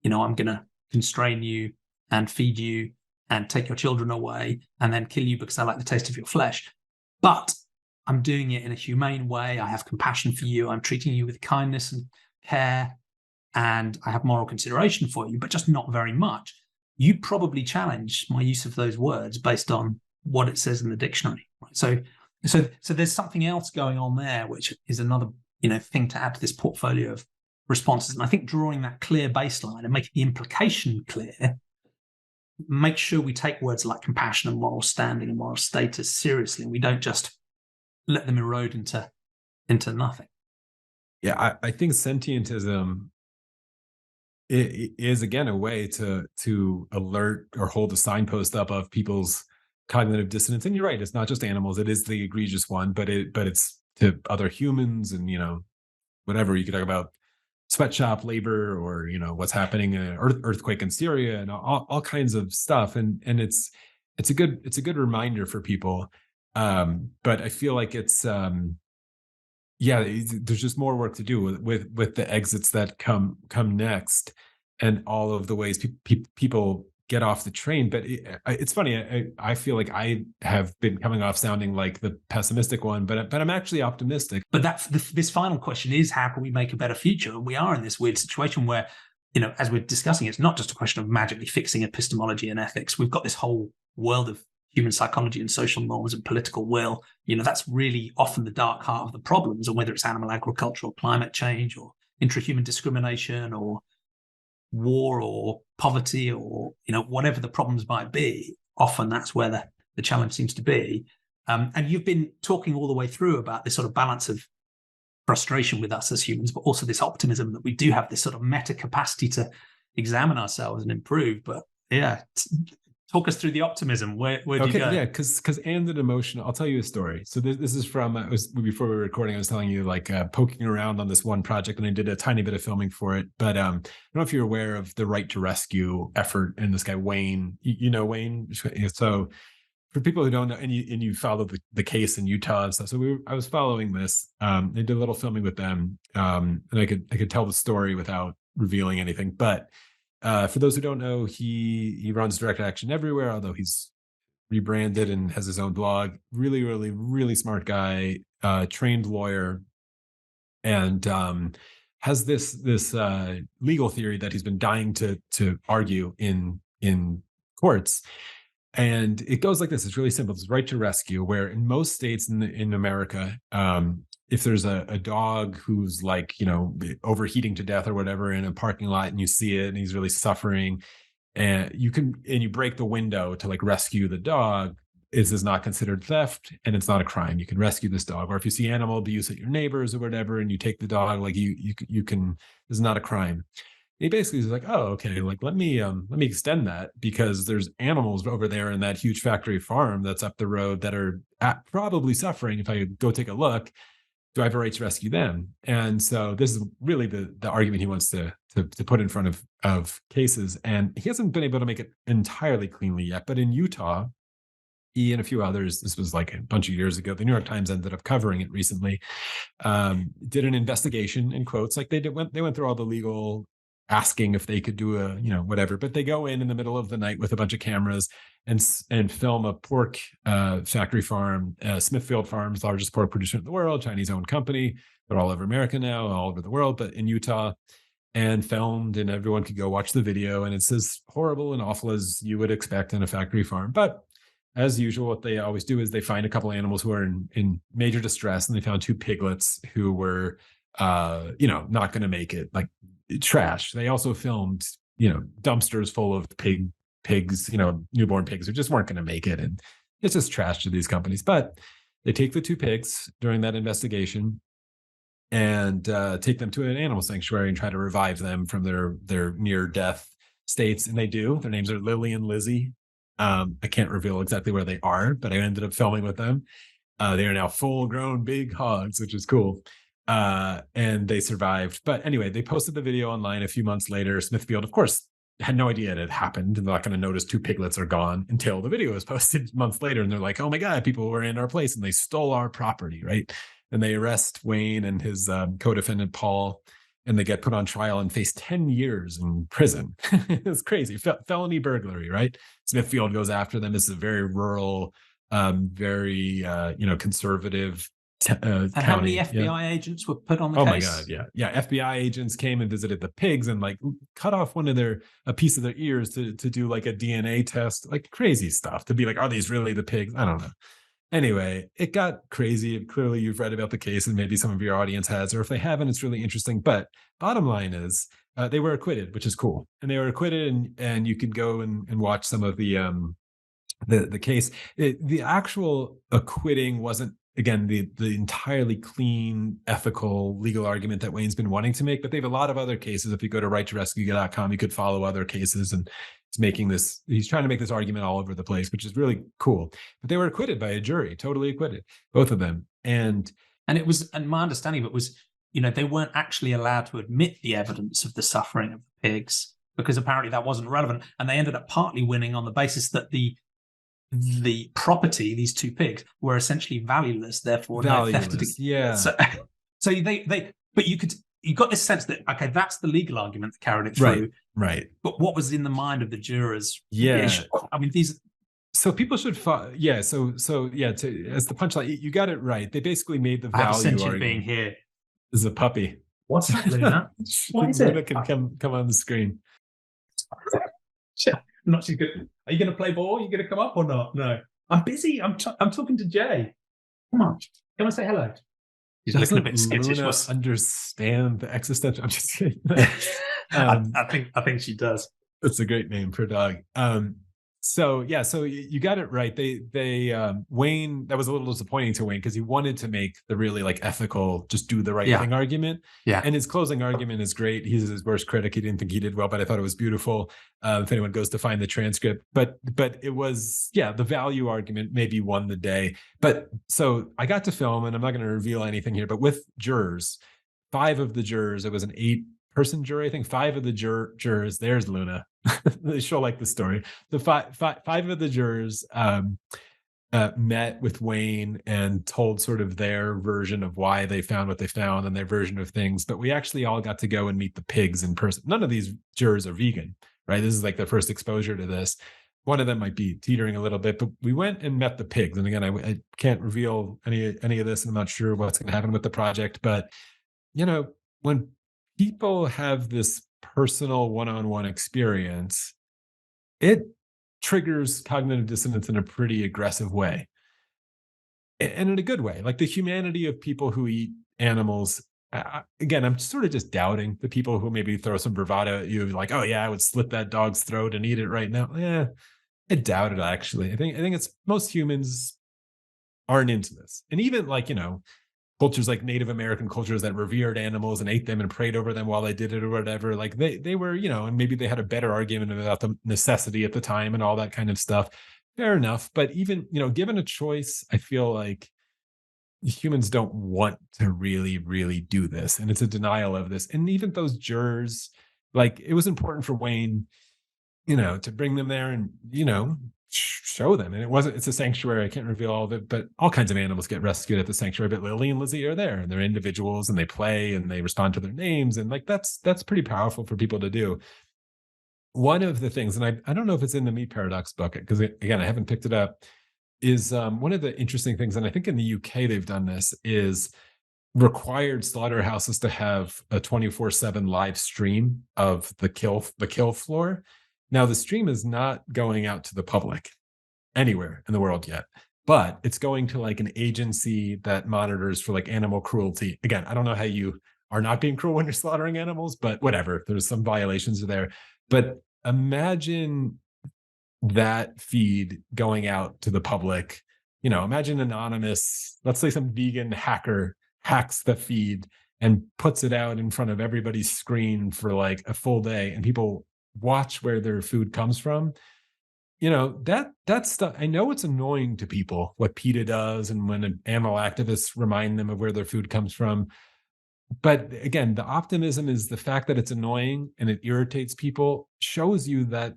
I'm going to constrain you and feed you and take your children away and then kill you because I like the taste of your flesh, but I'm doing it in a humane way. I have compassion for you. I'm treating you with kindness and care, and I have moral consideration for you, but just not very much. You probably challenge my use of those words based on what it says in the dictionary. Right? So there's something else going on there, which is another thing to add to this portfolio of responses. And I think drawing that clear baseline and making the implication clear, make sure we take words like compassion and moral standing and moral status seriously, and we don't just let them erode into nothing. Yeah, I think sentientism is again a way to alert or hold a signpost up of people's cognitive dissonance. And you're right, it's not just animals; it is the egregious one, but it's to other humans and whatever. You could talk about sweatshop labor or what's happening in an earthquake in Syria and all kinds of stuff. And it's a good reminder for people. But I feel like it's there's just more work to do with the exits that come next and all of the ways people get off the train. But it's funny. I feel like I have been coming off sounding like the pessimistic one, but I'm actually optimistic. But this final question is, how can we make a better future? And we are in this weird situation where, as we're discussing, it's not just a question of magically fixing epistemology and ethics. We've got this whole world of human psychology and social norms and political will. That's really often the dark heart of the problems, and whether it's animal agriculture or climate change or intrahuman discrimination or war or poverty or whatever the problems might be, often that's where the challenge seems to be. And you've been talking all the way through about this sort of balance of frustration with us as humans, but also this optimism that we do have this sort of meta capacity to examine ourselves and improve. But talk us through the optimism. Where do you go? Yeah, because and an emotional. I'll tell you a story. So this is from before we were recording. I was telling you poking around on this one project, and I did a tiny bit of filming for it. But I don't know if you're aware of the Right to Rescue effort and this guy Wayne. You know Wayne. So for people who don't know, and you followed the case in Utah and stuff. So I was following this. I did a little filming with them, and I could tell the story without revealing anything, but. For those who don't know, he runs Direct Action Everywhere, although he's rebranded and has his own blog. Really, really, really smart guy, trained lawyer, and has this legal theory that he's been dying to argue in courts. And it goes like this. It's really simple. It's right to rescue, where in most states in America, if there's a dog who's overheating to death or whatever in a parking lot, and you see it and he's really suffering, and you break the window to rescue the dog, this is not considered theft and it's not a crime. You can rescue this dog. Or if you see animal abuse at your neighbors or whatever, and you take the dog, you can. This is not a crime. He basically is like, oh, okay, let me extend that, because there's animals over there in that huge factory farm that's up the road that are probably suffering. If I go take a look, do I have a right to rescue them? And so this is really the argument he wants to put in front of cases. And he hasn't been able to make it entirely cleanly yet. But in Utah, he and a few others, this was a bunch of years ago, the New York Times ended up covering it recently, did an investigation, in quotes, they went through all the legal, asking if they could do whatever, but they go in the middle of the night with a bunch of cameras and film a pork factory farm, Smithfield Farms, largest pork producer in the world, Chinese-owned company. They're all over America now, all over the world, but in Utah, and filmed, and everyone could go watch the video, and it's as horrible and awful as you would expect in a factory farm. But as usual, what they always do is they find a couple animals who are in major distress, and they found two piglets who were not going to make it, trash. They also filmed, dumpsters full of pigs, newborn pigs who just weren't going to make it. And it's just trash to these companies. But they take the two pigs during that investigation and take them to an animal sanctuary and try to revive them from their near death states. And they do. Their names are Lily and Lizzie. I can't reveal exactly where they are, but I ended up filming with them. They are now full grown big hogs, which is cool. And they survived. But anyway, they posted the video online a few months later. Smithfield, of course, had no idea it had happened, and they're not going to notice 2 piglets are gone until the video is posted months later. And they're like, oh my God, people were in our place and they stole our property, right? And they arrest Wayne and his co-defendant Paul, and they get put on trial and face 10 years in prison. It's crazy. Felony burglary, right? Smithfield goes after them. This is a very rural, very conservative and county. how many FBI agents were put on the case? Oh my God, yeah. FBI agents came and visited the pigs and like cut off a piece of their ears to do like a DNA test, like crazy stuff, to be like, are these really the pigs? I don't know. Anyway, it got crazy. Clearly, you've read about the case, and maybe some of your audience has, or if they haven't, it's really interesting. But bottom line is, they were acquitted, which is cool. And they were acquitted, and you can go and watch some of the case. The actual acquitting wasn't, again, the entirely clean, ethical, legal argument that Wayne's been wanting to make. But they have a lot of other cases. If you go to righttorescue.com, you could follow other cases, and he's trying to make this argument all over the place, which is really cool. But they were acquitted by a jury, totally acquitted, both of them. And my understanding of it was, they weren't actually allowed to admit the evidence of the suffering of the pigs, because apparently that wasn't relevant. And they ended up partly winning on the basis that the property, these 2 pigs, were essentially valueless, therefore valueless. Yeah. So but you got this sense that, okay, that's the legal argument that carried it through. Right. But what was in the mind of the jurors? Yeah. I mean, these. So people should, as the punchline, you got it right. They basically made the value argument. Being here. This is a puppy. What's that, Luna? What is Luna it? can come on the screen. Not too good. Are you going to play ball? Are you going to come up or not? No. I'm busy. I'm talking to Jay. Come on. Come and say hello. He's looking a bit skittish. Luna understand the existential? I'm just kidding. I think she does. It's a great name for a dog. So you got it right. They Wayne, that was a little disappointing to Wayne, because he wanted to make the really like ethical, just do the right thing argument. Yeah. And his closing argument is great. He's his worst critic. He didn't think he did well, but I thought it was beautiful. If anyone goes to find the transcript, but it was, the value argument maybe won the day. But so I got to film, and I'm not going to reveal anything here, but with jurors, 5 of the jurors, it was an 8-person jury, I think. 5 of the jurors, there's Luna. She'll like the story. The five of the jurors met with Wayne and told sort of their version of why they found what they found and their version of things. But we actually all got to go and meet the pigs in person. None of these jurors are vegan, right? This is like their first exposure to this. One of them might be teetering a little bit, but we went and met the pigs. And again, I can't reveal any of this, and I'm not sure what's going to happen with the project. But when people have this personal one-on-one experience, it triggers cognitive dissonance in a pretty aggressive way, and in a good way. Like the humanity of people who eat animals. Again, I'm sort of just doubting the people who maybe throw some bravado at you, like, oh yeah, I would slit that dog's throat and eat it right now. Yeah, I doubt it, actually. I think it's most humans aren't into this. And even like, cultures like Native American cultures that revered animals and ate them and prayed over them while they did it or whatever, like they were, and maybe they had a better argument about the necessity at the time and all that kind of stuff. Fair enough. But even, given a choice, I feel like humans don't want to really, really do this. And it's a denial of this. And even those jurors, like, it was important for Wayne, to bring them there and, show them. And it's a sanctuary. I can't reveal all of it, but all kinds of animals get rescued at the sanctuary. But Lily and Lizzie are there, and they're individuals, and they play and they respond to their names. And like, that's pretty powerful for people to do. One of the things, and I don't know if it's in the meat paradox bucket, because again, I haven't picked it up, is one of the interesting things, and I think in the UK they've done this, is required slaughterhouses to have a 24/7 live stream of the kill floor. Now, the stream is not going out to the public anywhere in the world yet, but it's going to like an agency that monitors for like animal cruelty. Again, I don't know how you are not being cruel when you're slaughtering animals, but whatever, there's some violations there. But imagine that feed going out to the public. Imagine anonymous, let's say some vegan hacker hacks the feed and puts it out in front of everybody's screen for like a full day, and people watch where their food comes from. That stuff, I know it's annoying to people what PETA does, and when animal activists remind them of where their food comes from. but again, the optimism is the fact that it's annoying and it irritates people shows you that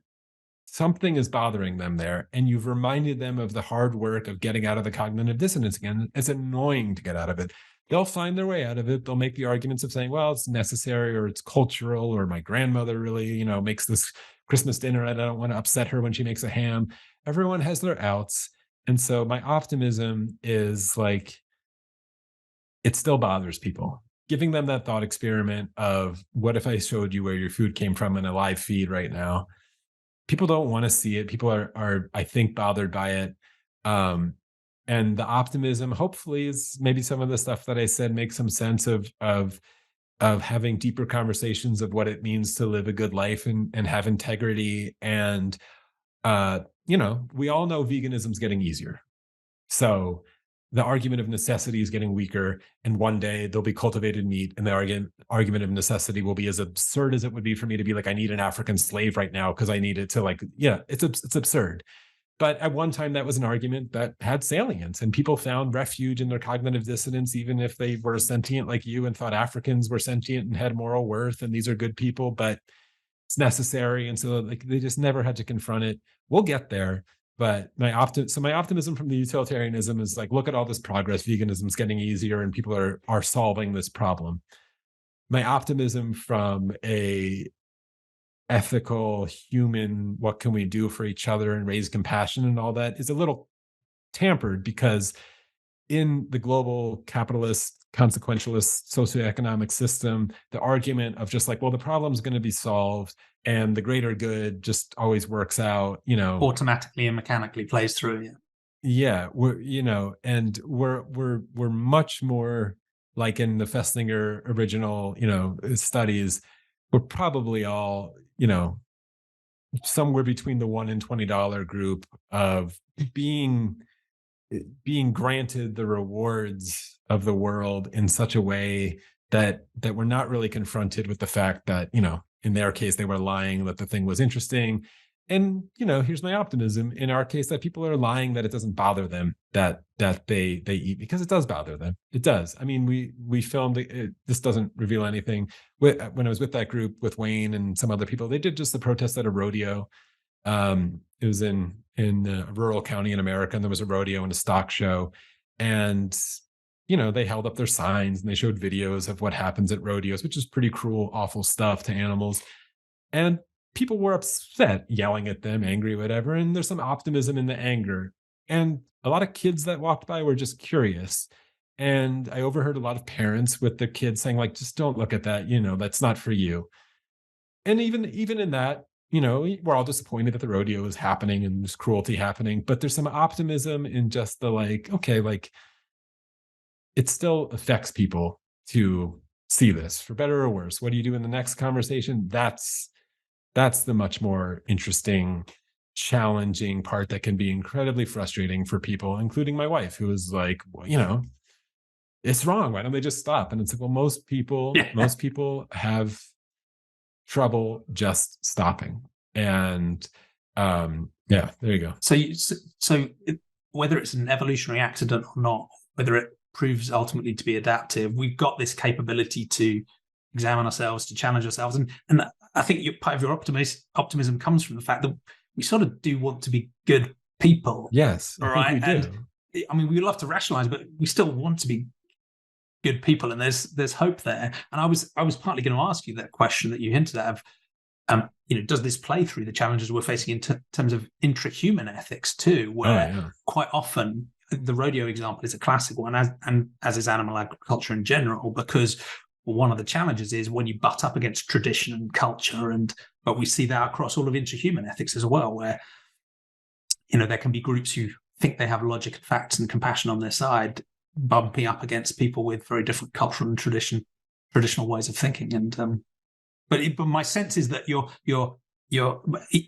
something is bothering them there, and you've reminded them of the hard work of getting out of the cognitive dissonance again. It's annoying to get out of it. They'll find their way out of it. They'll make the arguments of saying, well, it's necessary, or it's cultural, or my grandmother really, makes this Christmas dinner and I don't want to upset her when she makes a ham. Everyone has their outs. And so my optimism is like, it still bothers people. Giving them that thought experiment of, what if I showed you where your food came from in a live feed right now? People don't want to see it. People are I think, bothered by it. And the optimism, hopefully, is maybe some of the stuff that I said makes some sense of having deeper conversations of what it means to live a good life and have integrity. And we all know veganism's getting easier. So the argument of necessity is getting weaker, and one day there'll be cultivated meat, and the argument of necessity will be as absurd as it would be for me to be like, I need an African slave right now because I need it to it's absurd. But at one time, that was an argument that had salience, and people found refuge in their cognitive dissonance, even if they were sentient like you and thought Africans were sentient and had moral worth, and these are good people, but it's necessary. And so they just never had to confront it. We'll get there. But my optimism from the utilitarianism is like, look at all this progress. Veganism's getting easier and people are solving this problem. My optimism from a ethical, human, what can we do for each other and raise compassion and all that is a little tampered, because in the global capitalist, consequentialist socioeconomic system, the argument of just like, well, the problem's going to be solved and the greater good just always works out, automatically and mechanically plays through. Yeah, we're much more like in the Festinger original, studies. We're probably all, somewhere between the $1 and $20 group of being granted the rewards of the world in such a way that we're not really confronted with the fact that, in their case, they were lying that the thing was interesting. And, here's my optimism in our case, that people are lying that it doesn't bother them that they eat, because it does bother them. It does. I mean, we filmed it. This doesn't reveal anything. When I was with that group with Wayne and some other people, they did just the protest at a rodeo. It was in a rural county in America, and there was a rodeo and a stock show. And, they held up their signs and they showed videos of what happens at rodeos, which is pretty cruel, awful stuff to animals. And people were upset, yelling at them, angry, whatever. And there's some optimism in the anger. And a lot of kids that walked by were just curious. And I overheard a lot of parents with their kids saying, like, just don't look at that, that's not for you. And even in that, we're all disappointed that the rodeo is happening and there's cruelty happening, but there's some optimism in just the it still affects people to see this, for better or worse. What do you do in the next conversation? That's the much more interesting, challenging part that can be incredibly frustrating for people, including my wife, who is like, well, it's wrong. Why don't they just stop? And it's like, well, most people have trouble just stopping. And there you go. So whether it's an evolutionary accident or not, whether it proves ultimately to be adaptive, we've got this capability to examine ourselves, to challenge ourselves. And I think part of your optimism comes from the fact that we sort of do want to be good people. Yes, right? I think we do. And I mean, we love to rationalize, but we still want to be good people, and there's hope there. And I was partly going to ask you that question that you hinted at of, does this play through the challenges we're facing in terms of intrahuman ethics too, where quite often the rodeo example is a classic one, as is animal agriculture in general, because one of the challenges is when you butt up against tradition and culture, but we see that across all of intrahuman ethics as well, where there can be groups who think they have logic and facts and compassion on their side, bumping up against people with very different cultural and traditional ways of thinking. And but my sense is that you're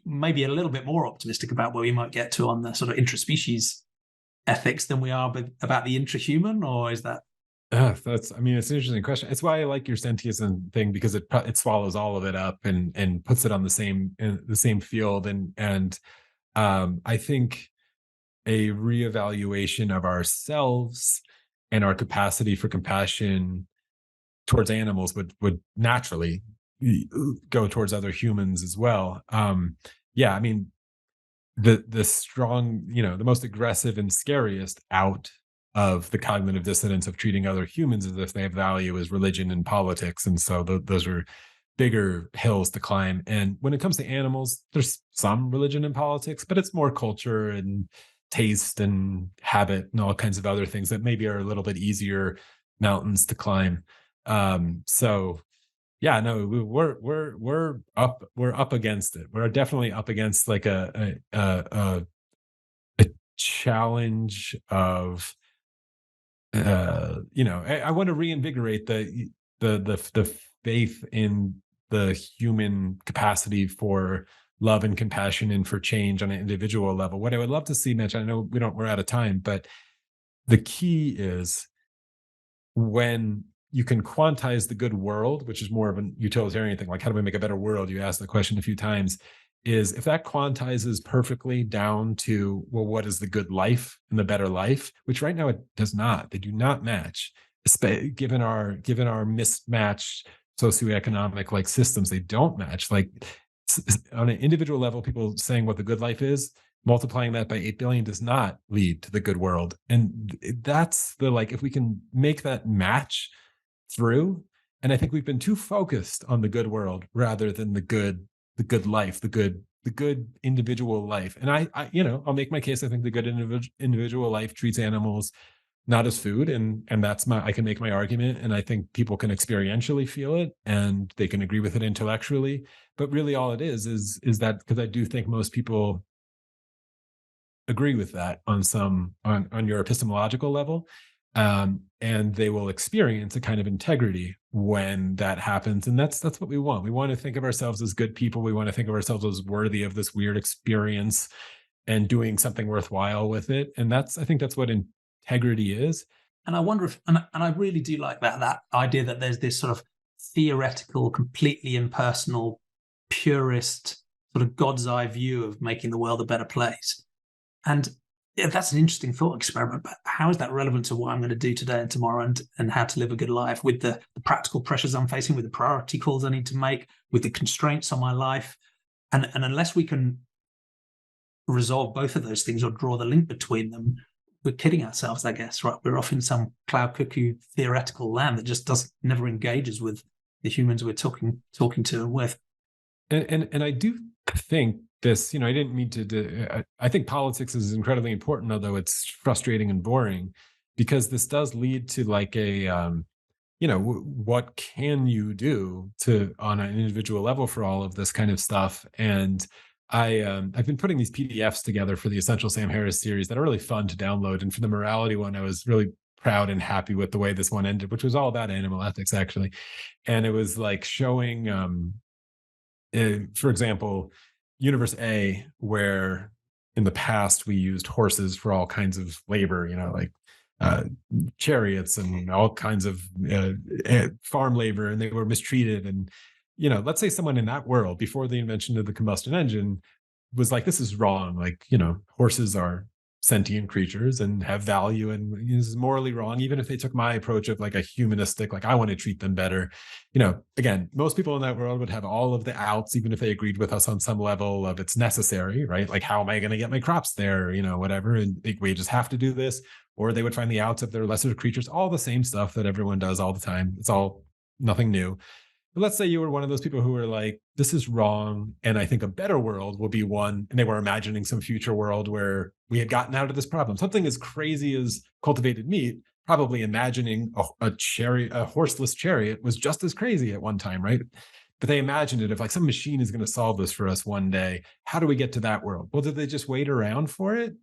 maybe a little bit more optimistic about where we might get to on the sort of intraspecies ethics than we are about the intrahuman, or is that? It's an interesting question. It's why I like your Sentientism thing, because it swallows all of it up and puts it on the same field. And I think a reevaluation of ourselves and our capacity for compassion towards animals would naturally go towards other humans as well. Yeah, I mean, the strong, the most aggressive and scariest out of the cognitive dissonance of treating other humans as if they have value is religion and politics. And so those are bigger hills to climb. And when it comes to animals, there's some religion and politics, but it's more culture and taste and habit and all kinds of other things that maybe are a little bit easier mountains to climb. So yeah, no, we're up against it. We're definitely up against like a challenge of I want to reinvigorate the faith in the human capacity for love and compassion and for change on an individual level. What I would love to see, Mitch, I know we're out of time, but the key is when you can quantize the good world, which is more of a utilitarian thing, like how do we make a better world? You asked the question a few times, is if that quantizes perfectly down to, well, what is the good life and the better life, which right now it does not. They do not match, given our mismatched socioeconomic like systems. They don't match. Like on an individual level, people saying what the good life is, multiplying that by 8 billion does not lead to the good world. And that's if we can make that match through, and I think we've been too focused on the good world rather than the good life, the good individual life. And I I'll make my case. I think the good individual life treats animals not as food, and I can make my argument, and I think people can experientially feel it and they can agree with it intellectually. But really all it is that, because I do think most people agree with that on your epistemological level, and they will experience a kind of integrity when that happens. And that's what we want. We want to think of ourselves as good people. We want to think of ourselves as worthy of this weird experience and doing something worthwhile with it. And I think that's what integrity is. And I wonder if, and I really do like that idea that there's this sort of theoretical, completely impersonal, purist sort of God's eye view of making the world a better place. And yeah, that's an interesting thought experiment, but how is that relevant to what I'm going to do today and tomorrow, and how to live a good life with the practical pressures I'm facing, with the priority calls I need to make, with the constraints on my life? And unless we can resolve both of those things or draw the link between them, we're kidding ourselves, I guess, right? We're off in some cloud cuckoo theoretical land that just never engages with the humans we're talking to and with. And I do think this, I didn't mean to, I think politics is incredibly important, although it's frustrating and boring, because this does lead to like what can you do on an individual level for all of this kind of stuff? And I've been putting these PDFs together for the Essential Sam Harris series that are really fun to download. And for the morality one, I was really proud and happy with the way this one ended, which was all about animal ethics, actually. And it was like showing, for example, Universe A, where in the past we used horses for all kinds of labor, like chariots and all kinds of farm labor, and they were mistreated. And, let's say someone in that world before the invention of the combustion engine was like, this is wrong. Like, horses are sentient creatures and have value, and this is morally wrong, even if they took my approach of like a humanistic, like I want to treat them better. Again, most people in that world would have all of the outs, even if they agreed with us on some level of it's necessary, right? Like, how am I going to get my crops there, whatever, and we just have to do this. Or they would find the outs of their lesser creatures, all the same stuff that everyone does all the time. It's all nothing new. But let's say you were one of those people who were like, this is wrong, and I think a better world will be one, and they were imagining some future world where we had gotten out of this problem. Something as crazy as cultivated meat, probably imagining a horseless chariot was just as crazy at one time, right? But they imagined it, if like some machine is going to solve this for us one day, how do we get to that world? Well, did they just wait around for it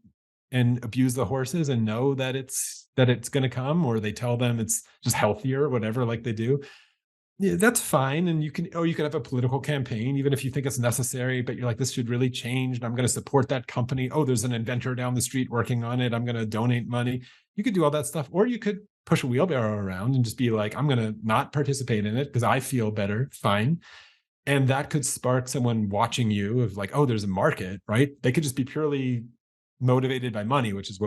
and abuse the horses and know that it's going to come, or they tell them it's just healthier, whatever, like they do? Yeah, that's fine. And you could have a political campaign, even if you think it's necessary, but you're like, this should really change, and I'm going to support that company. Oh, there's an inventor down the street working on it, I'm going to donate money. You could do all that stuff, or you could push a wheelbarrow around and just be like, I'm going to not participate in it because I feel better. Fine. And that could spark someone watching you of like, oh, there's a market, right? They could just be purely motivated by money, which is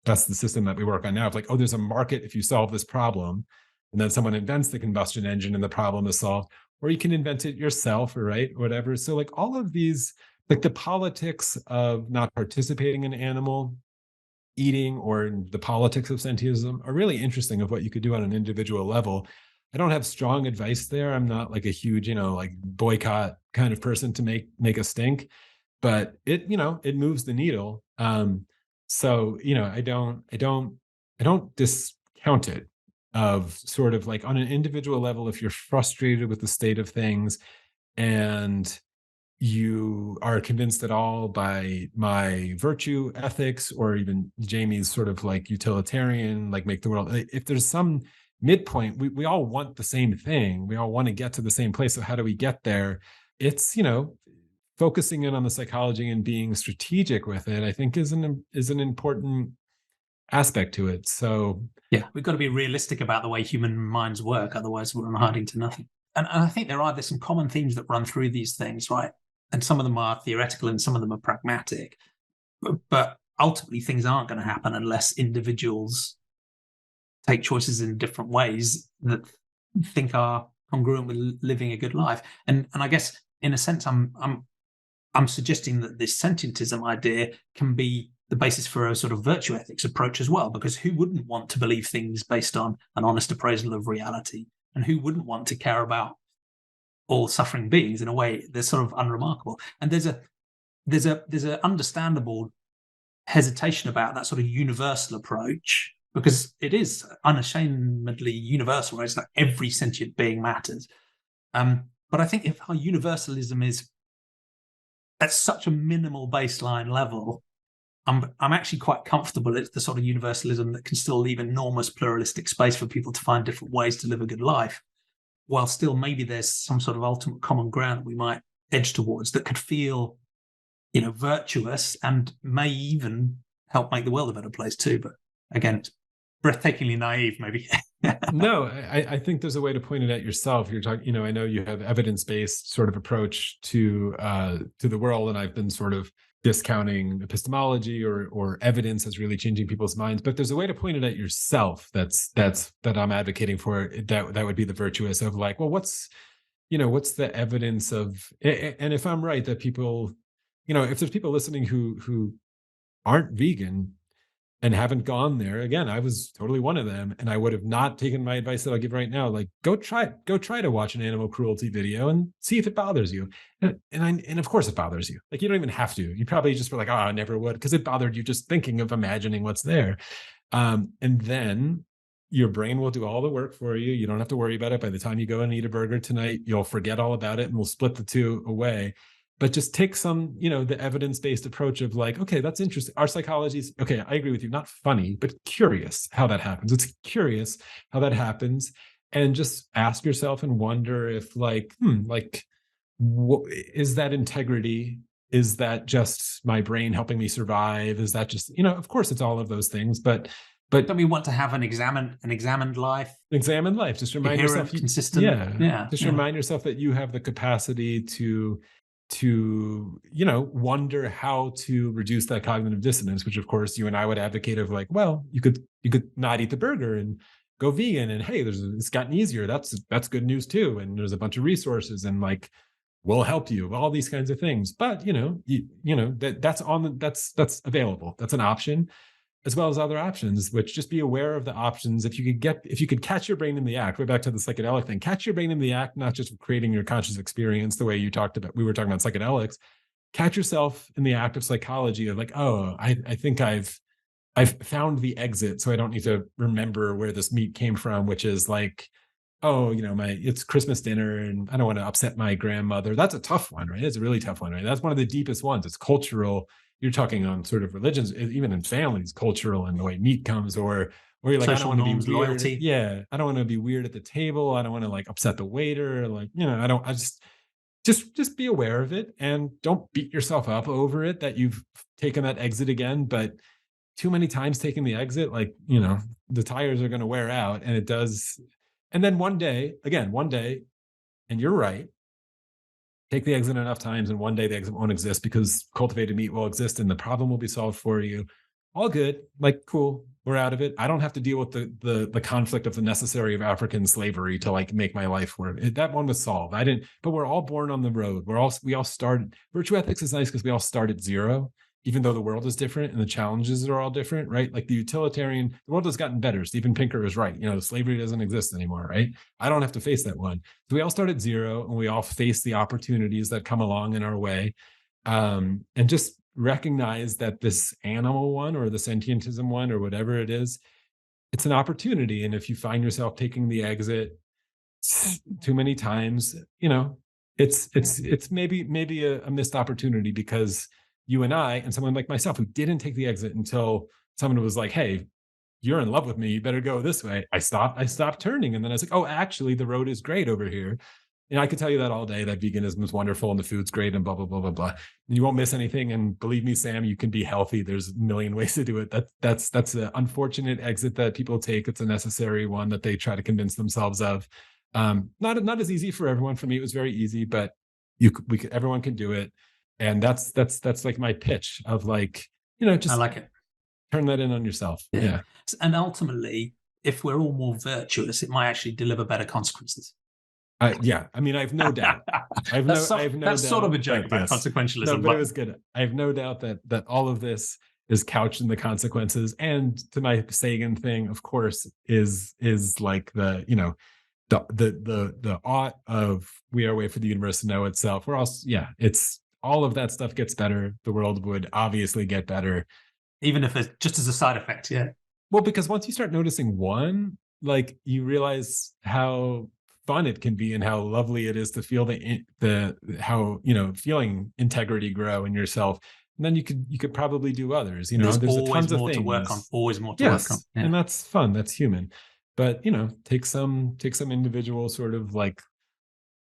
that's the system that we work on now. It's like, oh, there's a market if you solve this problem. and then someone invents the combustion engine and the problem is solved, or you can invent it yourself, or right, whatever. So like all of these, like the politics of not participating in animal eating, or the politics of sentientism, are really interesting of what you could do on an individual level. I don't have strong advice there. I'm not like a huge, like boycott kind of person to make a stink, but it moves the needle. So I don't discount it, of sort of like on an individual level, if you're frustrated with the state of things and you are convinced at all by my virtue ethics, or even Jamie's sort of like utilitarian, like make the world, if there's some midpoint, we all want the same thing. We all want to get to the same place. So how do we get there? It's, focusing in on the psychology and being strategic with it, I think is an important aspect to it. So yeah, we've got to be realistic about the way human minds work. Otherwise, we're hiding to nothing. And I think there's some common themes that run through these things, right? And some of them are theoretical and some of them are pragmatic. But ultimately, things aren't going to happen unless individuals take choices in different ways that think are congruent with living a good life. And I guess in a sense, I'm suggesting that this sentientism idea can be the basis for a sort of virtue ethics approach as well, because who wouldn't want to believe things based on an honest appraisal of reality? And who wouldn't want to care about all suffering beings in a way that's sort of unremarkable? And there's a understandable hesitation about that sort of universal approach, because it is unashamedly universal, right? It's like every sentient being matters. But I think if our universalism is at such a minimal baseline level, I'm actually quite comfortable it's the sort of universalism that can still leave enormous pluralistic space for people to find different ways to live a good life, while still maybe there's some sort of ultimate common ground we might edge towards that could feel, virtuous and may even help make the world a better place too. But again, it's breathtakingly naive, maybe. No, I think there's a way to point it at yourself. You're talking, I know you have evidence-based sort of approach to the world, and I've been sort of discounting epistemology or evidence as really changing people's minds. But there's a way to point it at yourself that I'm advocating for. That would be the virtuous of like, well, what's the evidence of, and if I'm right that people, if there's people listening who aren't vegan and haven't gone there, again, I was totally one of them, and I would have not taken my advice that I'll give right now. Like, go try to watch an animal cruelty video and see if it bothers you. And of course it bothers you. Like, you don't even have to. You probably just were like, oh, I never would, because it bothered you just thinking of imagining what's there. And then your brain will do all the work for you. You don't have to worry about it. By the time you go and eat a burger tonight, you'll forget all about it, and we'll split the two away. But just take some, the evidence-based approach of like, okay, that's interesting. Our psychology is, okay, I agree with you, not funny, but curious how that happens. It's curious how that happens. And just ask yourself and wonder if is that integrity? Is that just my brain helping me survive? Is that just, of course it's all of those things, but don't we want to have an examined life? Examined life. Just remind yourself, consistent. Remind yourself that you have the capacity to wonder how to reduce that cognitive dissonance, which of course you and I would advocate of like, well, you could not eat the burger and go vegan, and hey, it's gotten easier. That's good news too. And there's a bunch of resources and like, we'll help you, all these kinds of things. But that's available. That's an option, as well as other options, which just be aware of the options. If you could catch your brain in the act, way back to the psychedelic thing, catch your brain in the act, not just creating your conscious experience the way we were talking about psychedelics, catch yourself in the act of psychology of like, oh, I think I've found the exit, so I don't need to remember where this meat came from, which is like, oh, it's Christmas dinner and I don't want to upset my grandmother. That's a tough one, right? It's a really tough one, right? That's one of the deepest ones. It's cultural. You're talking on sort of religions, even in families, cultural, and the way meat comes, or you're like, social I don't want to be weird. Loyalty. Yeah, I don't want to be weird at the table. I don't want to like upset the waiter. Like, I just be aware of it, and don't beat yourself up over it that you've taken that exit again. But too many times taking the exit, like, the tires are going to wear out, and it does. And then one day, and you're right, take the exit enough times, and one day the exit won't exist because cultivated meat will exist and the problem will be solved for you. all good, like, cool, we're out of it. I don't have to deal with the conflict of the necessary of African slavery to like make my life work. That one was solved. I didn't, but we're all born on the road. We all started. Virtue ethics is nice because we all start at zero, even though the world is different and the challenges are all different, right? Like the utilitarian, the world has gotten better. Steven Pinker is right. Slavery doesn't exist anymore, right? I don't have to face that one. So we all start at zero and we all face the opportunities that come along in our way. And just recognize that this animal one or the sentientism one or whatever it is, it's an opportunity. And if you find yourself taking the exit too many times, it's maybe a missed opportunity, because you and I and someone like myself who didn't take the exit until someone was like, hey, you're in love with me, you better go this way. I stopped turning. And then I was like, oh, actually the road is great over here. I could tell you that all day, that veganism is wonderful and the food's great and blah, blah, blah, blah, blah. You won't miss anything. And believe me, Sam, you can be healthy. There's a million ways to do it. That's an unfortunate exit that people take. It's a necessary one that they try to convince themselves of. Not as easy for everyone. For me, it was very easy, but everyone can do it. And that's like my pitch of like, just I like it. Turn that in on yourself. Yeah. And ultimately, if we're all more virtuous, it might actually deliver better consequences. Yeah, I mean, I have no doubt. That's sort of a joke about consequentialism. No, but it was good. I have no doubt that all of this is couched in the consequences. And to my Sagan thing, of course, is like the ought of we are a way for the universe to know itself. We're also, it's all of that stuff gets better. The world would obviously get better, even if it's just as a side effect. Yeah. Well, because once you start noticing one, like you realize how fun it can be and how lovely it is to feel feeling integrity grow in yourself. And then you could probably do others. There's always more to work on. Always more to work on. Yeah. And that's fun. That's human. But take some individual sort of like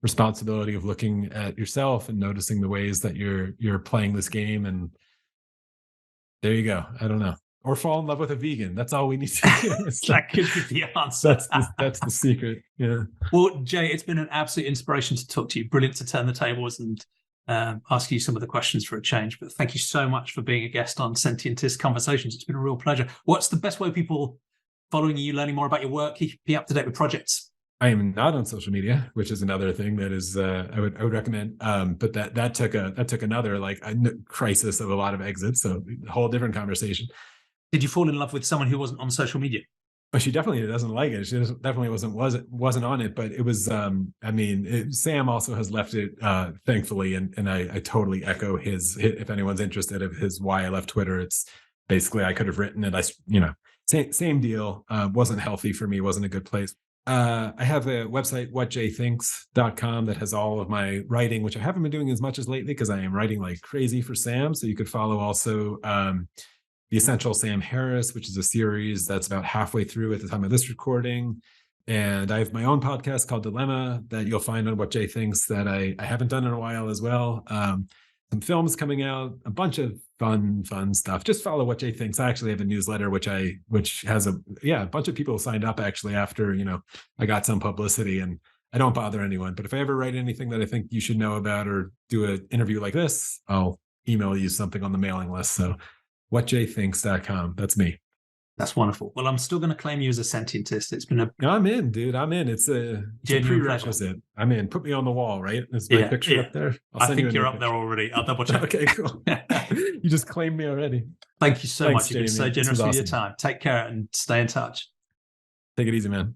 responsibility of looking at yourself and noticing the ways that you're playing this game. And there you go. I don't know. Or fall in love with a vegan. That's all we need to do. That could be the answer. That's the secret. Yeah. Well, Jay, it's been an absolute inspiration to talk to you. Brilliant to turn the tables and ask you some of the questions for a change. But thank you so much for being a guest on Sentientist Conversations. It's been a real pleasure. What's the best way people following you, learning more about your work, keeping up to date with projects? I am not on social media, which is another thing that is I would recommend. But that took another like a crisis of a lot of exits. So a whole different conversation. Did you fall in love with someone who wasn't on social media? But she definitely doesn't like it. She definitely wasn't on it. But it was. Sam also has left it, thankfully, and I totally echo his. If anyone's interested of his why I left Twitter, it's basically I could have written it. Same deal. Wasn't healthy for me. Wasn't a good place. I have a website, whatjthinks.com, that has all of my writing, which I haven't been doing as much as lately because I am writing like crazy for Sam. So you could follow also. The Essential Sam Harris, which is a series that's about halfway through at the time of this recording. And I have my own podcast called Dilemma that you'll find on What Jay Thinks that I haven't done in a while as well. Some films coming out, a bunch of fun stuff. Just follow What Jay Thinks. I actually have a newsletter, which has a bunch of people signed up actually after, I got some publicity, and I don't bother anyone. But if I ever write anything that I think you should know about or do an interview like this, I'll email you something on the mailing list. So whatjthinks.com. That's me. That's wonderful. Well, I'm still going to claim you as a sentientist. It's been I'm in, dude. I'm in. It's a prerequisite. Pleasure. I'm in. Put me on the wall, right? There's my picture up there. I think you're up there already. I'll double check. Okay, cool. You just claimed me already. Thank you so much. You've been so generous with your time. Take care and stay in touch. Take it easy, man.